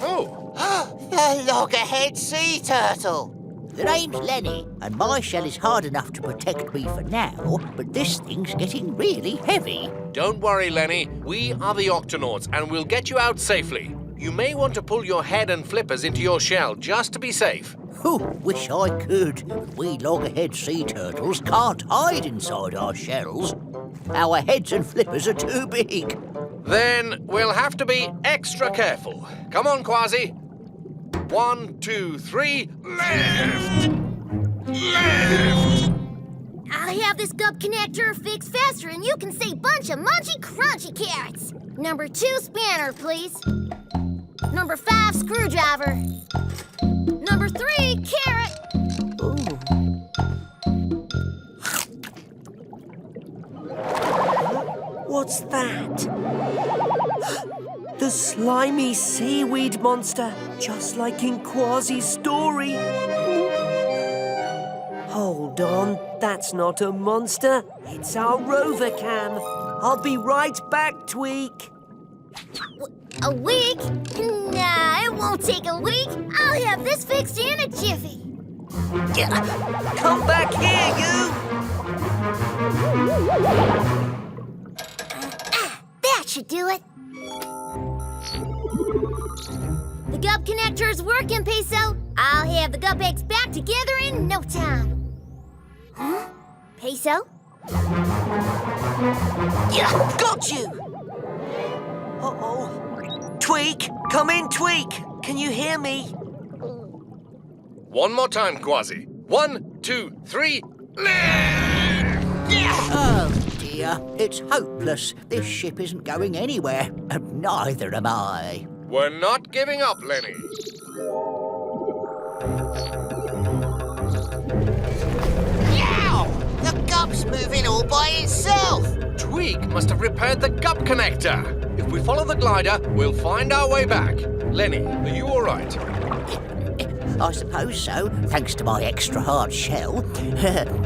Oh. A loggerhead sea turtle. The name's Lenny, and my shell is hard enough to protect me for now, but this thing's getting really heavy. Don't worry, Lenny. We are the Octonauts, and we'll get you out safely. You may want to pull your head and flippers into your shell just to be safe. Oh, wish I could. We loggerhead sea turtles can't hide inside our shells. Our heads and flippers are too big. Then we'll have to be extra careful. Come on, Kwazii. 1, 2, 3, left! Left! I'll have this gup connector fixed faster and you can see bunch of munchy crunchy carrots. Number 2 spanner, please. Number 5 screwdriver. Number 3 carrot. What's that? The slimy seaweed monster, just like in Kwazii's story. Hold on, that's not a monster. It's our rover cam. I'll be right back, Tweak. A week? Nah, it won't take a week. I'll have this fixed in a jiffy. Come back here, you! That should do it. The gup connector's working, Peso. I'll have the gup eggs back together in no time. Huh? Peso? Yeah, got you! Uh-oh. Tweak! Come in, Tweak! Can you hear me? One more time, Kwazii. 1, 2, 3, left! Oh dear, it's hopeless. This ship isn't going anywhere, and neither am I. We're not giving up, Lenny. Yow! The gup's moving all by itself. Tweak must have repaired the gup connector. If we follow the glider, we'll find our way back. Lenny, are you all right? I suppose so, thanks to my extra hard shell.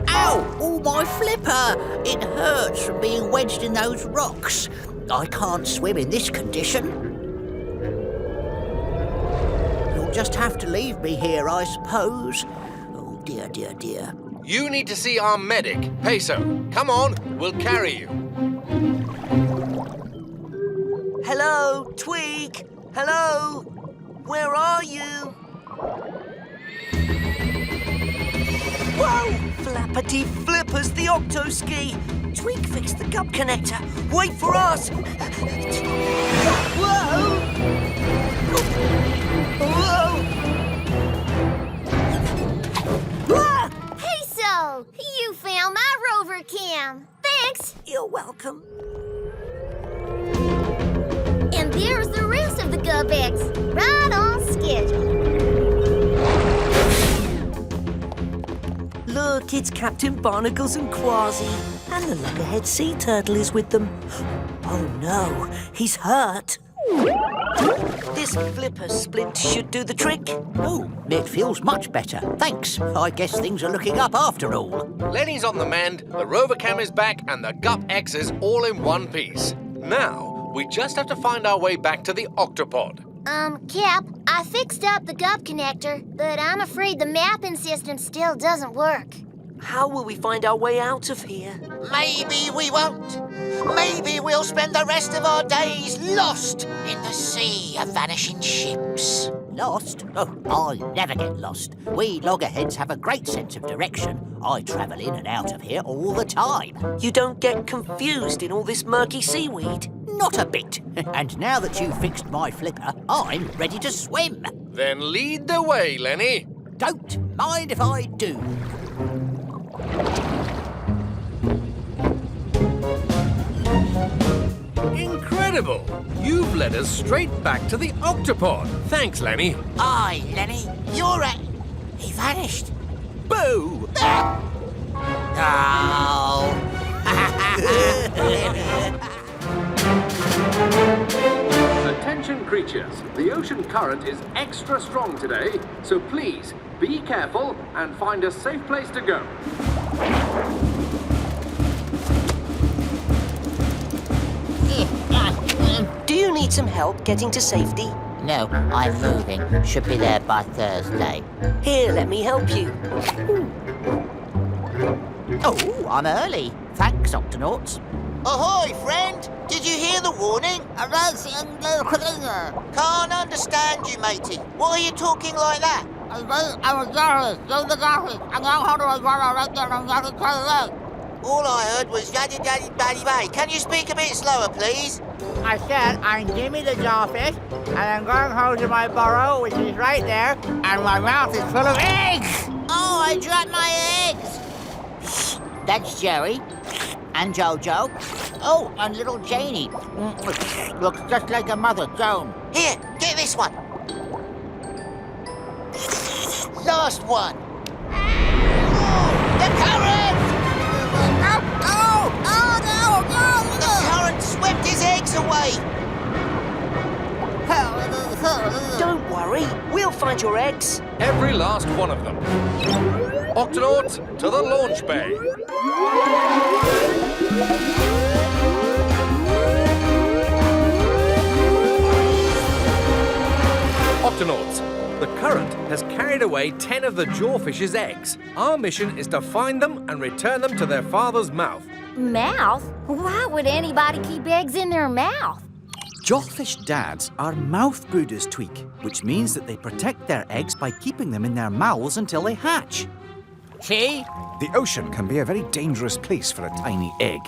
Ow! Oh, my flipper! It hurts from being wedged in those rocks. I can't swim in this condition. You'll just have to leave me here, I suppose. Oh, dear, dear, dear. You need to see our medic, Peso. Come on, we'll carry you. Hello, Tweak! Hello! Where are you? Whoa! Flappity flippers, the octo-ski! Tweak fixed the gup connector. Wait for us! Whoa! Whoa! Ah! Peso! You found my rover cam. Thanks. You're welcome. And there's the rest of the gup eggs. Right on schedule. Look, it's Captain Barnacles and Kwazii. And the loggerhead sea turtle is with them. Oh no, he's hurt. This flipper splint should do the trick. Oh, it feels much better. Thanks. I guess things are looking up after all. Lenny's on the mend, the rover cam is back, and the gup X is all in one piece. Now, we just have to find our way back to the Octopod. Cap, I fixed up the gup connector, but I'm afraid the mapping system still doesn't work. How will we find our way out of here? Maybe we won't. Maybe we'll spend the rest of our days lost in the sea of vanishing ships. Lost? Oh, I never get lost. We loggerheads have a great sense of direction. I travel in and out of here all the time. You don't get confused in all this murky seaweed? Not a bit. And now that you've fixed my flipper, I'm ready to swim. Then lead the way, Lenny. Don't mind if I do. Incredible! You've led us straight back to the Octopod. Thanks, Lenny. Aye, Lenny, you're a... He vanished. Boo! Oh. Attention creatures, the ocean current is extra strong today, so please be careful and find a safe place to go. Do you need some help getting to safety? No, I'm moving. Should be there by Thursday. Here, let me help you. Oh, I'm early. Thanks, Octonauts. Ahoy, friend! Did you hear the warning? Can't understand you, matey. Why are you talking like that? All I heard was yaddy daddy baddy bay. Can you speak a bit slower, please? I said I'm Jimmy the Jawfish, and I'm going home to my burrow, which is right there, and my mouth is full of eggs! Oh, I dropped my eggs! That's Jerry, and Jojo. Oh, and little Janie. Looks just like her mother, Joan. Here, get this one. Last one. The current! The current swept his eggs away. Don't worry, we'll find your eggs. Every last one of them. Octonauts, to the launch bay. Octonauts, the current has carried away 10 of the jawfish's eggs. Our mission is to find them and return them to their father's mouth. Mouth? Why would anybody keep eggs in their mouth? Jawfish dads are mouth brooders, Tweak, which means that they protect their eggs by keeping them in their mouths until they hatch. See? The ocean can be a very dangerous place for a tiny egg.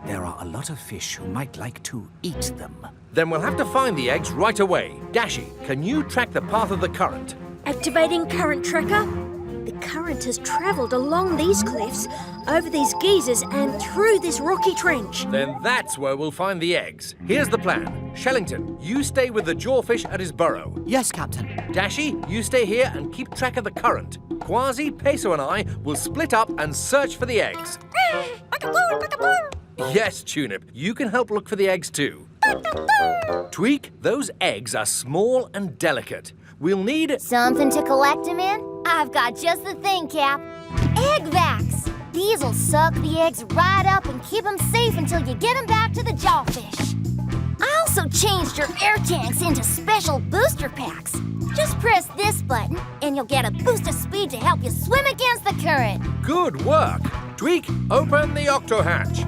There are a lot of fish who might like to eat them. Then we'll have to find the eggs right away. Dashi, can you track the path of the current? Activating current tracker. The current has travelled along these cliffs, over these geysers, and through this rocky trench. Then that's where we'll find the eggs. Here's the plan. Shellington, you stay with the jawfish at his burrow. Yes, Captain. Dashi, you stay here and keep track of the current. Kwazii, Peso and I will split up and search for the eggs. Yes, Tunip, you can help look for the eggs too. Tweak, those eggs are small and delicate. We'll need... Something to collect them in? I've got just the thing, Cap. Egg vacs! These'll suck the eggs right up and keep them safe until you get them back to the jawfish. I also changed your air tanks into special booster packs. Just press this button and you'll get a boost of speed to help you swim against the current. Good work. Tweak, open the octo hatch.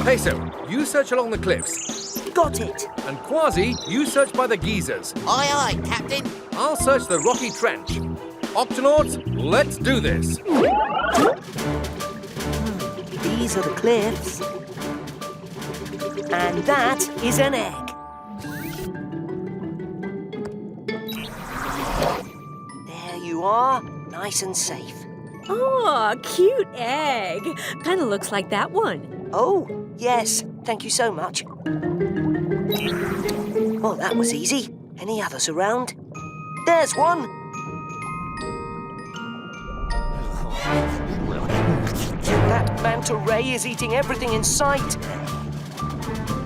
Peso, you search along the cliffs. Got it. And Kwazii, you search by the geysers. Aye, aye, Captain. I'll search the rocky trench. Octonauts, let's do this. These are the cliffs. And that is an egg. There you are, nice and safe. Oh, cute egg. Kind of looks like that one. Oh, yes. Thank you so much. Well, that was easy. Any others around? There's one. That manta ray is eating everything in sight.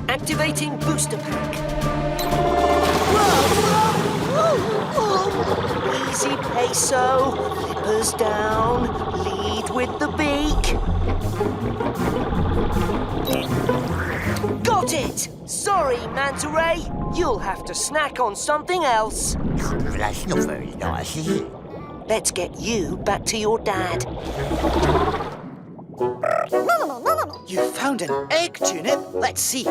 Activating booster pack. Whoa! Easy, Peso. Flippers down. Lead with the beak. Got it! Sorry, manta ray. You'll have to snack on something else. That's not very nice, is it? Let's get you back to your dad. You found an egg, Tunip. Let's see.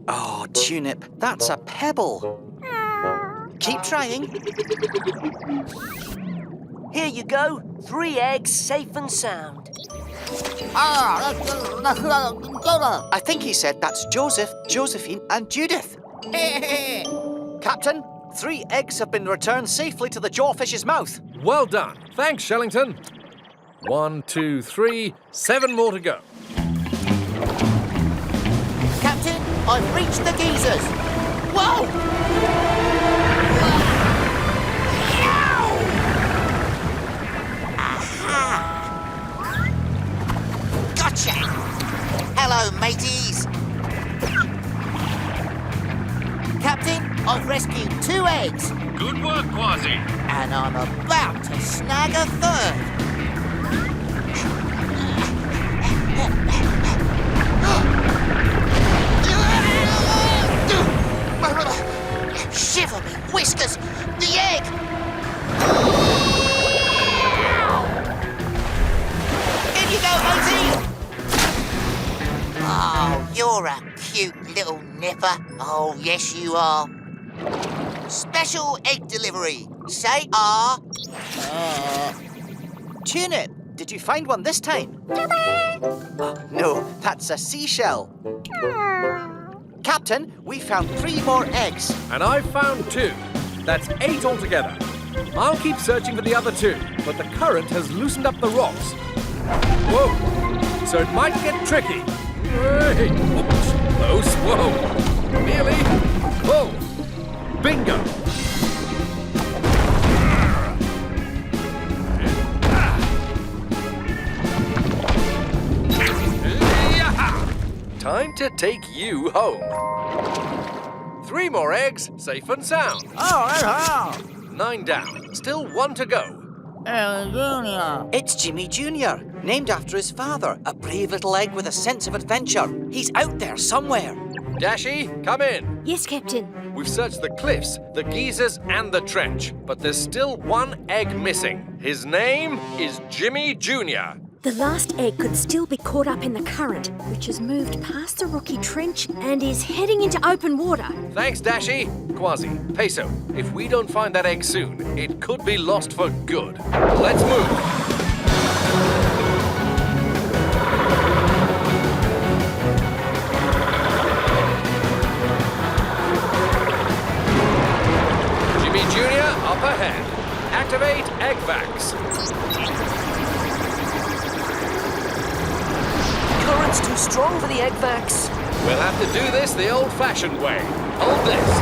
Oh, Tunip, that's a pebble. Keep trying. Here you go. 3 eggs, safe and sound. I think he said that's Joseph, Josephine, and Judith. Captain, 3 eggs have been returned safely to the jawfish's mouth. Well done. Thanks, Shellington. 1, 2, 3, 7 more to go. Captain, I've reached the geysers. Whoa! Gotcha! Hello, mateys. Captain, I've rescued 2 eggs. Good work, Kwazii. And I'm about to snag a 3rd. Oh, you're a cute little nipper. Oh, yes, you are. Special egg delivery. Say R. Tunip, did you find one this time? No, that's a seashell. Captain, we found 3 more eggs. And I found 2. That's 8 altogether. I'll keep searching for the other 2, but the current has loosened up the rocks. Whoa! So it might get tricky. Hey! Oops, close. Whoa! Nearly. Whoa! Bingo! Time to take you home. 3 more eggs, safe and sound. 9 down, still 1 to go. Junior. It's Jimmy Jr., named after his father. A brave little egg with a sense of adventure. He's out there somewhere. Dashi, come in. Yes, Captain. We've searched the cliffs, the geysers, and the trench, but there's still 1 egg missing. His name is Jimmy Jr. The last egg could still be caught up in the current, which has moved past the rocky trench and is heading into open water. Thanks, Dashi. Kwazii, Peso, if we don't find that egg soon, it could be lost for good. Let's move. Jimmy Jr. up ahead. Activate egg vacs. Current's too strong for the egg vacs. We'll have to do this the old-fashioned way. Hold this.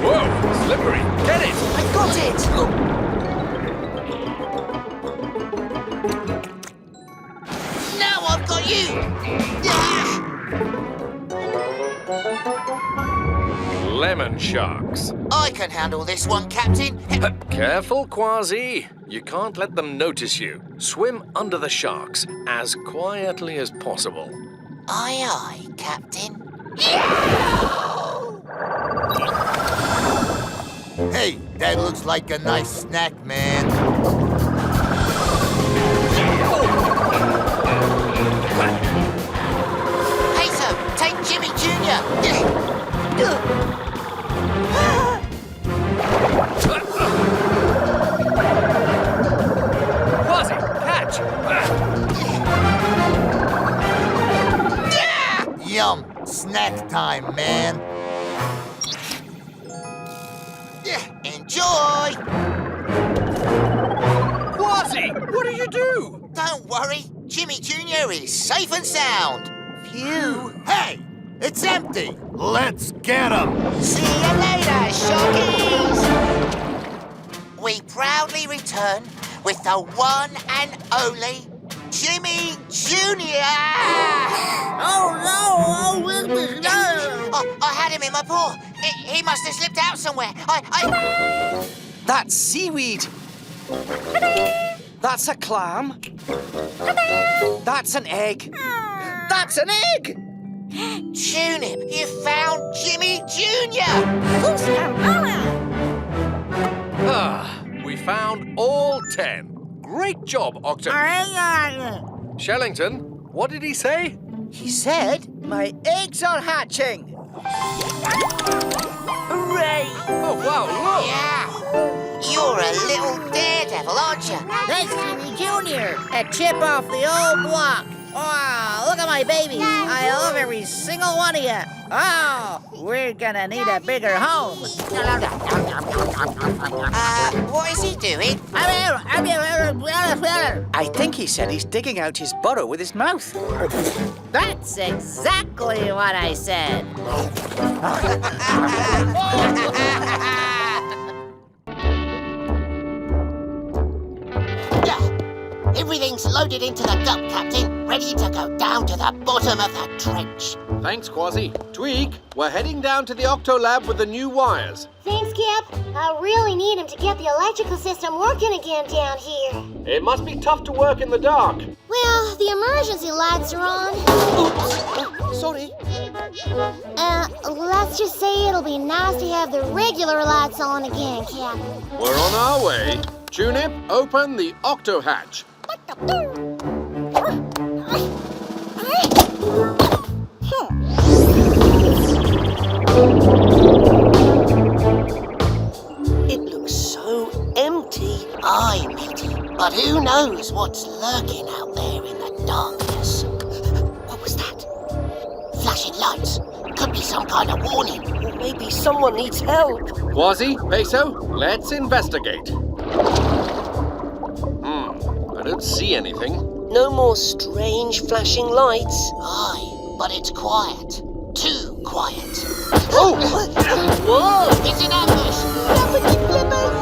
Whoa, slippery. Get it. I got it. Now I've got you. Lemon sharks. I can handle this one, Captain. Careful, Kwazii. You can't let them notice you. Swim under the sharks as quietly as possible. Aye, aye, Captain. Hey, that looks like a nice snack, man. Peso, take Jimmy Jr. Kwazii, catch! Yum, snack time, man. Enjoy! Kwazii, what did you do? Don't worry, Jimmy Jr. is safe and sound. Phew. Hey, it's empty. Let's get him. See you later, Sharkies! We proudly return with the one and only Jimmy Jr. Oh, no! I had him in my paw. He must have slipped out somewhere. That's seaweed. That's a clam. That's an egg. That's an egg! Tunip, you found Jimmy Jr. We found all 10. Great job, Octonauts. Shellington, what did he say? He said, my eggs are hatching. Hooray! Oh, wow, look! Yeah. You're a little daredevil, aren't you? That's Jimmy Jr., a chip off the old block. Wow, look at my babies. I love every single one of you. Oh, we're gonna need a bigger home. What is he doing? I think he said he's digging out his burrow with his mouth. That's exactly what I said. Everything's loaded into the dump, Captain. Ready to go down to the bottom of that trench. Thanks, Kwazii. Tweak, we're heading down to the Octo Lab with the new wires. Thanks, Cap. I really need him to get the electrical system working again down here. It must be tough to work in the dark. Well, the emergency lights are on. Oops. Sorry. Let's just say it'll be nice to have the regular lights on again, Cap. We're on our way. Tunip, open the Octo hatch. It looks so empty. Aye, matey, but who knows what's lurking out there in the darkness? What was that? Flashing lights. Could be some kind of warning. Or maybe someone needs help. Kwazii, Peso, let's investigate. I don't see anything. No more strange flashing lights. Aye, but it's quiet. Too quiet. Oh! Whoa! It's an ambush! Flippity flippers!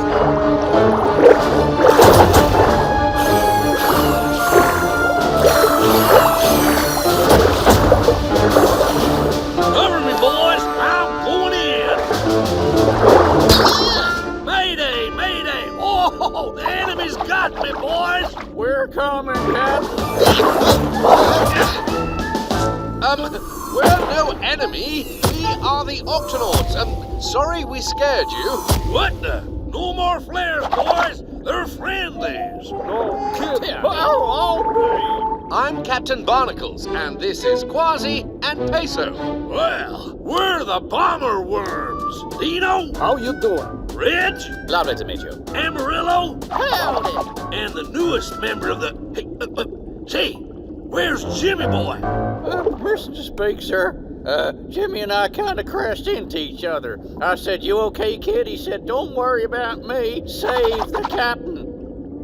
Cover me, boys! I'm going in! Mayday! Mayday! Oh, the enemy's got me, boys! We're coming, Captain. We're no enemy. We are the Octonauts. Sorry we scared you. What the? No more flares, boys! They're friendlies! No kidding! I'm Captain Barnacles, and this is Kwazii and Peso. Well, we're the bomber worms! Dino? How you doing? Reg? Lovely to meet you. Amarillo? Howdy! And the newest member of the... Hey, say, where's Jimmy boy? Permission to speak, sir. Jimmy and I kind of crashed into each other. I said, "You okay, kid?" He said, "Don't worry about me. Save the captain."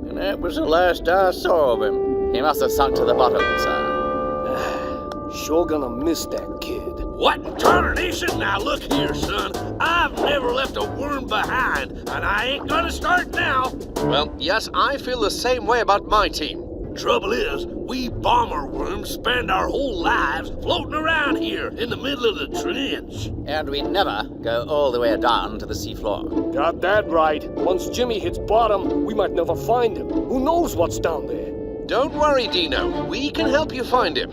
And that was the last I saw of him. He must have sunk to the bottom, sir. Sure gonna miss that kid. What in tarnation? Now look here, son. I've never left a worm behind, and I ain't gonna start now. Well, yes, I feel the same way about my team. Trouble is, we bomber worms spend our whole lives floating around here in the middle of the trench. And we never go all the way down to the seafloor. Got that right. Once Jimmy hits bottom, we might never find him. Who knows what's down there? Don't worry, Dino. We can help you find him.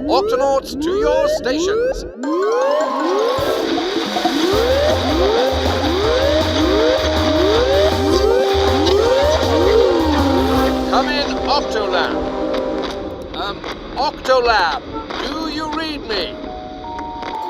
Octonauts, to your stations. Come in, Octolab. Octolab, do you read me?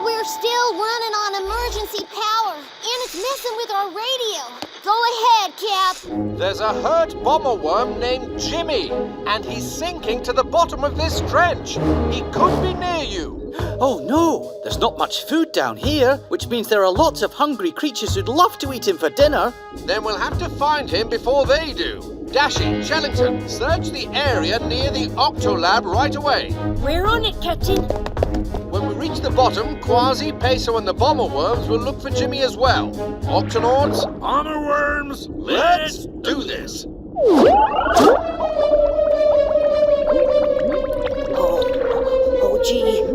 We're still running on emergency power, and it's messing with our radio. Go ahead, Cap. There's a hurt bomber worm named Jimmy, and he's sinking to the bottom of this trench. He could be near you. Oh no! There's not much food down here, which means there are lots of hungry creatures who'd love to eat him for dinner. Then we'll have to find him before they do. Dashi, Shellington, search the area near the Octolab right away. We're on it, Captain. When we reach the bottom, Kwazii, Peso, and the bomber worms will look for Jimmy as well. Octonauts, bomber worms, let's do this. Oh, gee.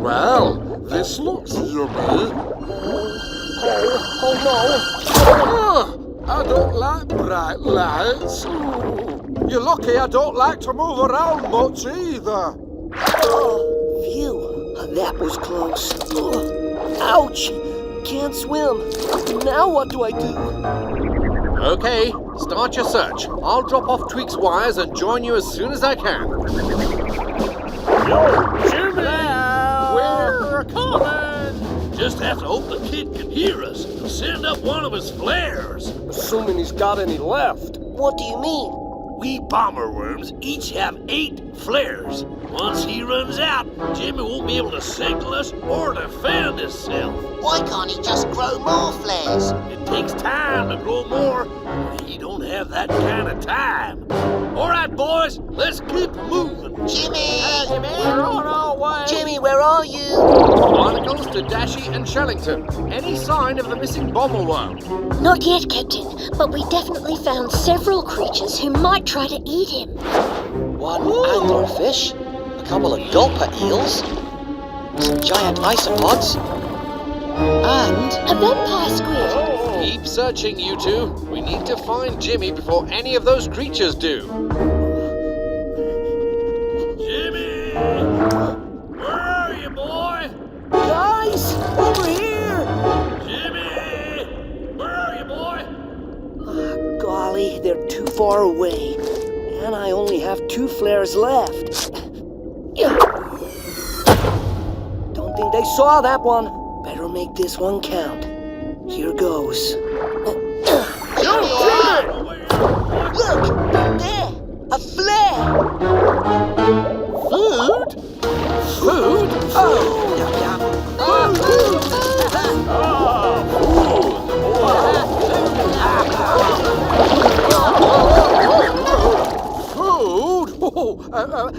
Well, this looks yummy. Oh no. I don't like bright lights. You're lucky I don't like to move around much either. Oh, phew. That was close. Ouch. Can't swim. Now what do I do? Okay, start your search. I'll drop off Tweak's wires and join you as soon as I can. Jimmy! We're coming! Just have to hope the kid can hear us and send up one of his flares. Assuming he's got any left. What do you mean? We bomber worms each have 8 flares. Once he runs out, Jimmy won't be able to signal us or defend himself. Why can't he just grow more flares? It takes time to grow more, and he don't have that kind of time. All right, boys, let's keep moving. Jimmy! Jimmy! We're on our way. Jimmy, where are you? Barnacles to Dashi and Shellington. Any sign of the missing bomber worm? Not yet, Captain, but we definitely found several creatures who might try to eat him. One anglerfish, a couple of gulper eels, some giant isopods, and a vampire squid. Keep searching, you two. We need to find Jimmy before any of those creatures do. Jimmy! Where are you, boy? Guys, over here! Jimmy! Where are you, boy? Golly, they're too far away. And I only have 2 flares left. Don't think they saw that one. Better make this one count. Here goes. Look! There! A flare! Food? Food? Oh! Yum, yum. Food?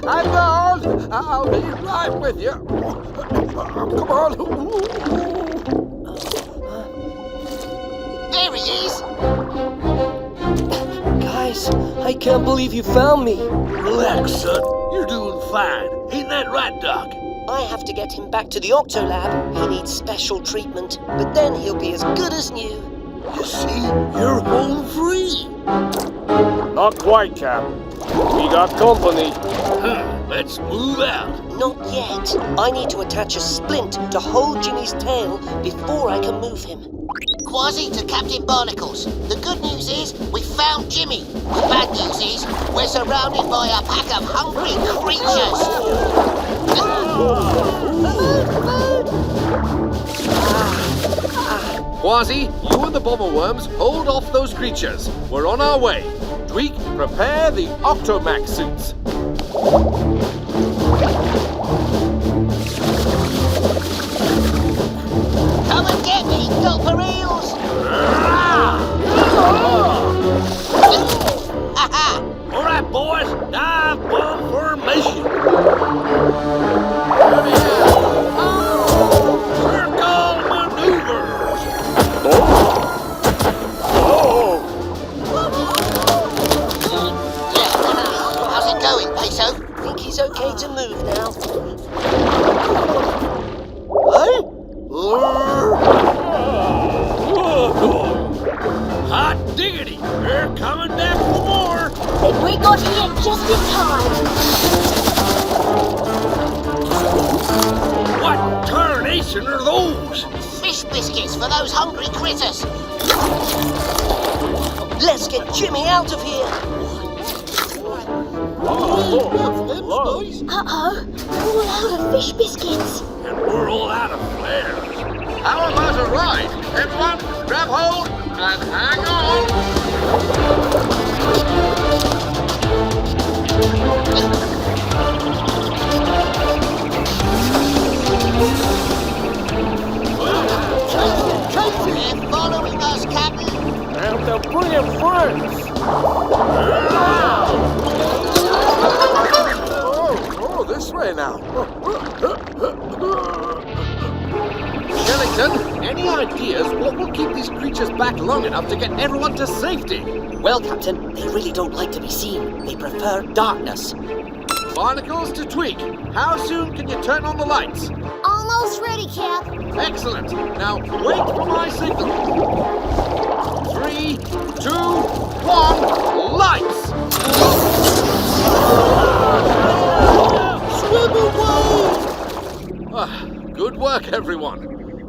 I'm gone. I'll be right with you. Come on. There he is! Guys, I can't believe you found me. Relax, son. You're doing fine. Ain't that right, Doc? I have to get him back to the Octolab. He needs special treatment, but then he'll be as good as new. You see, you're home free. Not quite, Cap. We got company. Let's move out. Not yet. I need to attach a splint to hold Jimmy's tail before I can move him. Kwazii to Captain Barnacles. The good news is we found Jimmy. The bad news is we're surrounded by a pack of hungry creatures. Kwazii, you and the bomber worms hold off those creatures. We're on our way. Tweak, prepare the Octomax suits. Come and get me, gulper eels! All right, boys. Dive bomb formation. Circle maneuvers. How's it going, Peso? Think he's okay to move now. Hot diggity! They're coming back for more! And we got here just in time. What tarnation are those? Fish biscuits for those hungry critters. Let's get Jimmy out of here. Uh-oh. We're all out of fish biscuits. And we're all out of flares. How about a ride? Everyone, grab hold and hang on. They're following us, Captain. And they're bringing friends. Oh, this way now. Shellington, any ideas what will keep these creatures back long enough to get everyone to safety? Well, Captain, they really don't like to be seen. They prefer darkness. Barnacles to Tweak. How soon can you turn on the lights? Almost ready, Cap. Excellent. Now wait for my signal. 3, 2, 1, lights! Swim away! Good work, everyone.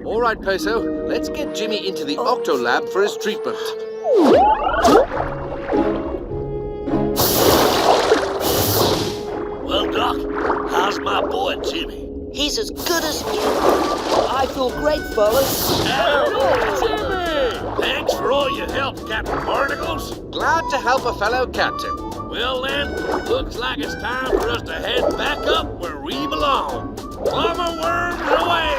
All right, Peso, let's get Jimmy into the Octolab for his treatment. Well, Doc, how's my boy Jimmy? He's as good as new. I feel great, fellas. Jimmy! Thanks for all your help, Captain Barnacles. Glad to help a fellow captain. Well then, looks like it's time for us to head back up where we belong. Plumber worms away!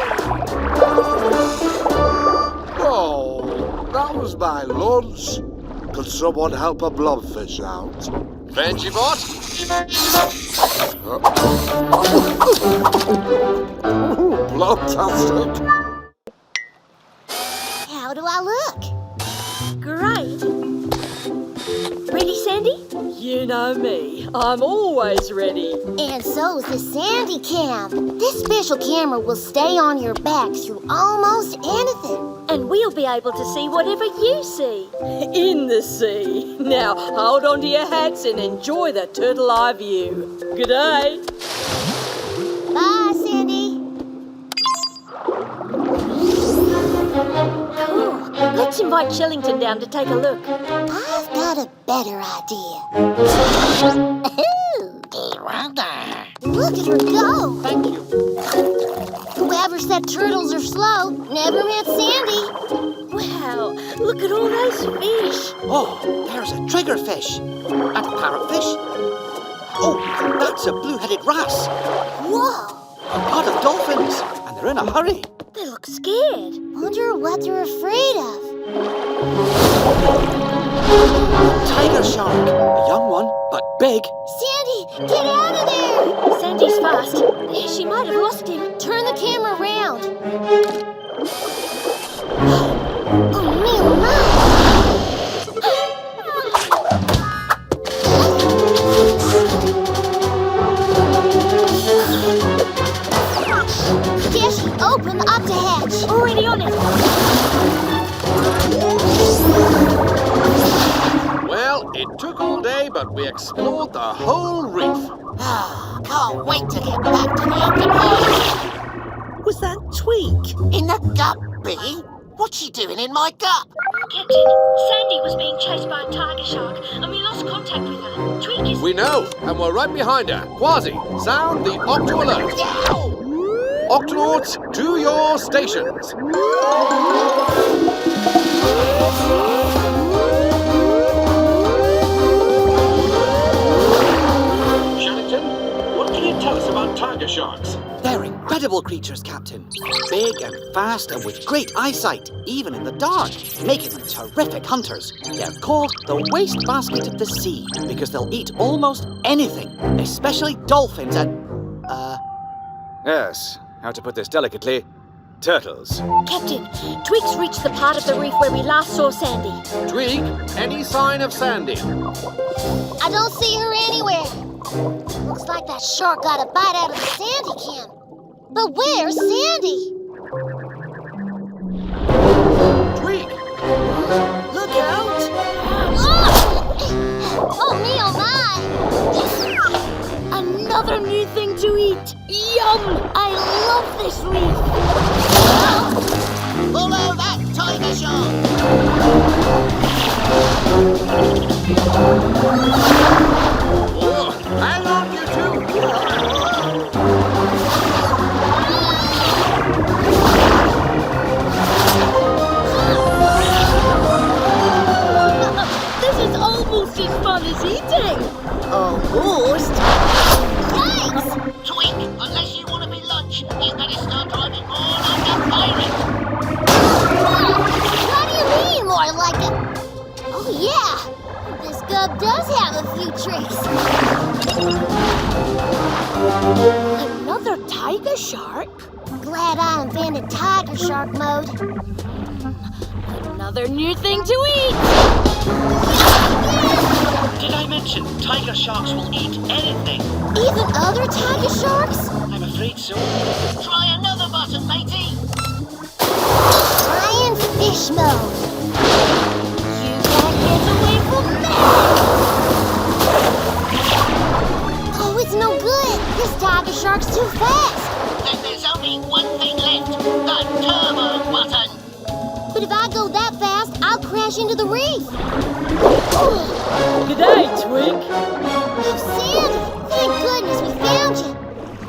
Oh, that was my lunch. Could someone help a blobfish out? Veggie-bot? Blobtastic. How do I look? Great. Ready, Sandy? You know me. I'm always ready. And so's the Sandy Cam. This special camera will stay on your back through almost anything. And we'll be able to see whatever you see. In the sea. Now, hold on to your hats and enjoy the turtle eye view. Good day. Bye, Sandy. Cool. Let's invite Shellington down to take a look. I've got a better idea. Look at her go! Thank you. Whoever said turtles are slow never met Sandy. Wow, look at all those fish. Oh, there's a triggerfish. And a parrotfish. Oh, that's a blue-headed wrasse. Whoa! A pod of dolphins. And they're in a hurry. They look scared. Wonder what they're afraid of. Tiger shark. A young one, but big. Sandy, get out of there! Sandy's fast. She might have lost him. Turn the camera around. Oh, me, oh, my! Dashi, open the octa hatch. Already on it. Well, it took all day, but we explored the whole reef. Can't wait to get back to the Octopod. Was that Tweak? In the guppy? What's she doing in my gup? Captain, Sandy was being chased by a tiger shark, and we lost contact with her. Tweak is... We know, and we're right behind her. Kwazii, sound the Octo alert. Octonauts, to your stations. Shellington, what can you tell us about tiger sharks? They're incredible creatures, Captain. Big and fast and with great eyesight, even in the dark, making them terrific hunters. They're called the wastebasket of the sea because they'll eat almost anything, especially dolphins and, Yes, how to put this delicately? Turtles. Captain, Tweak's reached the part of the reef where we last saw Sandy. Tweak, any sign of Sandy? I don't see her anywhere. Looks like that shark got a bite out of the Sandy can. But where's Sandy? Tweak! Look out! Oh, me, oh, my! Another new thing to eat. Yum! I love this reef. Follow that tiger shark! Oh, hang on, you two! This is almost as fun as eating. Almost. Yikes! Tweak, unless you want to be lunch, you better start driving more like a pirate. What do you mean, more like a... Oh, yeah! This gub does have a few tricks. Another tiger shark? Glad I invented tiger shark mode. Another new thing to eat. Did I mention tiger sharks will eat anything? Even other tiger sharks? I'm afraid so. Try another button, matey. Trying fish mode. You can't get away from me! Oh, it's no good. This tiger shark's too fast. Then there's only one thing left. The turbo button. But if I go that fast, I'll crash into the reef. G'day, Tweak. Oh, Sandy, thank goodness we found you.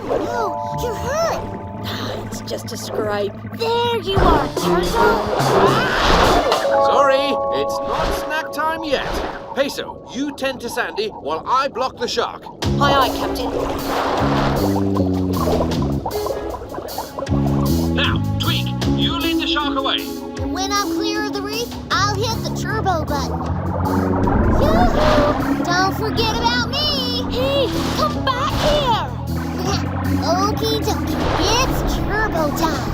Oh, no, you're hurt. It's just a scrape. There you are, turtle. Sorry, it's not snack time yet. Peso, you tend to Sandy while I block the shark. Aye, aye, Captain. Now, Tweak, you lead the shark away. And when I'm clear of the reef, I'll hit the turbo button. Yoo-hoo! Don't forget about me. Hey, come back here. Okie dokie, it's turbo time.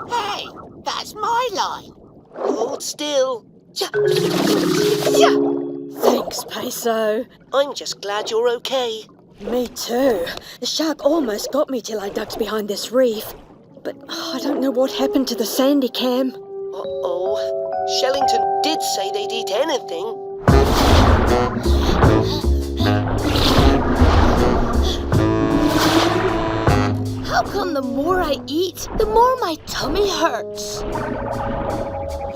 Hey, that's my line. Hold still. Thanks, Peso. I'm just glad you're okay. Me too. The shark almost got me till I ducked behind this reef. But I don't know what happened to the sandy cam. Uh-oh. Shellington did say they'd eat anything. How come the more I eat, the more my tummy hurts?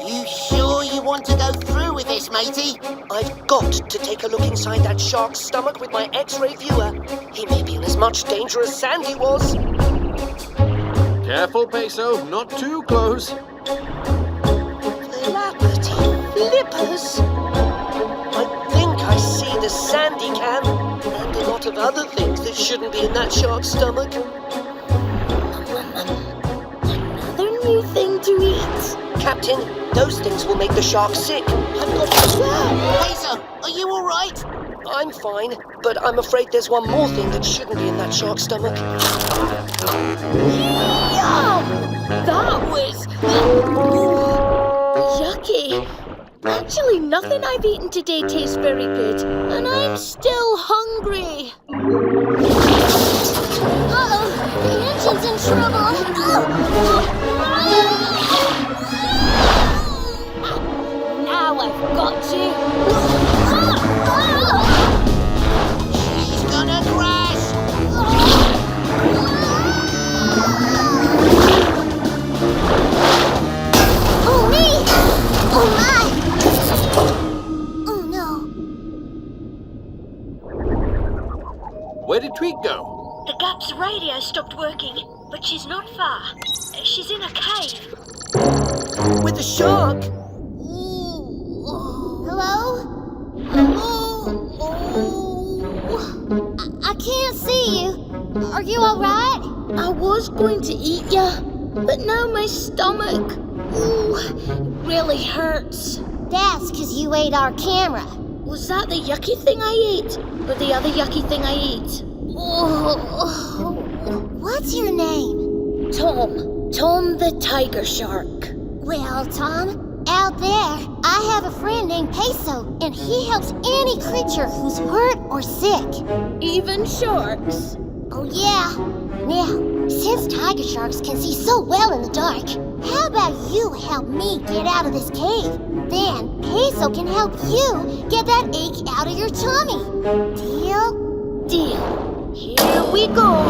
You sure you want to go through with this, matey? I've got to take a look inside that shark's stomach with my X-ray viewer. He may be in as much danger as Sandy was. Careful, Peso, not too close. Flappity flippers! I think I see the Sandy can and a lot of other things that shouldn't be in that shark's stomach. Another new thing to eat. Captain, those things will make the shark sick. I've got to... Peso, are you all right? I'm fine, but I'm afraid there's one more thing that shouldn't be in that shark's stomach. Yum! That was... yucky. Actually, nothing I've eaten today tastes very good, and I'm still hungry. Uh-oh, the engine's in trouble. Now I've got to... She's gonna crash! Oh, me! Oh, my! Oh, no. Where did Tweak go? The Gap's radio stopped working, but she's not far. She's in a cave. With the shark? Hello? Hello? I can't see you. Are you all right? I was going to eat ya, but now my stomach, really hurts. That's because you ate our camera. Was that the yucky thing I ate, or the other yucky thing I ate? What's your name? Tom the tiger shark. Well, Tom, out there, I have a friend named Peso, and he helps any creature who's hurt or sick. Even sharks? Oh, yeah. Now, since tiger sharks can see so well in the dark, how about you help me get out of this cave? Then, Peso can help you get that ache out of your tummy. Deal? Deal. Here we go.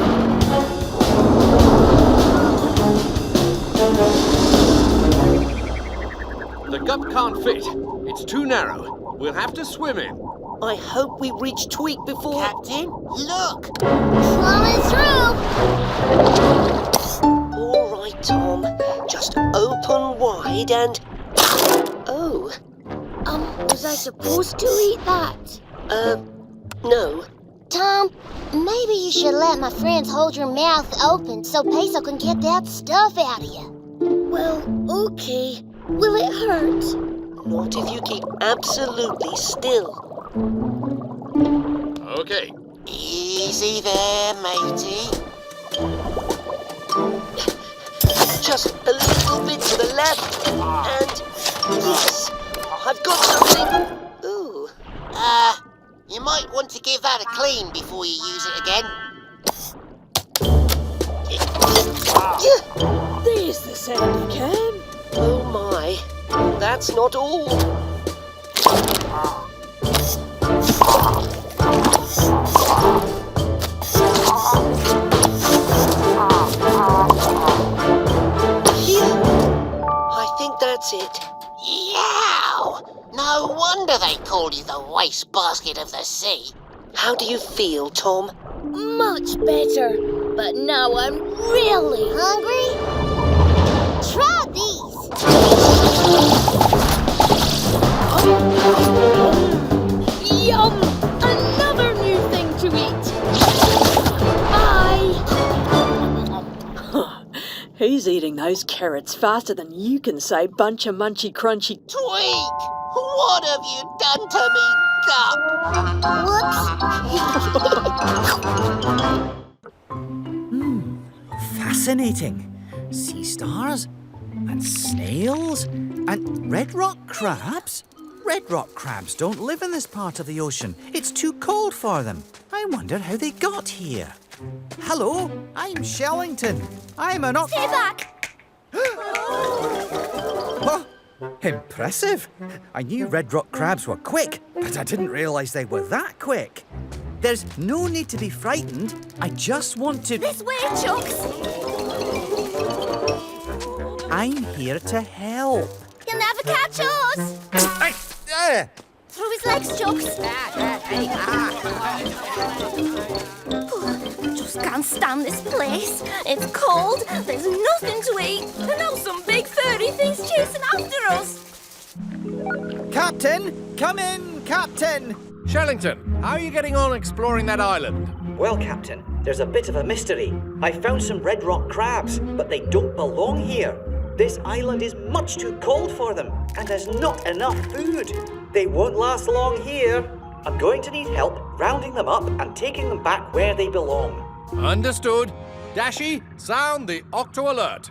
The Gup can't fit. It's too narrow. We'll have to swim in. I hope we reach Tweak before... Captain, look! Coming through! All right, Tom. Just open wide and... Oh. Was I supposed to eat that? No. Tom, maybe you should let my friends hold your mouth open so Peso can get that stuff out of you. Well, okay. Will it hurt? Not if you keep absolutely still. Okay. Easy there, matey. Just a little bit to the left. And... yes! I've got something. Ooh. You might want to give that a clean before you use it again. There's the sandy can. Oh my. That's not all. Here. I think that's it. Yow! No wonder they call you the wastebasket of the sea. How do you feel, Tom? Much better. But now I'm really hungry. Try these. Yum! Another new thing to eat. Bye. He's eating those carrots faster than you can say bunch of munchy crunchy. Tweak! What have you done to me, Whoops! Fascinating. Sea stars and snails and red rock crabs. Red rock crabs don't live in this part of the ocean. It's too cold for them. I wonder how they got here. Hello, I'm Shellington. I'm an Stay back! Oh, impressive. I knew red rock crabs were quick, but I didn't realise they were that quick. There's no need to be frightened. I just want to... This way, Chucks! I'm here to help. You'll never catch us! Through his legs, Chucks! Just can't stand this place. It's cold, there's nothing to eat, and now some big furry thing's chasing after us. Captain! Come in, Captain! Shellington, how are you getting on exploring that island? Well, Captain, there's a bit of a mystery. I found some red rock crabs, but they don't belong here. This island is much too cold for them, and there's not enough food. They won't last long here. I'm going to need help rounding them up and taking them back where they belong. Understood. Dashi, sound the Octo alert.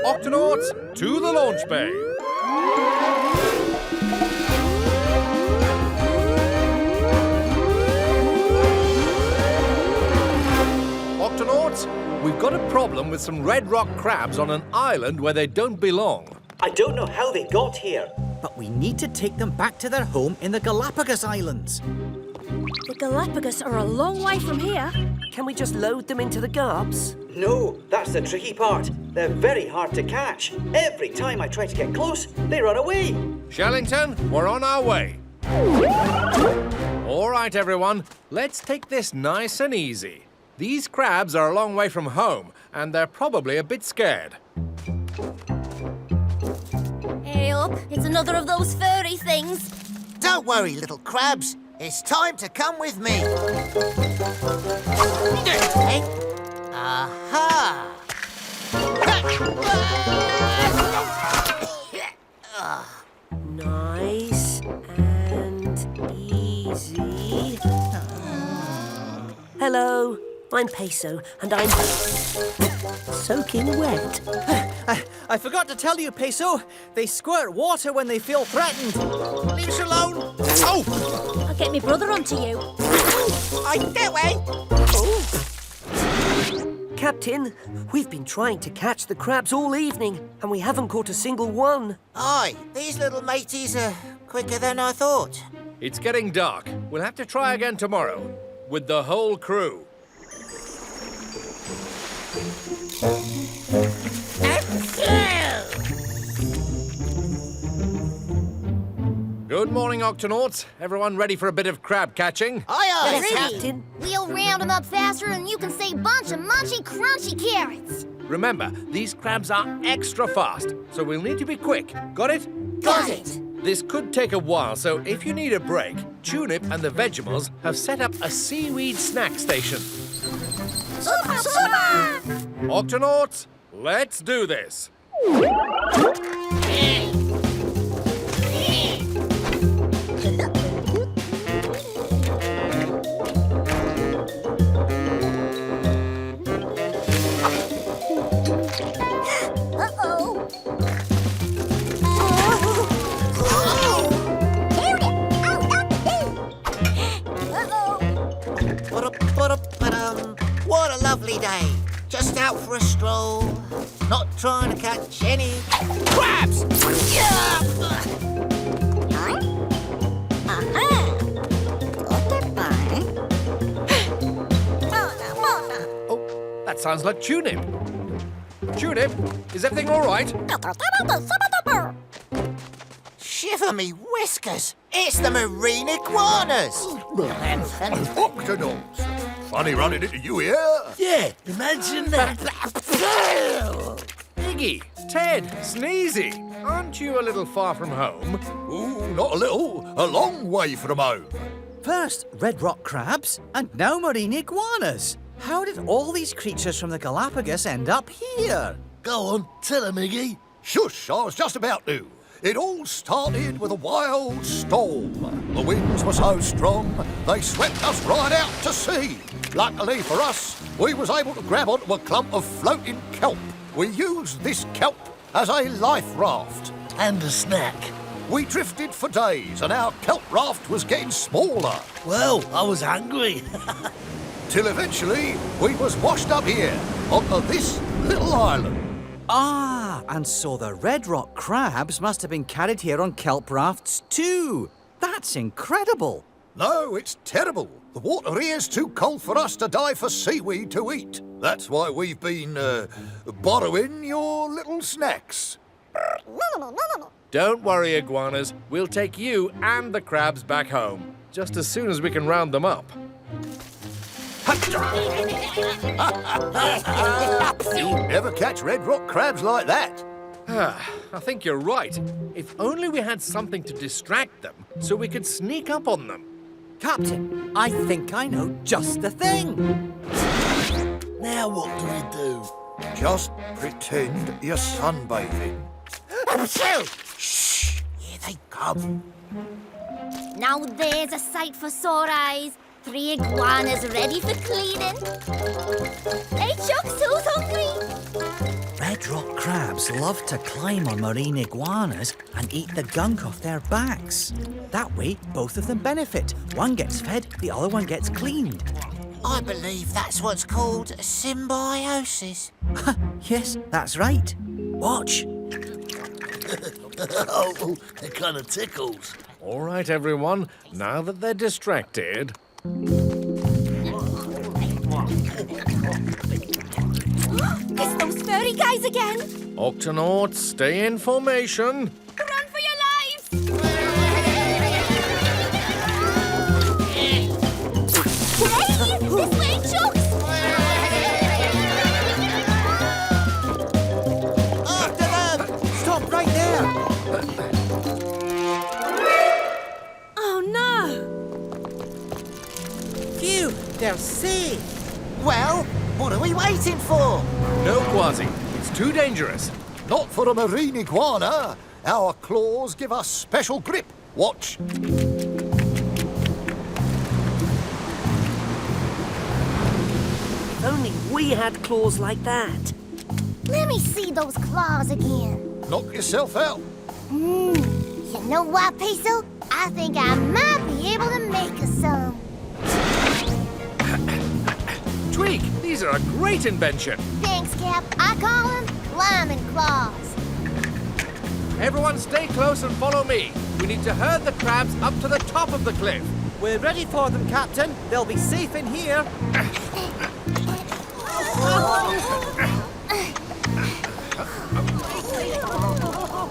Octonauts, to the launch bay. Octonauts, we've got a problem with some red rock crabs on an island where they don't belong. I don't know how they got here. But we need to take them back to their home in the Galapagos Islands. The Galapagos are a long way from here. Can we just load them into the garbs? No, that's the tricky part. They're very hard to catch. Every time I try to get close, they run away. Shellington, we're on our way. All right, everyone, let's take this nice and easy. These crabs are a long way from home, and they're probably a bit scared. Hey up, it's another of those furry things. Don't worry, little crabs. It's time to come with me. Hey. Aha! Nice and easy. Hello, I'm Peso, and I'm soaking wet. I forgot to tell you, Peso. They squirt water when they feel threatened. Leave us alone. Oh! I'll get my brother onto you. That way. Captain, we've been trying to catch the crabs all evening, and we haven't caught a single one. Aye, these little mateys are quicker than I thought. It's getting dark. We'll have to try again tomorrow, with the whole crew. Good morning, Octonauts. Everyone ready for a bit of crab catching? Aye, Ready. Captain. We'll round them up faster than you can say bunch of munchy, crunchy carrots. Remember, these crabs are extra fast, so we'll need to be quick. Got it? Got it. This could take a while, so if you need a break, Tunip and the Vegemals have set up a seaweed snack station. Super, super! Octonauts, let's do this. Uh-oh. What a lovely day. Just out for a stroll. Not trying to catch any crabs. Oh, that sounds like Tunip. Tunip, is everything all right? Shiver me whiskers. It's the marine iguanas. Octonauts. Funny running into you here. Yeah, imagine that. Iggy, Ted, Sneezy, aren't you a little far from home? Ooh, not a little. A long way from home. First, red rock crabs, and now marine iguanas. How did all these creatures from the Galapagos end up here? Go on, tell him, Iggy. Shush, I was just about to. It all started with a wild storm. The winds were so strong, they swept us right out to sea. Luckily for us, we was able to grab onto a clump of floating kelp. We used this kelp as a life raft. And a snack. We drifted for days and our kelp raft was getting smaller. Well, I was hungry. Till eventually, we was washed up here, onto this little island. Ah, and so the red rock crabs must have been carried here on kelp rafts too. That's incredible. No, it's terrible. The water here's too cold for us to dive for seaweed to eat. That's why we've been, borrowing your little snacks. Don't worry, iguanas. We'll take you and the crabs back home, just as soon as we can round them up. You never catch red rock crabs like that. I think you're right. If only we had something to distract them, so we could sneak up on them. Captain, I think I know just the thing. Now what do we do? Just pretend you're sunbathing. Shh! Here they come. Now there's a sight for sore eyes. 3 iguanas ready for cleaning. Hey, Chucks, who's hungry? Red rock crabs love to climb on marine iguanas and eat the gunk off their backs. That way, both of them benefit. One gets fed, the other one gets cleaned. I believe that's what's called symbiosis. Yes, that's right. Watch. Oh, it kind of tickles. All right, everyone. Now that they're distracted... It's those furry guys again. Octonauts, stay in formation. Run for your lives! Hey, this way, Chucks! After them! Stop right there! Oh no! Phew, they're safe. Well, what are we waiting for? No, Kwazii. It's too dangerous. Not for a marine iguana. Our claws give us special grip. Watch. If only we had claws like that. Let me see those claws again. Knock yourself out. You know what, Peso? I think I might be able to make us some. Tweak, these are a great invention. Thanks, Cap. I call them climbing claws. Everyone stay close and follow me. We need to herd the crabs up to the top of the cliff. We're ready for them, Captain. They'll be safe in here.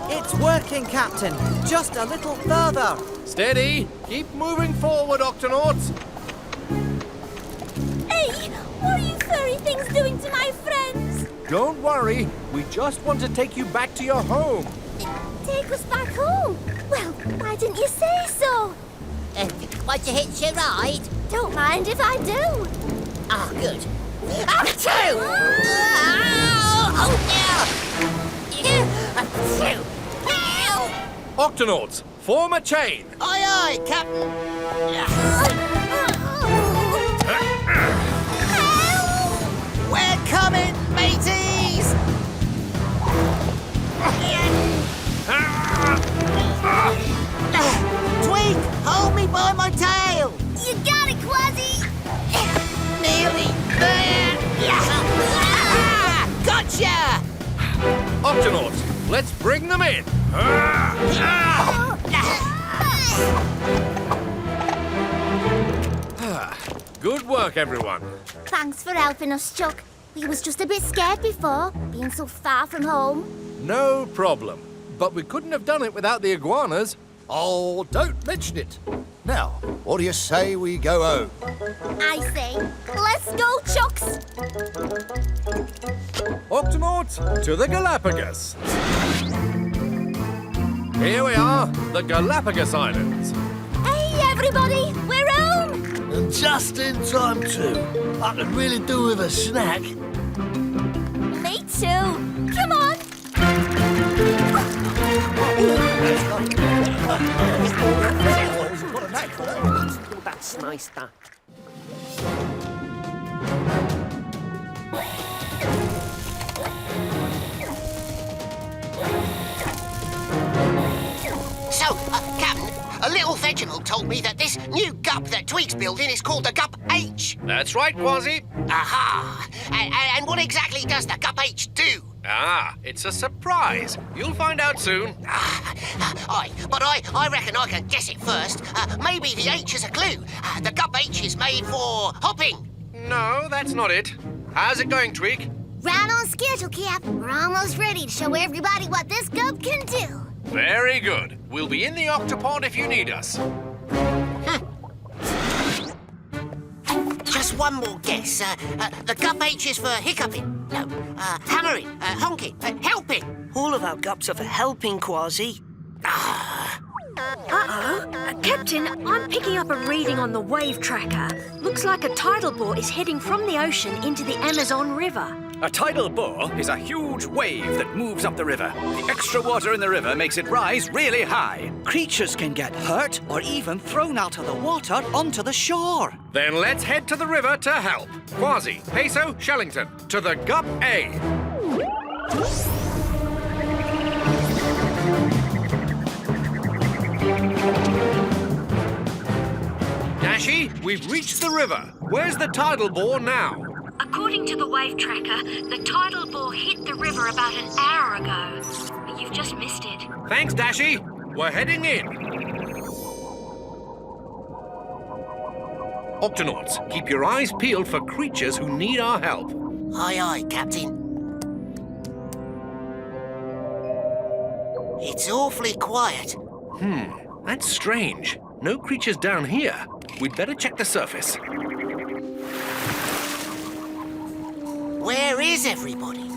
It's working, Captain. Just a little further. Steady. Keep moving forward, Octonauts. Hey, what are you furry things doing to my friends? Don't worry. We just want to take you back to your home. Take us back home? Well, why didn't you say so? Want to hitch a ride? Don't mind if I do. Oh, good. Achoo! Oh, dear! Achoo! Ow! Octonauts, form a chain. Aye, aye, Captain. We're coming, mateys! Tweak, hold me by my tail! You got it, Kwazii! Nearly there! Gotcha! Octonauts, let's bring them in. Good work, everyone. Thanks for helping us, Chuck. We was just a bit scared before, being so far from home. No problem. But we couldn't have done it without the iguanas. Oh, don't mention it. Now, what do you say we go home? I say, let's go, Chucks! Octonauts, to the Galapagos. Here we are, the Galapagos Islands. Hey, everybody, we're home! And just in time, too. I could really do with a snack. Me too. Come on! That's nice, that. So, Captain, a little vegetal told me that this new gup that Tweak's building is called the Gup H. That's right, Kwazii. Aha! And what exactly does the Gup H do? Ah, it's a surprise. You'll find out soon. But I reckon I can guess it first. Maybe the H is a clue. The Gup H is made for hopping. No, that's not it. How's it going, Tweak? Right on schedule, Cap. We're almost ready to show everybody what this gup can do. Very good. We'll be in the Octopod if you need us. Just one more guess. The Gup H is for hiccuping. No, hammering, honking, helping. All of our gups are for helping, Kwazii. Captain, I'm picking up a reading on the wave tracker. Looks like a tidal bore is heading from the ocean into the Amazon River. A tidal bore is a huge wave that moves up the river. The extra water in the river makes it rise really high. Creatures can get hurt or even thrown out of the water onto the shore. Then let's head to the river to help. Kwazii, Peso, Shellington, to the Gup A. Dashi, we've reached the river. Where's the tidal bore now? According to the wave tracker, the tidal bore hit the river about an hour ago. But you've just missed it. Thanks, Dashi. We're heading in. Octonauts, keep your eyes peeled for creatures who need our help. Aye, aye, Captain. It's awfully quiet. That's strange. No creatures down here. We'd better check the surface. Where is everybody?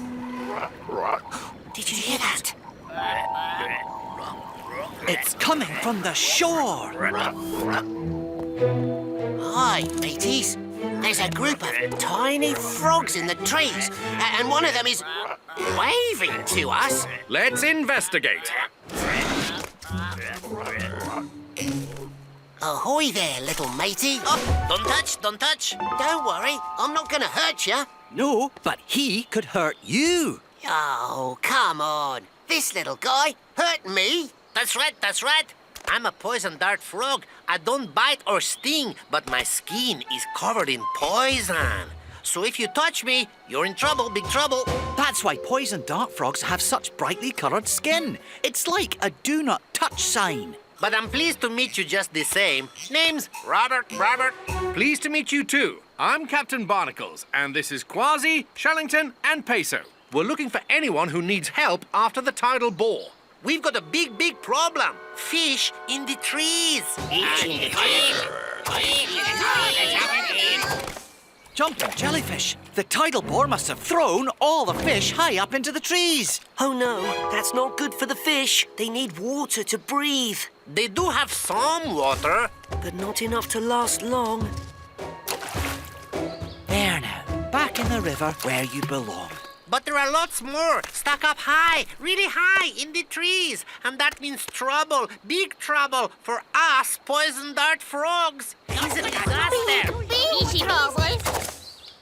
Did you hear that? It's coming from the shore. Hi, mateys. There's a group of tiny frogs in the trees, and one of them is waving to us. Let's investigate. Ahoy there, little matey. Oh, don't touch, don't touch. Don't worry, I'm not gonna hurt you. No, but he could hurt you. Oh, come on. This little guy hurt me. That's right, that's right. I'm a poison dart frog. I don't bite or sting, but my skin is covered in poison. So if you touch me, you're in trouble, big trouble. That's why poison dart frogs have such brightly coloured skin. It's like a do not touch sign. But I'm pleased to meet you just the same. Name's Robert. Pleased to meet you too. I'm Captain Barnacles, and this is Kwazii, Shellington, and Peso. We're looking for anyone who needs help after the tidal bore. We've got a big problem. Fish in the trees. Jumping jellyfish. The tidal bore must have thrown all the fish high up into the trees. Oh no, that's not good for the fish. They need water to breathe. They do have some water, but not enough to last long. There now, back in the river where you belong. But there are lots more stuck up high, really high in the trees. And that means trouble, big trouble for us poison dart frogs. It's a disaster. Big trouble.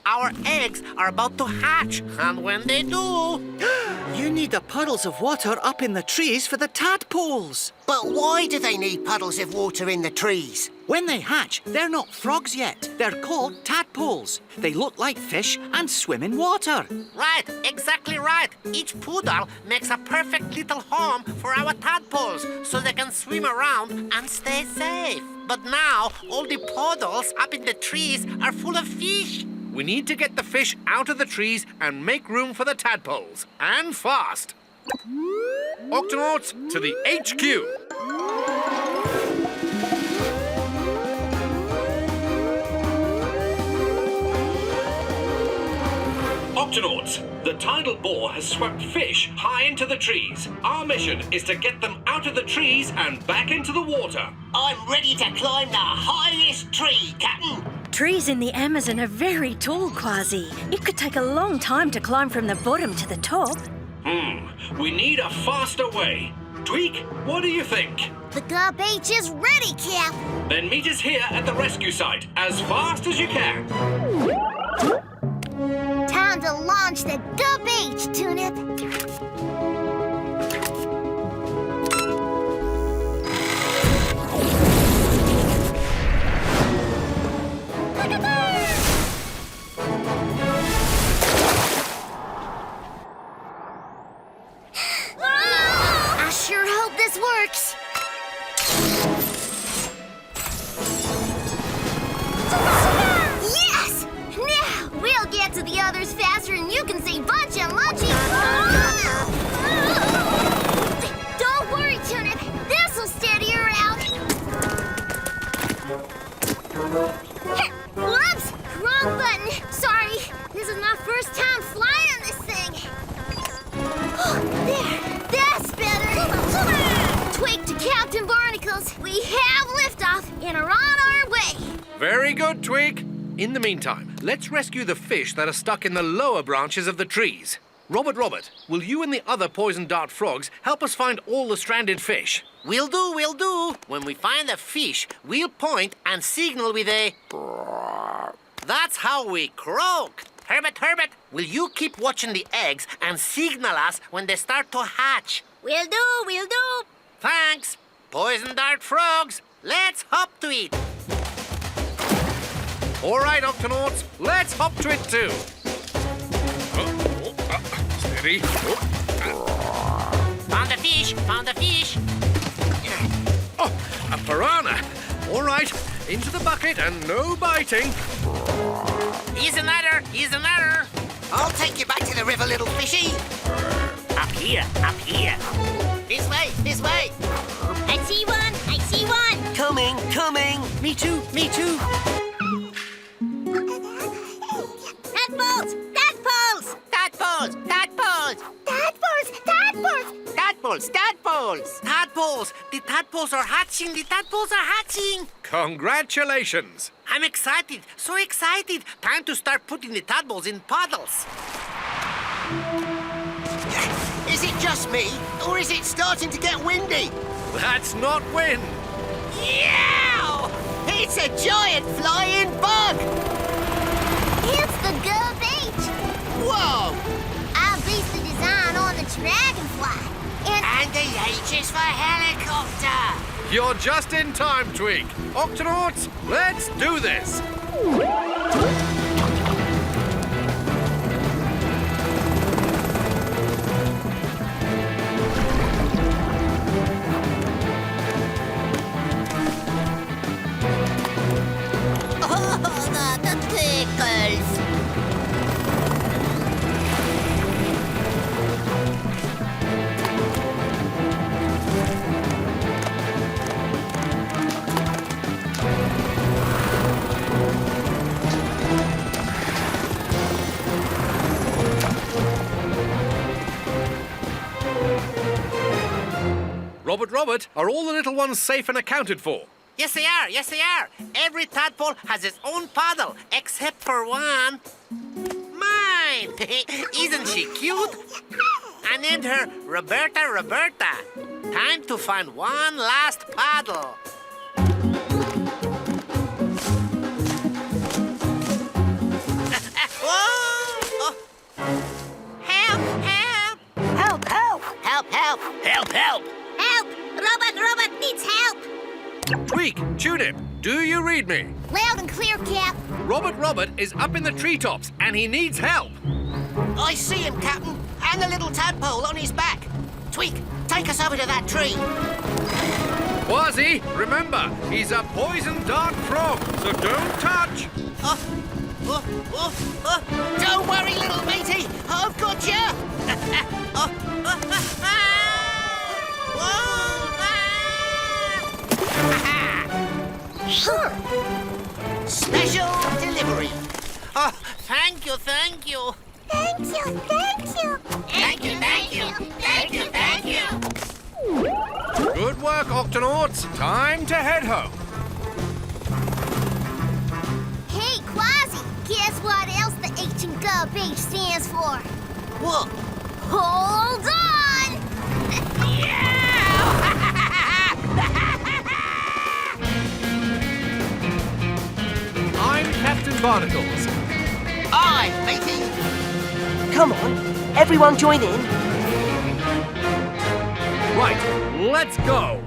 Our eggs are about to hatch, and when they do... You need the puddles of water up in the trees for the tadpoles. But why do they need puddles of water in the trees? When they hatch, they're not frogs yet. They're called tadpoles. They look like fish and swim in water. Right, exactly right. Each poodle makes a perfect little home for our tadpoles so they can swim around and stay safe. But now, all the puddles up in the trees are full of fish. We need to get the fish out of the trees and make room for the tadpoles. And fast. Octonauts, to the HQ. Octonauts, the tidal bore has swept fish high into the trees. Our mission is to get them out of the trees and back into the water. I'm ready to climb the highest tree, Captain. Trees in the Amazon are very tall, Kwazii. It could take a long time to climb from the bottom to the top. We need a faster way. Tweak, what do you think? The Gup H is ready, Cap. Then meet us here at the rescue site as fast as you can. Time to launch the Gup H, Tunip. Whoops! Wrong button. Sorry. This is my first time flying this thing. There. That's better. Tweak to Captain Barnacles. We have liftoff and are on our way. Very good, Tweak. In the meantime, let's rescue the fish that are stuck in the lower branches of the trees. Robert, will you and the other poison dart frogs help us find all the stranded fish? Will do. When we find a fish, we'll point and signal with a... That's how we croak. Herbert, will you keep watching the eggs and signal us when they start to hatch? Will do. Thanks. Poison dart frogs, let's hop to it. All right, Octonauts, let's hop to it too. Steady. Found the fish. Oh, a piranha. All right, into the bucket and no biting. Here's another. I'll take you back to the river, little fishy. Up here. This way. I see one. Coming. Me too. Tadpoles. The tadpoles are hatching. Congratulations. I'm excited, so excited. Time to start putting the tadpoles in puddles. Is it just me, or is it starting to get windy? That's not wind. Yeah! It's a giant flying bug! It's the garbage. Whoa! I based the design on the dragonfly. And the H is for helicopter. You're just in time, Tweak. Octonauts, let's do this. Oh, the tickles. Robert, are all the little ones safe and accounted for? Yes, they are. Every tadpole has its own puddle, except for one. Mine! Isn't she cute? I named her Roberta. Time to find one last puddle. Whoa! Help! Robot needs help. Tweak, Tunip, do you read me? Loud and clear, Cap. Robert is up in the treetops and he needs help. I see him, Captain, and the little tadpole on his back. Tweak, take us over to that tree. Kwazii, remember, he's a poison dart frog, so don't touch. Don't worry, little matey, I've got you. Sure. Special delivery. Oh, thank you. Thank you. Good work, Octonauts. Time to head home. Hey, Kwazii, guess what else the H in garbage stands for? What? Hold on! I'm Captain Barnacles. Aye, matey. Come on, everyone join in. Right, let's go.